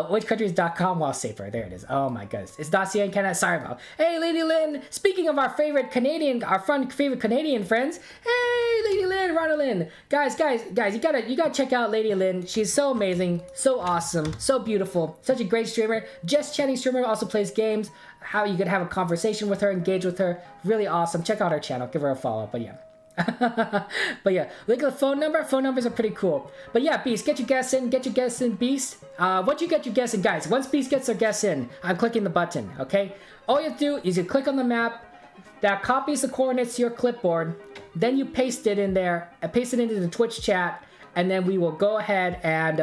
Which country is .com wallpaper? There it is. Oh my goodness. It's .ca in Canada. Sorry about. Hey, Lady Lynn. Speaking of our favorite Canadian friends. Hey, Lady Lynn, Ronald Lynn. Guys, you gotta check out Lady Lynn. She's so amazing, so awesome, so beautiful, such a great streamer. Just chatting streamer, also plays games. How you could have a conversation with her, engage with her. Really awesome. Check out her channel. Give her a follow. But yeah. But yeah, look at the phone number. Phone numbers are pretty cool. But yeah, Beast, get your guess in. Get your guess in, Beast. Once you get your guess in, guys, once Beast gets their guess in, I'm clicking the button, okay? All you have to do is you click on the map. That copies the coordinates to your clipboard. Then you paste it in there. And paste it into the Twitch chat. And then we will go ahead and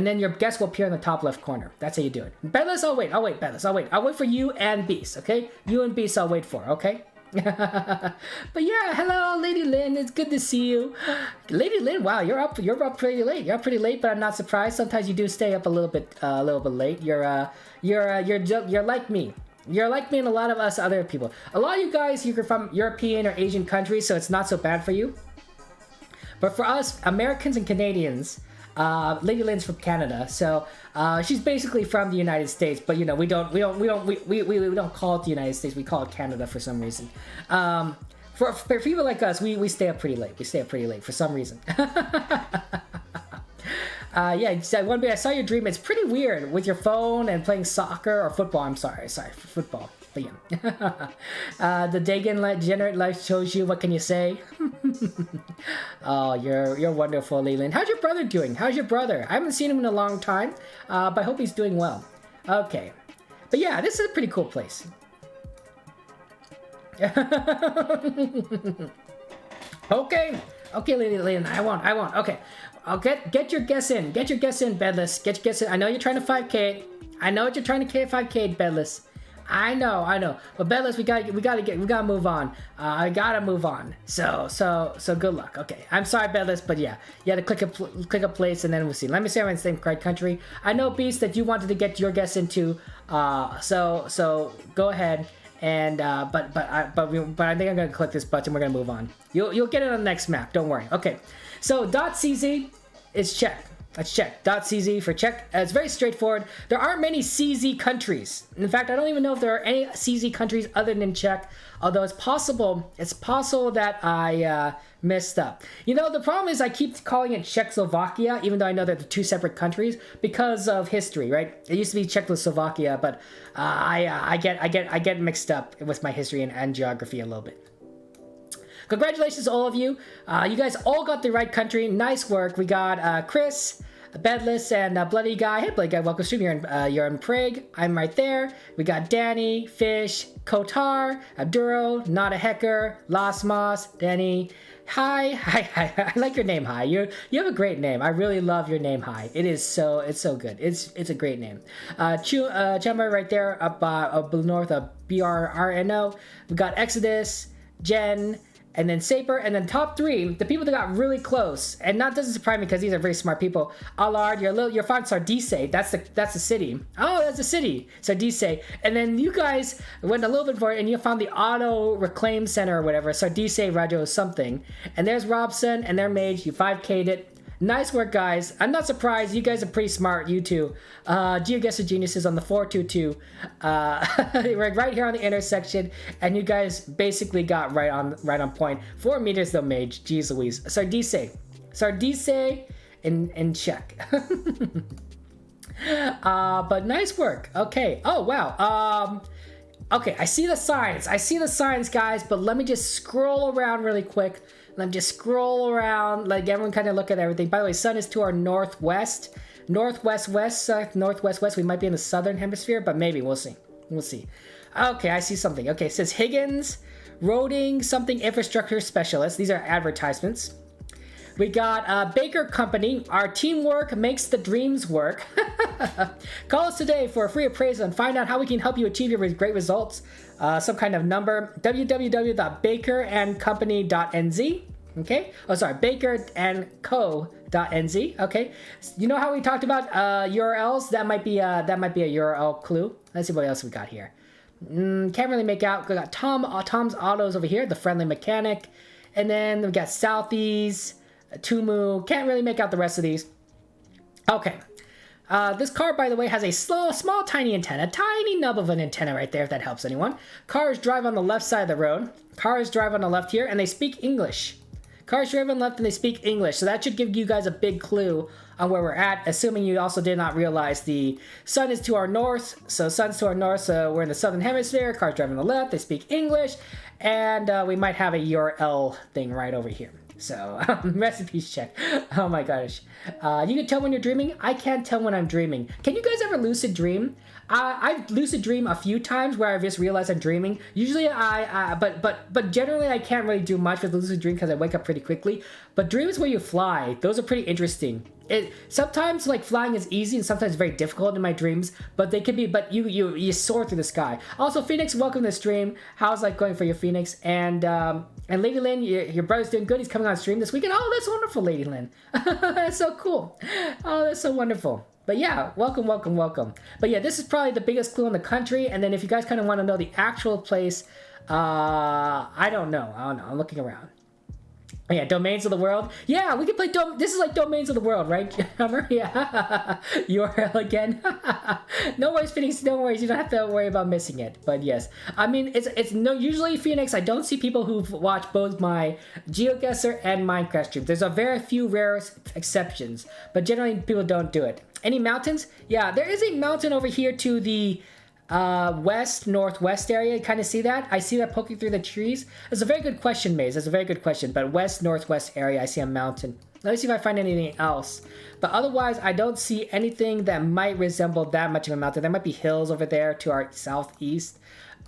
then your guess will appear in the top left corner. That's how you do it. Bedless, I'll wait, Bedless, I'll wait for you and Beast, okay? You and Beast I'll wait for, okay? But yeah, hello, Lady Lynn. It's good to see you, Lady Lynn. Wow, you're up pretty late. You're up pretty late, but I'm not surprised. Sometimes you do stay up a little bit late. You're like me. You're like me and a lot of us other people. A lot of you guys, you're from European or Asian countries, so it's not so bad for you. But for us, Americans and Canadians, Lady Lynn's from Canada, so she's basically from the United States. But you know, we don't call it the United States. We call it Canada for some reason. For people like us, we stay up pretty late. We stay up pretty late for some reason. Yeah, I saw your dream. It's pretty weird with your phone and playing soccer or football. I'm sorry, football. But yeah, the Dagon Degenerate Life shows you. What can you say? Oh, you're wonderful, Leland. How's your brother doing? How's your brother? I haven't seen him in a long time, but I hope he's doing well. Okay, but yeah, this is a pretty cool place. Okay, Leland. I won't. Okay. I'll get your guess in. Get your guess in, Bedless. Get your guess in. I know you're trying to 5K. I know what you're trying to 5K, Bedless. I know. But Bedless, we gotta move on. I gotta move on. So good luck. Okay. I'm sorry, Bedless, but yeah, you had to click a place and then we'll see. Let me see if I'm in the same correct country. I know, Beast, that you wanted to get your guess into. So go ahead. And but I think I'm gonna click this button. We're gonna move on. You'll get it on the next map. Don't worry. Okay. So .cz is Czech. Let's check. .cz for Czech. It's very straightforward. There aren't many CZ countries. In fact, I don't even know if there are any CZ countries other than Czech. Although it's possible that I messed up. You know, the problem is I keep calling it Czechoslovakia, even though I know that they're two separate countries because of history, right? It used to be Czechoslovakia, but I get mixed up with my history and geography a little bit. Congratulations, all of you. You guys all got the right country. Nice work. We got Chris, Bedless, and Bloody Guy. Hey, Bloody Guy, welcome to stream. You're in Prague. I'm right there. We got Danny, Fish, Kotar, Abduro, Not a Hecker, Lasmas, Danny. Hi. I like your name, Hi. You have a great name. I really love your name, Hi. It's so good. It's a great name. Chumba right there up north of BRRNO. We got Exodus, Jen, and then Saper, and then top three, the people that got really close, and that doesn't surprise me because these are very smart people. Allard, your found Sardice, that's the city. Oh, that's the city, Sardice. And then you guys went a little bit for it, and you found the Auto Reclaim Center or whatever, Sardice Radio something. And there's Robson, and their mage, you 5K'd it. Nice work, guys. I'm not surprised. You guys are pretty smart, you two. GeoGuessr geniuses on the 422. We're right here on the intersection, and you guys basically got right on point. 4 meters though, mage. Jeez Louise. Sardice in Czech. But nice work. Okay. Oh wow. Okay, I see the signs, guys, but let me just scroll around really quick. Let me just scroll around, like everyone kind of look at everything. By the way, sun is to our northwest. Northwest. We might be in the southern hemisphere, but maybe, we'll see. Okay, I see something. Okay, it says Higgins, Roading, something infrastructure specialist. These are advertisements. We got Baker Company. Our teamwork makes the dreams work. Call us today for a free appraisal and find out how we can help you achieve your great results. Some kind of number. www.bakerandcompany.nz. Okay. Oh, sorry. bakerandco.nz. Okay. You know how we talked about URLs? That might be a URL clue. Let's see what else we got here. Can't really make out. We got Tom's Autos over here, the friendly mechanic, and then we got Southeast. Tumu, can't really make out the rest of these. Okay. This car, by the way, has a small, tiny antenna. Tiny nub of an antenna right there, if that helps anyone. Cars drive on the left side of the road. Cars drive on the left here, and they speak English. Cars drive on the left, and they speak English. So that should give you guys a big clue on where we're at, assuming you also did not realize the sun is to our north. So sun's to our north, so we're in the southern hemisphere. Cars drive on the left, they speak English. And we might have a URL thing right over here. So, recipes check. Oh my gosh. You can tell when you're dreaming. I can't tell when I'm dreaming. Can you guys ever lucid dream? I've lucid dream a few times where I've just realized I'm dreaming. Usually but generally I can't really do much with lucid dream because I wake up pretty quickly. But dreams where you fly, those are pretty interesting. sometimes like flying is easy and sometimes very difficult in my dreams, but they could be, but you soar through the sky. Also, Phoenix, welcome to the stream. How's life going for you, Phoenix? And Lady Lynn, your brother's doing good. He's coming on stream this weekend. Oh, that's wonderful, Lady Lynn. That's so cool. Oh, that's so wonderful. But yeah, welcome. But yeah, this is probably the biggest clue in the country. And then if you guys kind of want to know the actual place, I don't know. I'm looking around. Yeah, Domains of the World. Yeah, we can play this is like Domains of the World, right, Hummer? Yeah. URL again. No worries, Phoenix. No worries. You don't have to worry about missing it. But yes. I mean, it's no, usually, Phoenix, I don't see people who've watched both my GeoGuessr and Minecraft streams. There's a very few rare exceptions, but generally people don't do it. Any mountains? Yeah, there is a mountain over here to the west northwest area. You kind of see that? I see that poking through the trees. It's a very good question, Maze. It's a very good question. But west northwest area, I see a mountain. Let me see if I find anything else. But otherwise, I don't see anything that might resemble that much of a mountain. There might be hills over there to our southeast.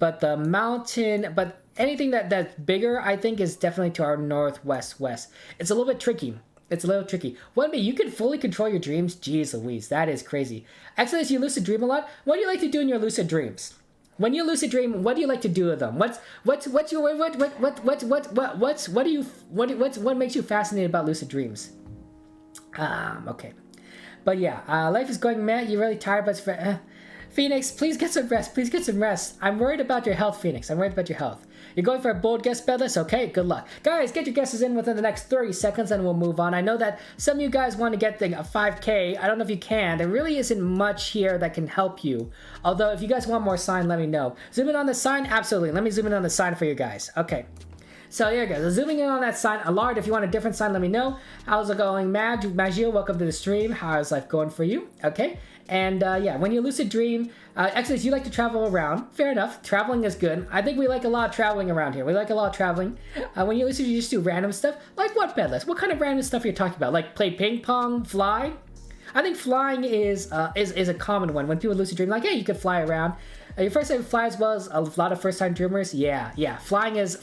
But the mountain, but anything that's bigger, I think, is definitely to our northwest west. It's a little bit tricky. It's a little tricky. What, you can fully control your dreams? Jeez Louise, that is crazy. Exodus, you lucid dream a lot? What do you like to do in your lucid dreams? When you lucid dream, what do you like to do with them? What makes you fascinated about lucid dreams? Okay. But yeah, life is going mad. You're really tired, but it's Phoenix, please get some rest. Please get some rest. I'm worried about your health, Phoenix. I'm worried about your health. You're going for a bold guess, Bedless? Okay, good luck. Guys, get your guesses in within the next 30 seconds and we'll move on. I know that some of you guys want to get a 5K. I don't know if you can. There really isn't much here that can help you. Although, if you guys want more sign, let me know. Zoom in on the sign? Absolutely. Let me zoom in on the sign for you guys. Okay. So here guys, zooming in on that sign. Alard, if you want a different sign, let me know. How's it going, Magio? Welcome to the stream. How's life going for you? Okay. And yeah, when you lucid dream, Exodus, you like to travel around. Fair enough. Traveling is good. I think we like a lot of traveling around here. We like a lot of traveling. When you lucid, you just do random stuff. Like what, Bedless? What kind of random stuff are you talking about? Like play ping pong, fly? I think flying is a common one. When people lucid dream, like, hey, you could fly around. Your first time fly as well as a lot of first time dreamers. Yeah. Flying is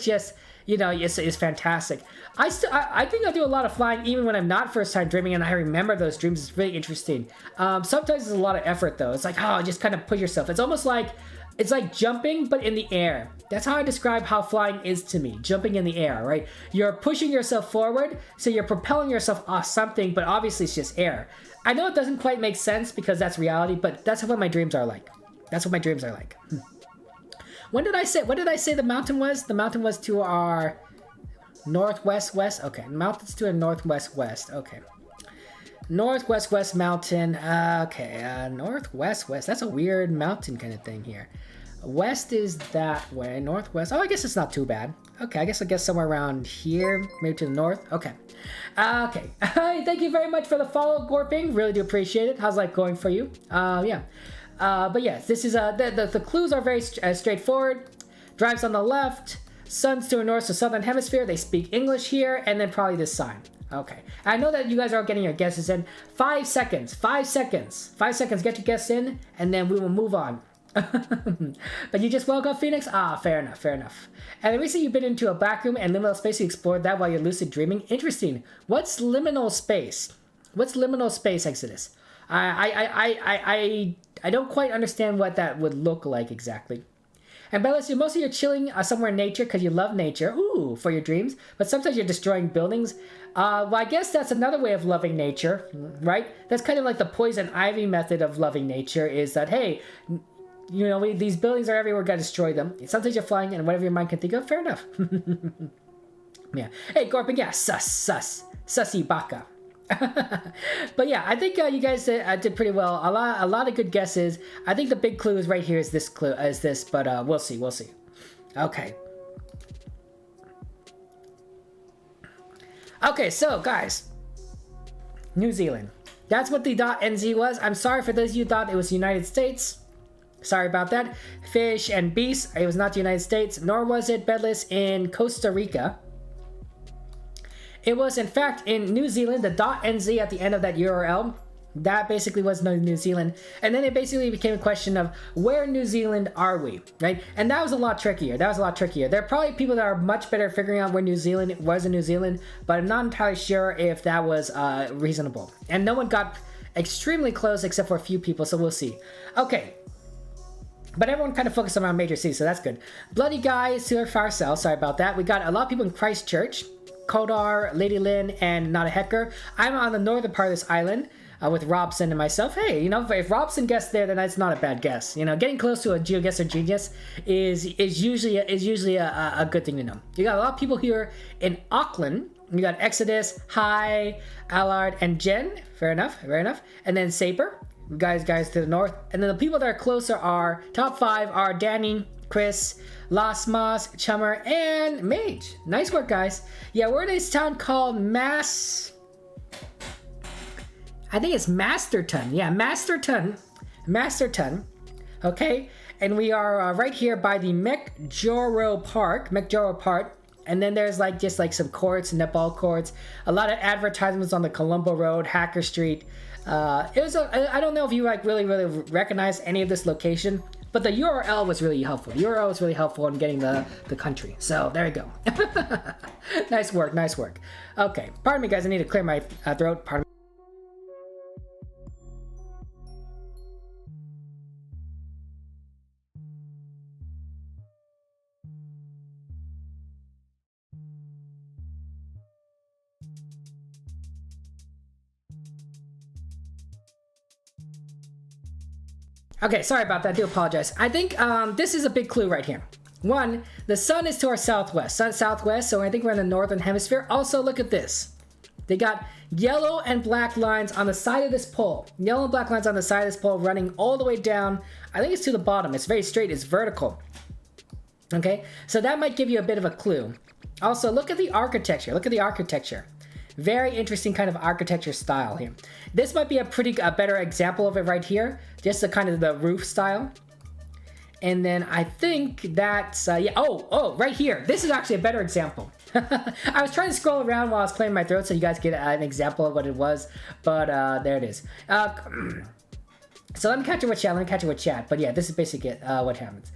just, you know, it's fantastic. I think I do a lot of flying even when I'm not first time dreaming and I remember those dreams. It's really interesting. Sometimes it's a lot of effort though. It's like, oh, just kind of push yourself. It's almost like, it's like jumping but in the air. That's how I describe how flying is to me. Jumping in the air, right? You're pushing yourself forward, so you're propelling yourself off something, but obviously it's just air. I know it doesn't quite make sense because that's reality, but that's what my dreams are like. That's what my dreams are like. What did I say the mountain was? The mountain was to our northwest west. Okay, mountains to a northwest west. Okay, northwest west mountain. Okay, northwest west. That's a weird mountain kind of thing here. West is that way. Northwest. Oh, I guess it's not too bad. Okay, I guess somewhere around here, maybe to the north. Okay. Okay. Thank you very much for the follow, Gorping. Really do appreciate it. How's life going for you? Yeah. But yes, this is the clues are very straightforward. Drives on the left, sun's to the north, so southern hemisphere. They speak English here, and then probably this sign. Okay, I know that you guys are getting your guesses in. 5 seconds. 5 seconds. 5 seconds. Get your guess in, and then we will move on. But you just woke up, Phoenix? Ah, fair enough. Fair enough. And recently you've been into a back room and liminal space. You explored that while you're lucid dreaming. Interesting. What's liminal space? What's liminal space, Exodus? I don't quite understand what that would look like exactly. And Bellis, you're mostly chilling somewhere in nature because you love nature. Ooh, for your dreams. But sometimes you're destroying buildings. Well, I guess that's another way of loving nature, right? That's kind of like the poison ivy method of loving nature is that, hey, you know, these buildings are everywhere, gotta destroy them. Sometimes you're flying and whatever your mind can think of, fair enough. Yeah. Hey, Gorpin, yeah, sussy baka. But yeah, I think you guys did pretty well. A lot of good guesses. I think the big clue is right here is this clue, but we'll see. Okay. Okay, so guys, New Zealand. That's what the .nz was. I'm sorry for those of you who thought it was the United States. Sorry about that. Fish and beasts. It was not the United States, nor was it Bedless in Costa Rica. It was, in fact, in New Zealand, the .nz at the end of that URL. That basically was New Zealand. And then it basically became a question of where in New Zealand are we, right? And that was a lot trickier. There are probably people that are much better at figuring out where New Zealand was in New Zealand, but I'm not entirely sure if that was reasonable. And no one got extremely close except for a few people, so we'll see. Okay. But everyone kind of focused around major cities, so that's good. Bloody Guy, Sewer Far South, sorry about that. We got a lot of people in Christchurch, Kodar, Lady Lynn, and Nada Hecker. I'm on the northern part of this island. With Robson and myself. Hey, you know, if Robson guessed there, then that's not a bad guess. You know, getting close to a GeoGuessr genius is usually a good thing to know. You got a lot of people here in Auckland. You got Exodus, Hi, Allard, and Jen. Fair enough. And then Saber, guys to the north. And then the people that are closer are top 5 are Danny, Chris, Las Mas, Chummer, and Mage. Nice work, guys. Yeah, we're in this town called I think it's Masterton. Yeah, Masterton. Okay, and we are right here by the Mekjoro Park. And then there's just some courts, netball courts. A lot of advertisements on the Colombo Road, Hacker Street. I don't know if you really recognize any of this location, but the URL was really helpful. The URL was really helpful in getting the country. So there you go. Nice work. Okay, pardon me, guys. I need to clear my throat. Pardon me. Okay, sorry about that. I do apologize. I think this is a big clue right here. One, the sun is to our southwest. Southwest, so I think we're in the northern hemisphere. Also, look at this. They got yellow and black lines on the side of this pole. Yellow and black lines on the side of this pole running all the way down. I think it's to the bottom. It's very straight. It's vertical. Okay, so that might give you a bit of a clue. Also, look at the architecture. Very interesting kind of architecture style here. This might be a better example of it right here. Just the kind of the roof style. And then I think that's, yeah, right here. This is actually a better example. I was trying to scroll around while I was clearing my throat so you guys get an example of what it was. But there it is. So let me catch it with chat. But yeah, this is basically what happens.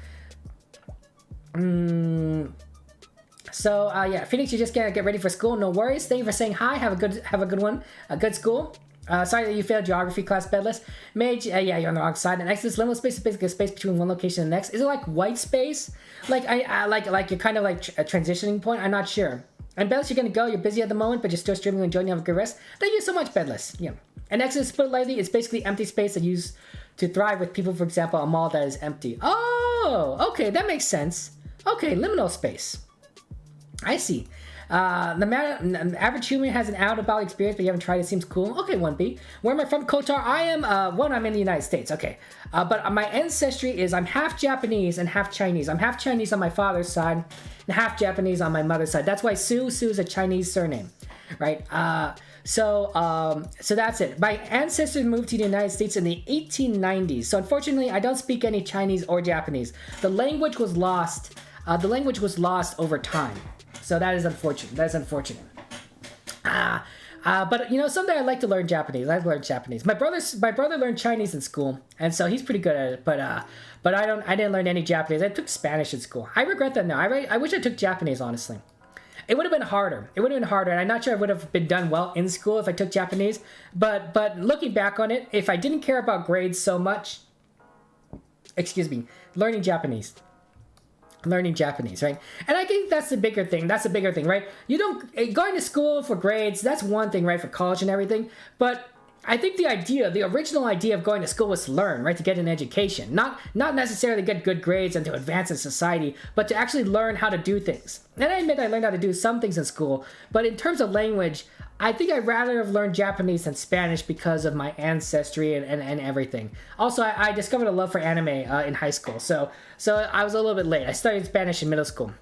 So yeah, Phoenix, you're just gonna get ready for school. No worries. Thank you for saying hi. Have a good one. A good school. Sorry that you failed geography class, Bedless. Mage, yeah, you're on the wrong side. And Exodus liminal space is basically a space between one location and the next. Is it like white space? Like like you're kind of like a transitioning point. I'm not sure. And Bedless, you're gonna go. You're busy at the moment, but you're still streaming and enjoying. You have a good rest. Thank you so much, Bedless. Yeah. And Exodus, put it lightly, it's basically empty space that used to thrive with people. For example, a mall that is empty. Oh, okay, that makes sense. Okay, liminal space. I see. The average human has an out-of-body experience, but you haven't tried it. Seems cool. Okay, 1B. Where am I from? Kotar. I am, I'm in the United States. Okay. But my ancestry is I'm half Japanese and half Chinese. I'm half Chinese on my father's side and half Japanese on my mother's side. That's why Su is a Chinese surname, right? So that's it. My ancestors moved to the United States in the 1890s. So unfortunately, I don't speak any Chinese or Japanese. The language was lost. Over time. So that is unfortunate. But you know, someday I'd like to learn Japanese. I've learned Japanese. My brother learned Chinese in school, and so he's pretty good at it. But I didn't learn any Japanese. I took Spanish in school. I regret that now. I wish I took Japanese, honestly. It would have been harder. And I'm not sure I would have been done well in school if I took Japanese. But looking back on it, if I didn't care about grades so much, learning Japanese, right? And I think that's the bigger thing. Right? Going to school for grades, that's one thing, right? For college and everything. But I think the original idea of going to school was to learn, right? To get an education. Not necessarily get good grades and to advance in society, but to actually learn how to do things. And I admit I learned how to do some things in school, but in terms of language, I think I'd rather have learned Japanese than Spanish because of my ancestry and everything. Also, I discovered a love for anime in high school, so I was a little bit late. I studied Spanish in middle school.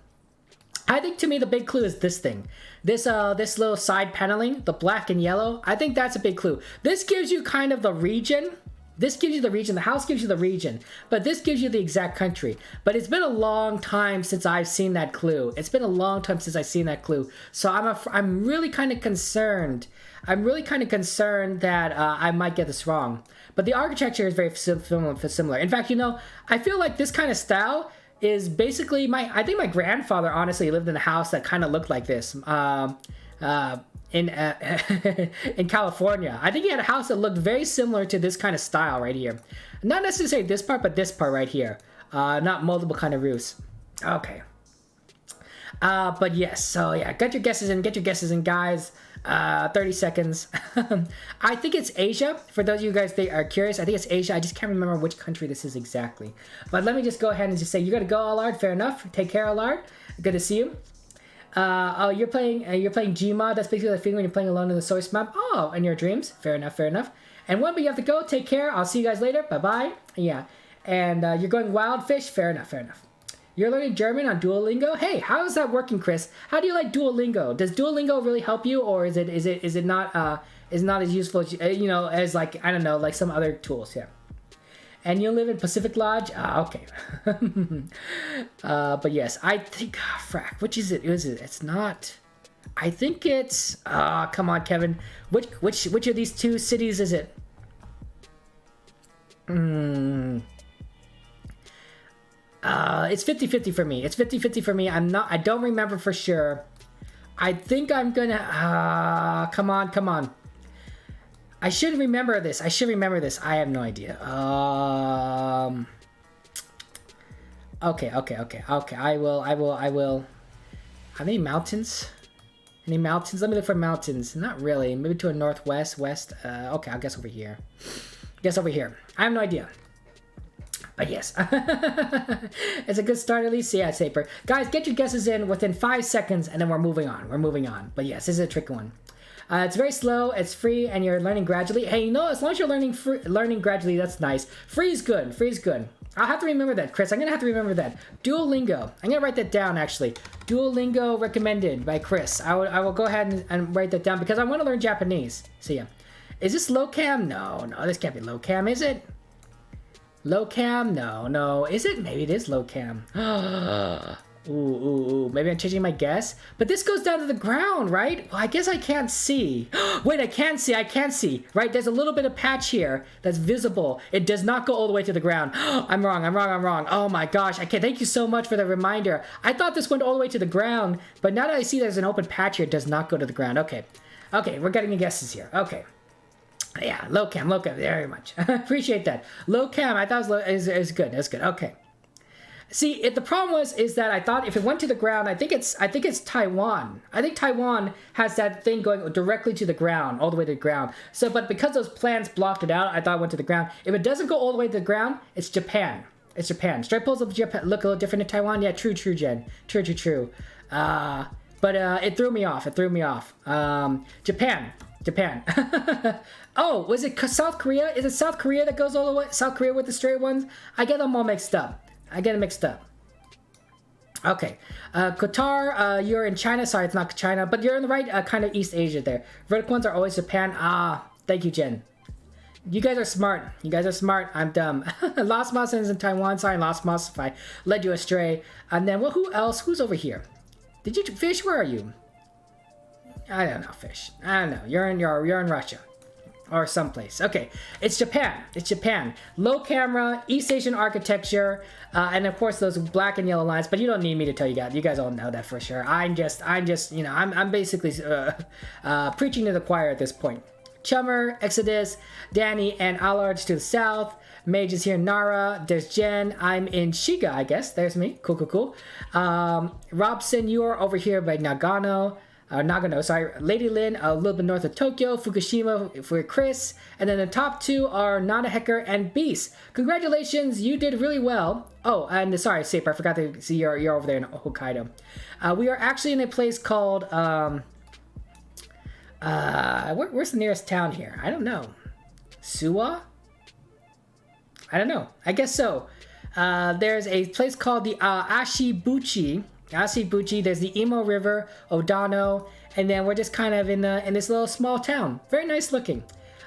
I think to me the big clue is this thing. This little side paneling, the black and yellow. I think that's a big clue. This gives you kind of the region This gives you the region. The house gives you the region, but this gives you the exact country. But it's been a long time since I've seen that clue. It's been a long time since I've seen that clue. So I'm really kind of concerned. I'm really kind of concerned that I might get this wrong. But the architecture is very similar. In fact, you know, I feel like this kind of style is basically I think my grandfather honestly lived in a house that kind of looked like this. In California. I think he had a house that looked very similar to this kind of style right here. Not necessarily this part, but this part right here. Not multiple kind of roofs. Okay. But yes, so yeah, get your guesses in, guys. 30 seconds. I think it's Asia. For those of you guys that are curious, I think it's Asia. I just can't remember which country this is exactly. But let me just go ahead and just say, you gotta go, Allard. Fair enough. Take care, Allard. Good to see you. Oh, you're playing Gmod. That's basically the feeling when you're playing alone in the source map. Oh, in your dreams. Fair enough, fair enough. And Wemby, you have to go. Take care. I'll see you guys later. Bye-bye. Yeah. And you're going wild fish. Fair enough, fair enough. You're learning German on Duolingo. Hey, how is that working, Chris? How do you like Duolingo? Does Duolingo really help you, or is it not as useful as you know, as like, I don't know, like some other tools? Yeah. And you live in Pacific Lodge? Okay. But yes, I think, frack, which is it? It's not, I think it's, come on, Kevin. Which of these two cities is it? It's 50-50 for me. It's 50-50 for me. I don't remember for sure. I think I'm gonna, come on. I should remember this. I have no idea. Okay. I will. Are there any mountains? Let me look for mountains. Not really. Maybe to a northwest, west. Okay, I'll guess over here. I have no idea. But yes. It's a good start at least. Yeah, Saper. Guys, get your guesses in within 5 seconds and then we're moving on. But yes, this is a tricky one. It's very slow, it's free, and you're learning gradually. Hey, you know, as long as you're learning gradually, that's nice. Free is good. I'll have to remember that, Chris. I'm going to have to remember that. Duolingo. I'm going to write that down, actually. Duolingo recommended by Chris. I will go ahead and write that down because I want to learn Japanese. So, yeah. Is this low cam? No, this can't be low cam, is it? Low cam? No. Is it? Maybe it is low cam. Ooh. Maybe I'm changing my guess. But this goes down to the ground, right? Well, I guess I can't see. Wait, I can see. Right, there's a little bit of patch here that's visible. It does not go all the way to the ground. I'm wrong. Oh my gosh. Thank you so much for the reminder. I thought this went all the way to the ground, but now that I see there's an open patch here, it does not go to the ground. Okay, we're getting the guesses here. Okay. Yeah, low cam, very much. Appreciate that. Low cam, I thought it was good. Okay. See, the problem is that I thought if it went to the ground, I think it's Taiwan. I think Taiwan has that thing going directly to the ground, all the way to the ground. So, but because those plants blocked it out, I thought it went to the ground. If it doesn't go all the way to the ground, it's Japan. Straight pulls up Japan look a little different in Taiwan. Yeah, true, Jen. True. But it threw me off. Japan. Oh, was it South Korea? Is it South Korea that goes all the way? South Korea with the straight ones? I get them all mixed up. Okay. Qatar, you're in China. Sorry, it's not China, but you're in the right kind of East Asia there. Vertical ones are always Japan. Thank you, Jen. You guys are smart. I'm dumb. Lost Moss is in Taiwan. Sorry, Lost Moss, if I led you astray. And then, well, who else? Who's over here? Did you, Fish, where are you? I don't know, Fish. I don't know. You're in Russia. Or someplace. Okay, it's Japan. Low camera, East Asian architecture, and of course those black and yellow lines. But you don't need me to tell you guys. You guys all know that for sure. I'm just, you know, I'm basically preaching to the choir at this point. Chummer, Exodus, Danny, and Allards to the south. Mage is here in Nara. There's Jen. I'm in Shiga, I guess. There's me. Cool. Robson, you are over here by Nagano. Lady Lynn, a little bit north of Tokyo. Fukushima for Chris. And then the top two are Nanahecker and Beast. Congratulations, you did really well. Oh, and sorry, Saper, I forgot to see you're over there in Hokkaido. We are actually in a place called, where's the nearest town here? I don't know. Suwa? I don't know. I guess so. There's a place called the Ashibuchi. There's the Imo River, Odano, and then we're just kind of in this little small town. Very nice looking.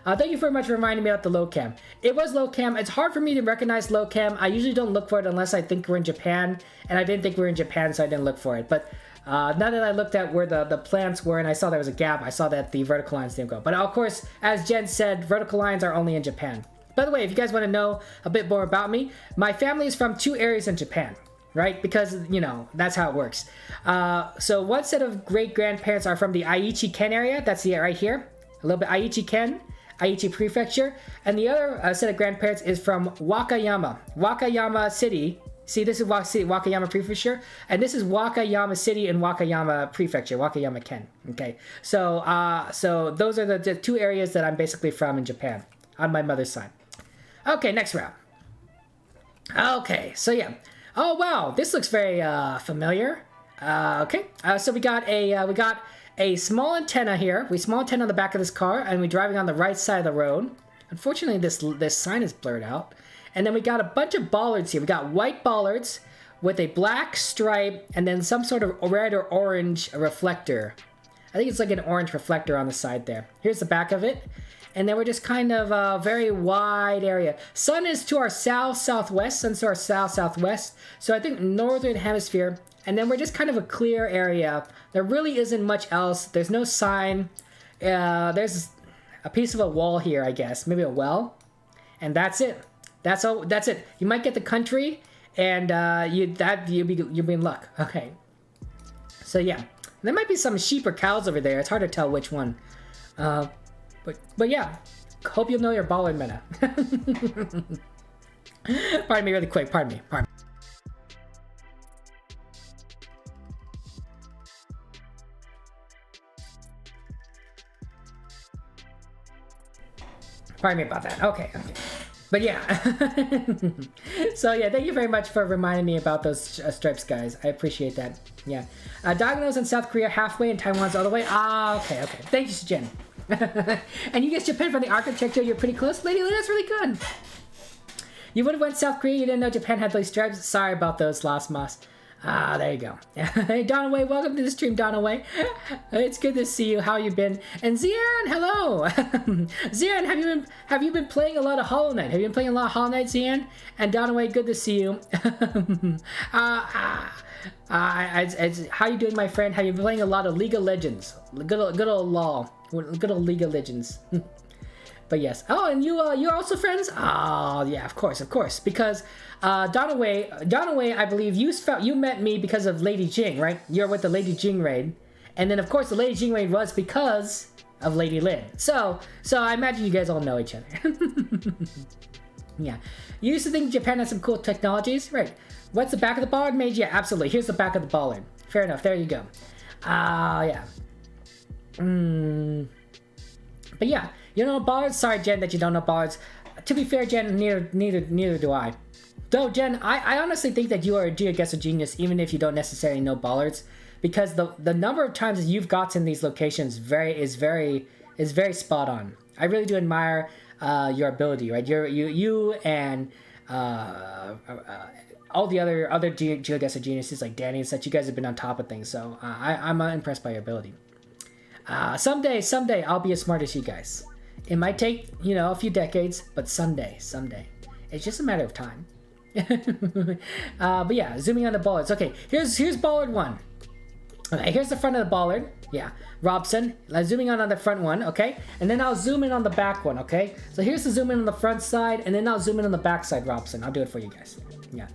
Thank you very much for reminding me about the low cam. It was low cam. It's hard for me to recognize low cam. I usually don't look for it unless I think we're in Japan, and I didn't think we were in Japan, so I didn't look for it. But now that I looked at where the plants were and I saw there was a gap, I saw that the vertical lines didn't go. But of course, as Jen said, vertical lines are only in Japan. By the way, if you guys want to know a bit more about me, my family is from 2 areas in Japan. Right? Because, you know, that's how it works. So one set of great-grandparents are from the Aichi Ken area. That's the right here. A little bit Aichi Ken, Aichi Prefecture. And the other set of grandparents is from Wakayama. Wakayama City. See, this is Wakayama Prefecture. And this is Wakayama City in Wakayama Prefecture. Wakayama Ken. Okay. So, so those are the 2 areas that I'm basically from in Japan. On my mother's side. Okay, next round. Okay, so yeah. Oh wow, this looks very familiar. Okay, so we got a small antenna here. Small antenna on the back of this car, and we're driving on the right side of the road. Unfortunately, this sign is blurred out. And then we got a bunch of bollards here. We got white bollards with a black stripe, and then some sort of red or orange reflector. I think it's like an orange reflector on the side there. Here's the back of it. And then we're just kind of a very wide area. Sun is to our south-southwest. Sun's to our south-southwest. So I think northern hemisphere. And then we're just kind of a clear area. There really isn't much else. There's no sign. There's a piece of a wall here, I guess. Maybe a well. And that's it. That's all. That's it. You might get the country, and you'll be in luck. Okay. So yeah, there might be some sheep or cows over there. It's hard to tell which one. But yeah, hope you know your baller meta. Pardon me really quick, pardon me. Pardon me about that. Okay. But yeah. So yeah, thank you very much for reminding me about those stripes, guys. I appreciate that. Yeah. Diagonals in South Korea halfway and Taiwan's all the way. Okay. Thank you, Jen. And you guessed Japan from the architecture. You're pretty close, lady. That's really good. You would have went South Korea. You didn't know Japan had those stripes. Sorry about those, Lost Moss. There you go. Hey, Donaway, welcome to the stream, Donaway. It's good to see you. How you been? And Zian, hello. Zian, have you been playing a lot of Hollow Knight? Have you been playing a lot of Hollow Knight, Zian? And Donaway, good to see you. How you doing, my friend? Have you been playing a lot of League of Legends? Good old LOL. Good old League of Legends. But yes. Oh, and you're also friends? Oh, yeah, of course. Because Donaway, I believe you met me because of Lady Jing, right? You're with the Lady Jing raid. And then, of course, the Lady Jing raid was because of Lady Lin. So I imagine you guys all know each other. Yeah. You used to think Japan had some cool technologies? Right. What's the back of the bollard mage? Yeah, absolutely. Here's the back of the bollard. Fair enough. There you go. Yeah. But yeah, you know bollards. Sorry, Jen, that you don't know bollards. To be fair, Jen, neither do I. Though, Jen, I honestly think that you are a GeoGuessr genius, even if you don't necessarily know bollards, because the number of times that you've gotten these locations is very spot on. I really do admire your ability, right? You and all the other GeoGuessr geniuses like Danny and such. You guys have been on top of things, so I'm impressed by your ability. Someday I'll be as smart as you guys. It might take, a few decades, but someday. It's just a matter of time. But yeah, zooming on the bollards. Okay, here's bollard 1. Okay, here's the front of the bollard. Yeah, Robson. Zooming on the front one, okay? And then I'll zoom in on the back one, okay? So here's the zoom in on the front side, and then I'll zoom in on the back side, Robson. I'll do it for you guys. Yeah.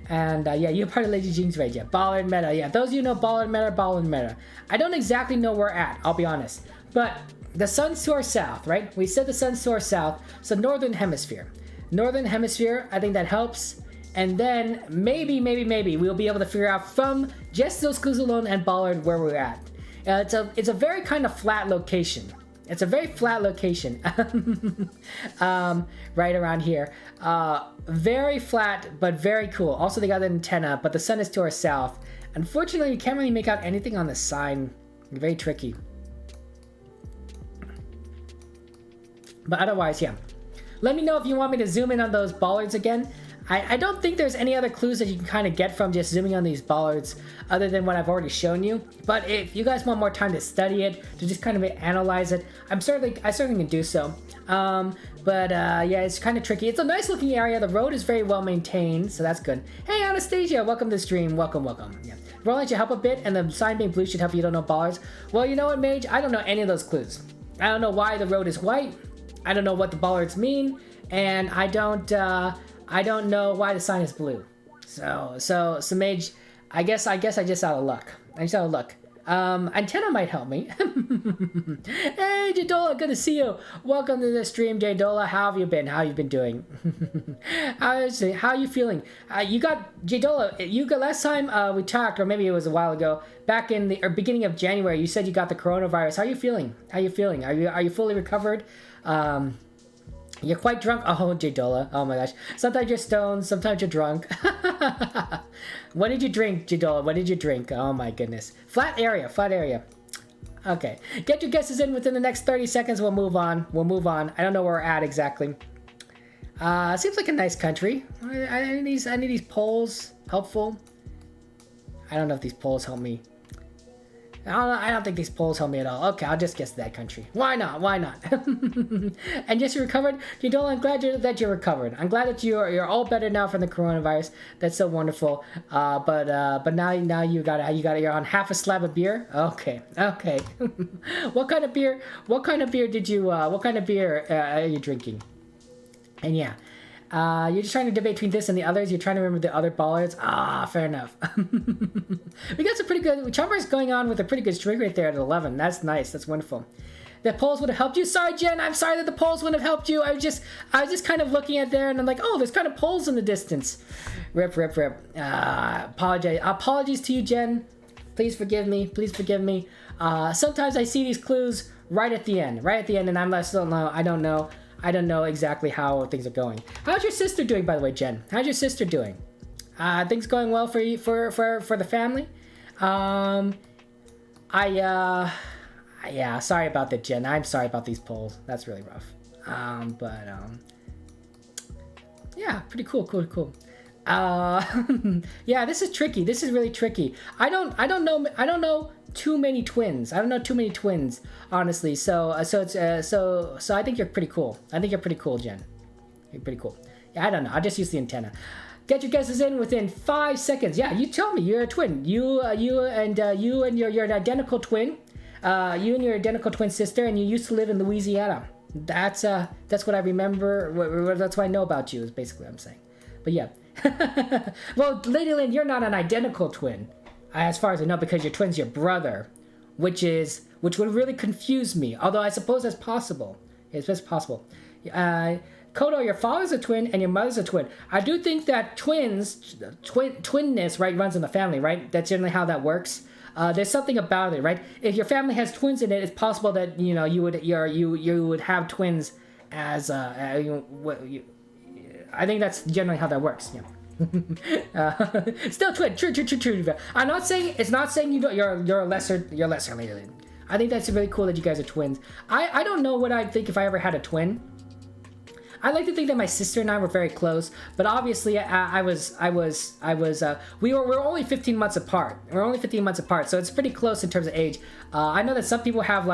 And yeah, you're part of Lady Jing's raid, yeah. Bollard meta, yeah. Those of you know bollard meta. I don't exactly know where we're at, I'll be honest. But the sun's to our south, right? We said the sun's to our south, so northern hemisphere. Northern hemisphere, I think that helps. And then maybe we'll be able to figure out from just those clues alone and bollard where we're at. It's a very kind of flat location. It's a very flat location. Right around here. Very flat, but very cool. Also, they got an antenna, but the sun is to our south. Unfortunately, you can't really make out anything on the sign. Very tricky. But otherwise, yeah. Let me know if you want me to zoom in on those bollards again. I don't think there's any other clues that you can kind of get from just zooming on these bollards other than what I've already shown you. But if you guys want more time to study it, to just kind of analyze it, I certainly can do so. Yeah, it's kind of tricky. It's a nice looking area. The road is very well maintained, so that's good. Hey, Anastasia, welcome to the stream. Welcome. Yeah. Rolling should help a bit, and the sign being blue should help you don't know bollards. Well, you know what, Mage? I don't know any of those clues. I don't know why the road is white. I don't know what the bollards mean, and I don't know why the sign is blue. So Mage, I guess I just out of luck. Antenna might help me. Hey, Jadola, good to see you. Welcome to the stream, Jadola. How have you been? How you been doing? How are you feeling? You got Jadola. You got last time we talked, or maybe it was a while ago, back in the beginning of January. You said you got the coronavirus. How are you feeling? Are you fully recovered? You're quite drunk. Oh, Jadola. Oh my gosh. Sometimes you're stoned. Sometimes you're drunk. What did you drink, Jadola? What did you drink? Oh my goodness. Flat area. Okay. Get your guesses in within the next 30 seconds. We'll move on. I don't know where we're at exactly. Seems like a nice country. I need these polls helpful. I don't know if these polls help me. I don't think these polls help me at all. Okay, I'll just guess that country. Why not? And yes, you recovered? Jadola, I'm glad that you're recovered. I'm glad that you're all better now from the coronavirus. That's so wonderful. But now you're on half a slab of beer? Okay. What kind of beer are you drinking? And yeah. You're just trying to debate between this and the others. You're trying to remember the other bollards. Fair enough. We got some pretty good... Chomper's going on with a pretty good streak right there at 11. That's nice. That's wonderful. The polls would have helped you. Sorry, Jen. I'm sorry that the polls wouldn't have helped you. I was just kind of looking at there and I'm like, oh, there's kind of polls in the distance. Rip. Apologies to you, Jen. Please forgive me. Sometimes I see these clues right at the end, and I'm less don't know. I don't know exactly how things are going. How's your sister doing, by the way, Jen? How's your sister doing? Things going well for you, for the family? Yeah, sorry about that, Jen. I'm sorry about these polls. That's really rough. Yeah, pretty cool. Yeah, this is tricky. This is really tricky. I don't know too many twins. Honestly. So I think you're pretty cool. Jen. You're pretty cool. Yeah, I don't know. I'll just use the antenna. Get your guesses in within 5 seconds. Yeah, you tell me. You're a twin. You and you're an identical twin. You and your identical twin sister, and you used to live in Louisiana. That's what I remember. That's what I know about you. Is basically what I'm saying. But yeah. Well, Lady Lynn, you're not an identical twin, as far as I know, because your twin's your brother, which would really confuse me. Although I suppose that's possible. It's just possible. Kodo, your father's a twin and your mother's a twin. I do think that twinness, right, runs in the family, right? That's generally how that works. There's something about it, right? If your family has twins in it, it's possible that you would have twins as I think that's generally how that works. Yeah. Still twin. True. It's not saying you're a lesser Lady Lynn. I think that's really cool that you guys are twins. I don't know what I'd think if I ever had a twin. I like to think that my sister and I were very close, but obviously we were only 15 months apart. So it's pretty close in terms of age. I know that some people have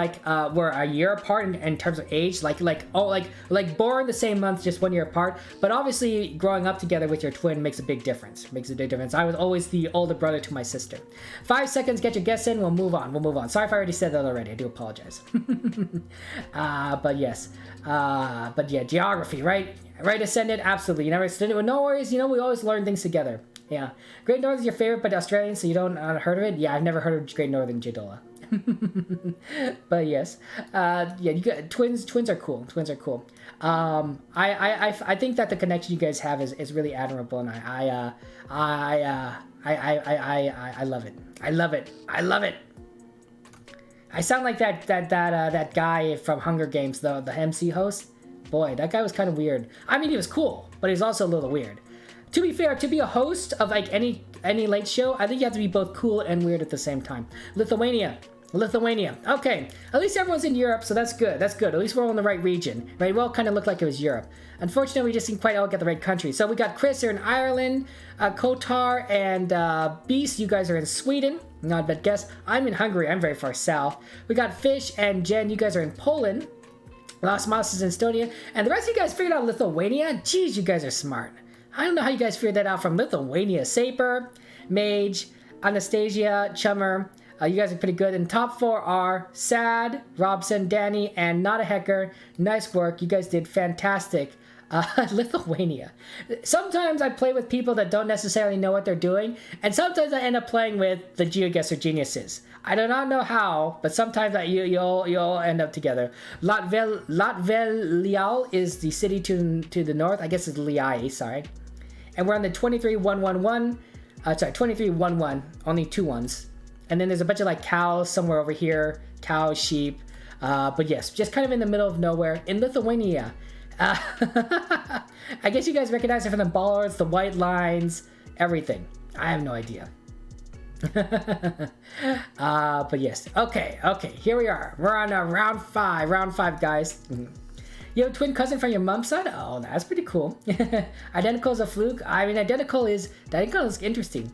were a year apart in terms of age, like born the same month, just 1 year apart. But obviously, growing up together with your twin makes a big difference. I was always the older brother to my sister. 5 seconds, get your guess in. We'll move on. Sorry if I already said that already. I do apologize. But yes. But yeah, geography, right? Right, Ascendant, absolutely. You never extended with no worries. We always learn things together. Yeah. Great Northern is your favorite, but Australian, so you don't heard of it? Yeah, I've never heard of Great Northern, Jadola. But yes. Yeah, you got twins are cool. I think that the connection you guys have is really admirable, and I love it. I love it. I sound like that guy from Hunger Games, the MC host. Boy, that guy was kind of weird. I mean, he was cool, but he's also a little weird. To be fair, to be a host of any late show, I think you have to be both cool and weird at the same time. Lithuania, Lithuania. Okay, at least everyone's in Europe, so that's good. That's good. At least we're all in the right region, right? Well, kind of looked like it was Europe. Unfortunately, we just didn't quite all get the right country. So we got Chris here in Ireland, Kotar and Beast. You guys are in Sweden. Not a bad guess. I'm in Hungary. I'm very far south. We got Fish and Jen. You guys are in Poland. Lost Mouse is in Estonia. And the rest of you guys figured out Lithuania? Jeez, you guys are smart. I don't know how you guys figured that out from Lithuania. Saper, Mage, Anastasia, Chummer. You guys are pretty good. And top 4 are Sad, Robson, Danny, and Not a Hecker. Nice work. You guys did fantastic. Lithuania. Sometimes I play with people that don't necessarily know what they're doing, and sometimes I end up playing with the GeoGuessr geniuses. I do not know how, but sometimes you'll end up together. Latvelial is the city to the north. I guess it's Liai, sorry. And we're on the 23111. Sorry, 2311. Only 2 ones. And then there's a bunch of like cows somewhere over here. Cows, sheep. But yes, just kind of in the middle of nowhere in Lithuania. I guess you guys recognize it from the bollards, the white lines, everything. I have no idea. But yes. Okay, here we are. We're on round 5, guys. You have a twin cousin from your mom's side? Oh, that's pretty cool. Identical is a fluke. I mean, identical is interesting.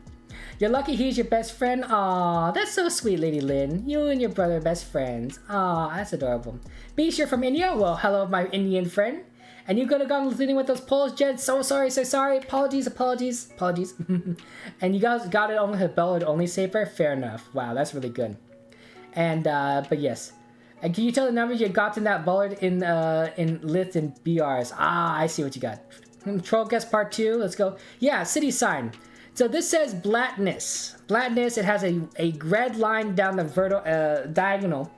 You're lucky he's your best friend. Aw, that's so sweet, Lady Lynn. You and your brother are best friends. Aw, that's adorable. Beast, you're from India? Well, hello, my Indian friend. And you could have gone Lithuania with those Polish Jets. So sorry. Apologies. And you guys got it only with Bellard only Saper? Fair enough. Wow, that's really good. And, but yes. And can you tell the numbers you got in that Ballard in Lith and BRs? Ah, I see what you got. Troll Guess Part 2. Let's go. Yeah, city sign. So this says Blattness. Blattness, it has a red line down the diagonal.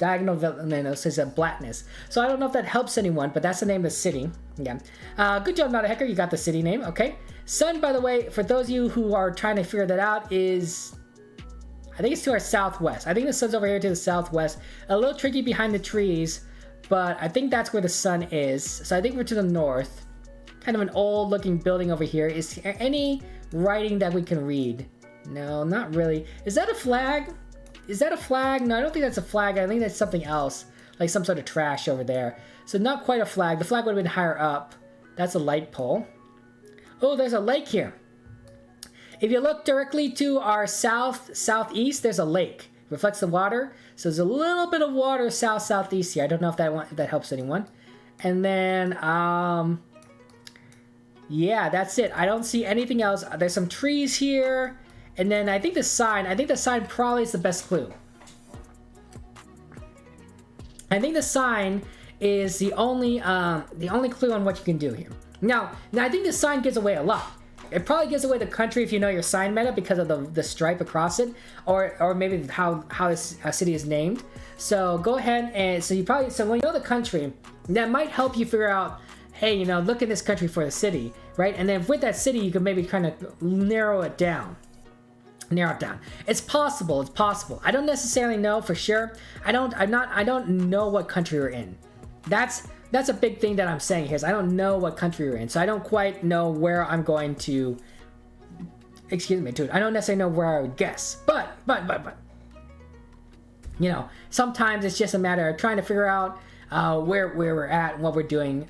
And then it says Blattness. So I don't know if that helps anyone, but that's the name of the city. Yeah. Good job, Not a Hecker. You got the city name. Okay. Sun, by the way, for those of you who are trying to figure that out, is... I think it's to our southwest. I think the sun's over here to the southwest. A little tricky behind the trees, but I think that's where the sun is. So I think we're to the north. Kind of an old looking building over here. Is there any writing that we can read? No, not really. Is that a flag? Is that a flag? No, I don't think that's a flag. I think that's something else. Like some sort of trash over there. So not quite a flag. The flag would have been higher up. That's a light pole. Oh, there's a lake here. If you look directly to our southeast, there's a lake. Reflects the water. So there's a little bit of water southeast here. I don't know if that helps anyone. And then, yeah, that's it. I don't see anything else. There's some trees here. And then I think the sign probably is the best clue. I think the sign is the only clue on what you can do here. Now I think the sign gives away a lot. It probably gives away the country if you know your sign meta because of the stripe across it, or maybe how a city is named. So go ahead and so when you know the country, that might help you figure out, hey, look in this country for the city, right? And then with that city, you can maybe kind of narrow it down. It's possible. I don't necessarily know for sure. I don't know what country we're in. That's a big thing that I'm saying here is I don't know what country we're in. So I don't quite know where I'm going to, dude. I don't necessarily know where I would guess. But sometimes it's just a matter of trying to figure out where we're at and what we're doing.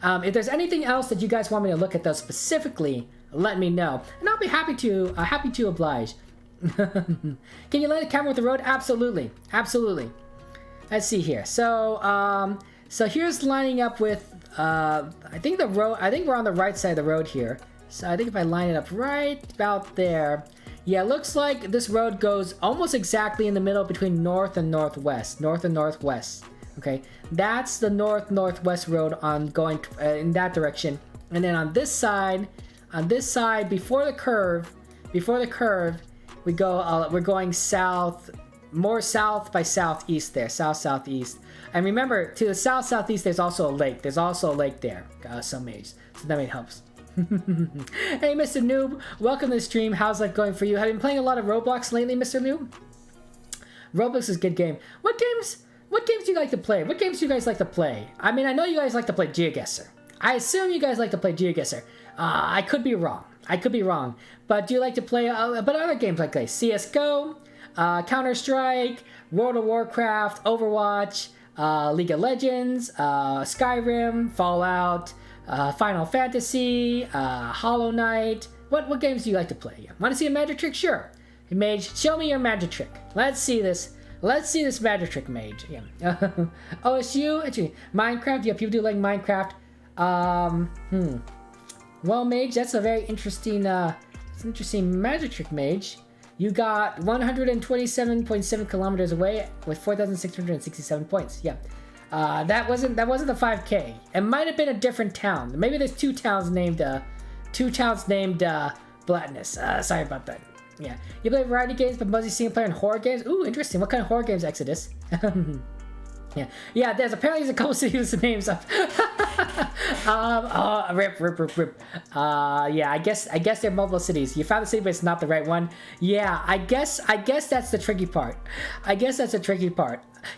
If there's anything else that you guys want me to look at though specifically, let me know, and I'll be happy to oblige. Can you line the camera with the road? Absolutely. Let's see here. So here's lining up with I think the road. I think we're on the right side of the road here. So I think if I line it up right about there, yeah, it looks like this road goes almost exactly in the middle between north and northwest. Okay, that's the northwest road on going in that direction, and then on this side. Before the curve, we go. We're going south, more south by southeast there, southeast. And remember, to the southeast, there's also a lake. There's also a lake there. Some age, so that helps. Hey, Mr. Noob, welcome to the stream. How's that going for you? Have you been playing a lot of Roblox lately, Mr. Noob? Roblox is a good game. What games do you like to play? What games do you guys like to play? I mean, I know you guys like to play GeoGuessr. I assume you guys like to play GeoGuessr. I could be wrong. But do you like to play but other games like CSGO, Counter-Strike, World of Warcraft, Overwatch, League of Legends, Skyrim, Fallout, Final Fantasy, Hollow Knight. What games do you like to play? Want to see a magic trick? Sure. Mage, show me your magic trick. Let's see this. Let's see this magic trick, Mage. Yeah. OSU, actually, Minecraft. Yeah, people do like Minecraft. Well, Mage, that's a very interesting, magic trick, Mage. You got 127.7 kilometers away with 4,667 points. Yeah. That wasn't the 5K. It might have been a different town. Maybe there's two towns named Blattness. Sorry about that. Yeah. You play variety games, but mostly single player and horror games. Ooh, interesting. What kind of horror games, Exodus? Yeah. There's a couple cities with names up. Rip. Yeah. I guess there are multiple cities. You found the city, but it's not the right one. Yeah. I guess that's the tricky part.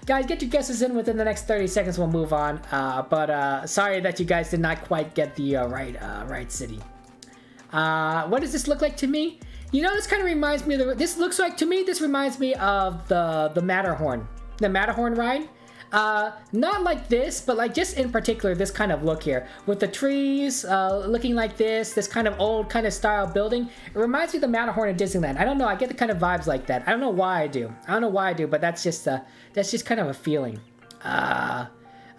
Guys, get your guesses in within the next 30 seconds. We'll move on. But sorry that you guys did not quite get the right city. What does this look like to me? You know, this kind of reminds me of this reminds me of the Matterhorn. The Matterhorn ride. Not like this, but like just in particular this kind of look here. With the trees looking like this kind of old kind of style building. It reminds me of the Matterhorn at Disneyland. I don't know, I get the kind of vibes like that. I don't know why I do, but that's just kind of a feeling.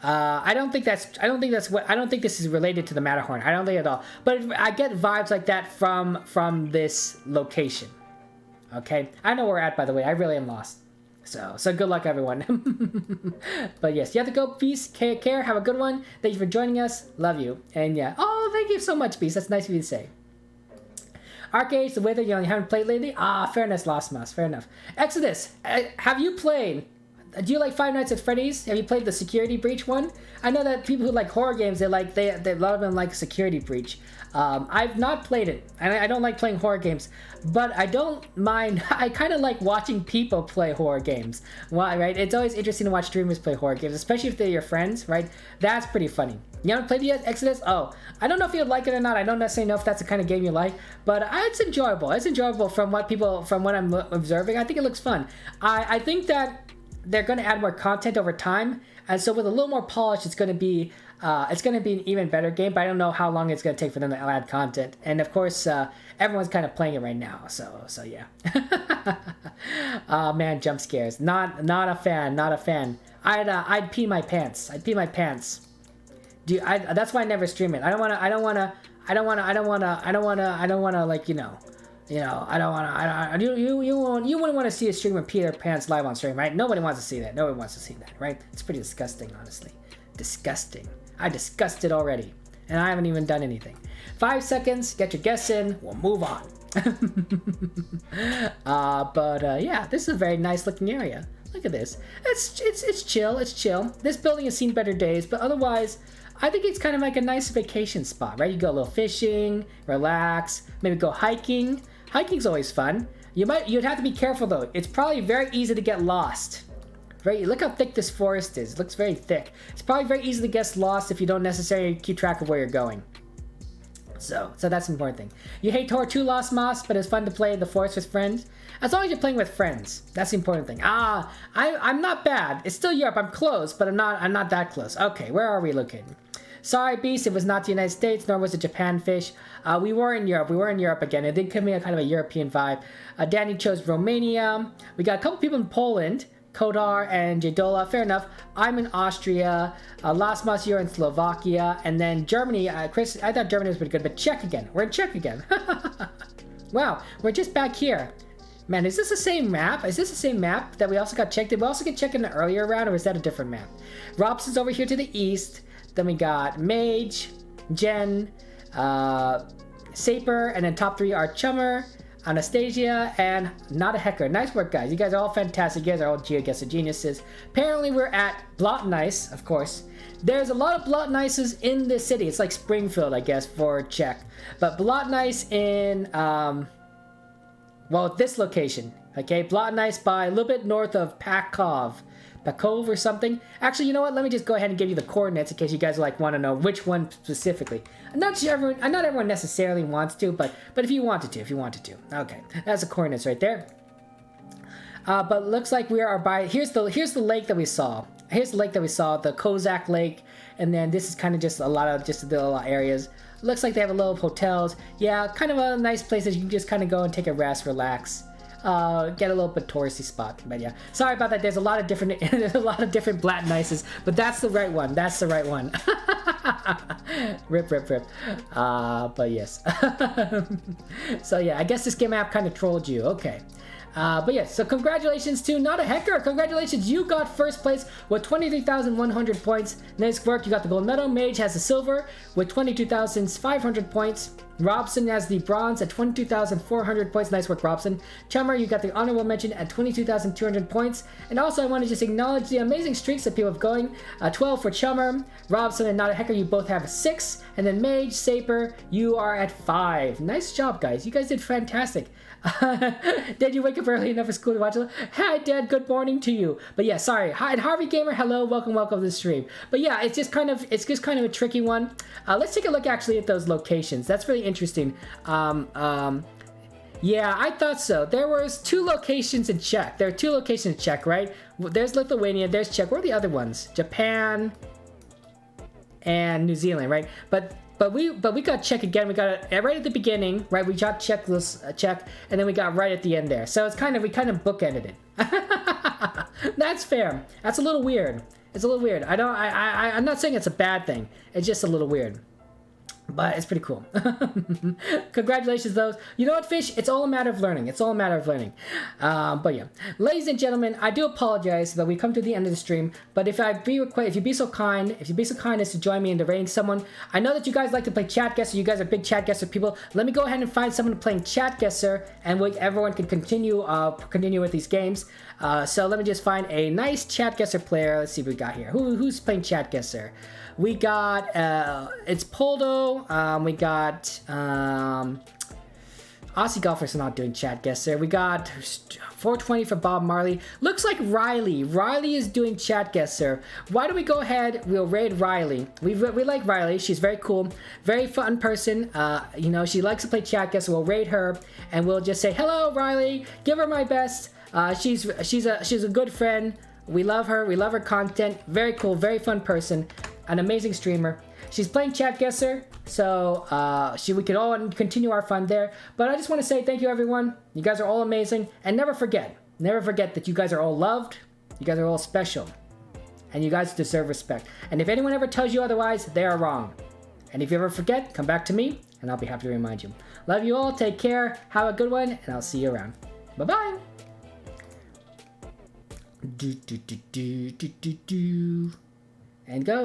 I don't think this is related to the Matterhorn. I don't think at all. But I get vibes like that from this location. Okay, I know where we're at, by the way. I really am lost. So good luck, everyone. But yes, you have to go. Peace, care. Have a good one. Thank you for joining us. Love you. And yeah. Oh, thank you so much, Beast. That's nice of you to say. Arcades, the weather you haven't played lately. Fair enough, Lost Mouse. Fair enough. Exodus, have you played? Do you like Five Nights at Freddy's? Have you played the Security Breach one? I know that people who like horror games, a lot of them like Security Breach. I've not played it, and I don't like playing horror games, but I don't mind. I kind of like watching people play horror games. Why, right? It's always interesting to watch streamers play horror games, especially if they're your friends, right? That's pretty funny. You haven't played it yet, Exodus? Oh, I don't know if you'd like it or not. I don't necessarily know if that's the kind of game you like, but it's enjoyable. It's enjoyable from what I'm observing. I think it looks fun. I think that they're going to add more content over time, and so with a little more polish, it's going to be an even better game. But I don't know how long it's going to take for them to add content. And of course, everyone's kind of playing it right now. So yeah. Oh man, jump scares. Not a fan. I'd pee my pants. That's why I never stream it. I don't wanna like, you wouldn't want to see a streamer pee their pants live on stream, right? Nobody wants to see that. Right? It's pretty disgusting, honestly. Disgusting. I disgusted already, and I haven't even done anything. 5 seconds. Get your guess in. We'll move on. Yeah, this is a very nice looking area. Look at this. It's chill. This building has seen better days, but otherwise, I think it's kind of like a nice vacation spot, right? You go a little fishing, relax, maybe go hiking. Hiking's always fun. You'd have to be careful though. It's probably very easy to get lost. Right? Look how thick this forest is. It looks very thick. It's probably very easy to get lost if you don't necessarily keep track of where you're going. So that's an important thing. You hate Tor 2 Lost Moss, but it's fun to play in the forest with friends. As long as you're playing with friends. That's the important thing. I'm not bad. It's still Europe. I'm close, but I'm not that close. Okay, where are we located? Sorry, Beast, it was not the United States, nor was it Japan fish. We were in Europe again. It did give me a kind of a European vibe. Danny chose Romania. We got a couple people in Poland, Kodar and Jadola. Fair enough. I'm in Austria. Lasmas, you're in Slovakia. And then Germany. Chris, I thought Germany was pretty good, but Czech again. We're in Czech again. Wow, we're just back here. Man, is this the same map? Is this the same map that we also got checked? Did we also get checked in the earlier round, or is that a different map? Robson's over here to the east. Then we got Mage, Jen, Saper, and then top 3 are Chummer, Anastasia, and Not a Hecker. Nice work, guys. You guys are all fantastic. You guys are all GeoGuessr geniuses. Apparently, we're at Blotnice, of course. There's a lot of Blotnices in this city. It's like Springfield, I guess, for Czech. But Blotnice in, this location. Okay, Blotnice by a little bit north of Pakov or something. Actually, you know what? Let me just go ahead and give you the coordinates in case you guys want to know which one specifically. Not everyone necessarily wants to, but if you wanted to. Okay, that's the coordinates right there. But looks like we are by, here's the lake that we saw. Here's the lake that we saw, the Kozak Lake. And then this is kind of just a lot of just the little areas. Looks like they have a little hotels. Yeah, kind of a nice place that you can just kind of go and take a rest, relax. Get a little bit touristy spot. But yeah, sorry about that. There's a lot of different there's a lot of different Black Nices, but that's the right one. That's the right one. Rip. But yes. So yeah, I guess this game app kind of trolled you. Okay. But yeah, so congratulations to Not a Hacker. Congratulations, you got first place with 23,100 points. Nice work, you got the gold medal. Mage has the silver with 22,500 points. Robson has the bronze at 22,400 points. Nice work, Robson. Chummer, you got the honorable mention at 22,200 points. And also, I want to just acknowledge the amazing streaks that people have going. 12 for Chummer. Robson and Not a Hacker, you both have 6. And then Mage, Saper, you are at 5. Nice job, guys. You guys did fantastic. Did you wake up early enough for school to watch it? Hi, Dad. Good morning to you. But yeah, sorry. Hi, and Harvey Gamer. Hello. Welcome to the stream. But yeah, it's just kind of a tricky one. Let's take a look actually at those locations. That's really interesting. Yeah, I thought so. There was 2 locations in Czech. There are 2 locations in Czech, right? There's Lithuania. There's Czech. Where are the other ones? Japan and New Zealand, right? But we got Czech again. We got it right at the beginning, right? We got Czech, and then we got right at the end there. So it's we kind of bookended it. That's fair. That's a little weird. It's a little weird. I'm not saying it's a bad thing. It's just a little weird. But it's pretty cool. Congratulations, those. You know what, Fish? It's all a matter of learning. It's all a matter of learning. But yeah, ladies and gentlemen, I do apologize that we come to the end of the stream. But if you be so kind as to join me in rating someone, I know that you guys like to play Chatguessr. You guys are big Chatguessr people. Let me go ahead and find someone playing Chatguessr, and everyone can continue with these games. So let me just find a nice Chatguessr player. Let's see what we got here. Who's playing Chatguessr? We got, it's Poldo, we got, Aussie Golfers are not doing Chatguessr. We got 420 for Bob Marley. Looks like Riley. Riley is doing Chatguessr. Why don't we go ahead, we'll raid Riley. We like Riley. She's very cool, very fun person. You know, she likes to play Chatguessr. We'll raid her, and we'll just say, hello, Riley, give her my best. She's a good friend. We love her. We love her content. Very cool, very fun person. An amazing streamer. She's playing Chatguessr, so we can all continue our fun there. But I just want to say thank you, everyone. You guys are all amazing, and never forget that you guys are all loved. You guys are all special, and you guys deserve respect. And if anyone ever tells you otherwise, they are wrong. And if you ever forget, come back to me, and I'll be happy to remind you. Love you all. Take care. Have a good one, and I'll see you around. Bye bye. And go.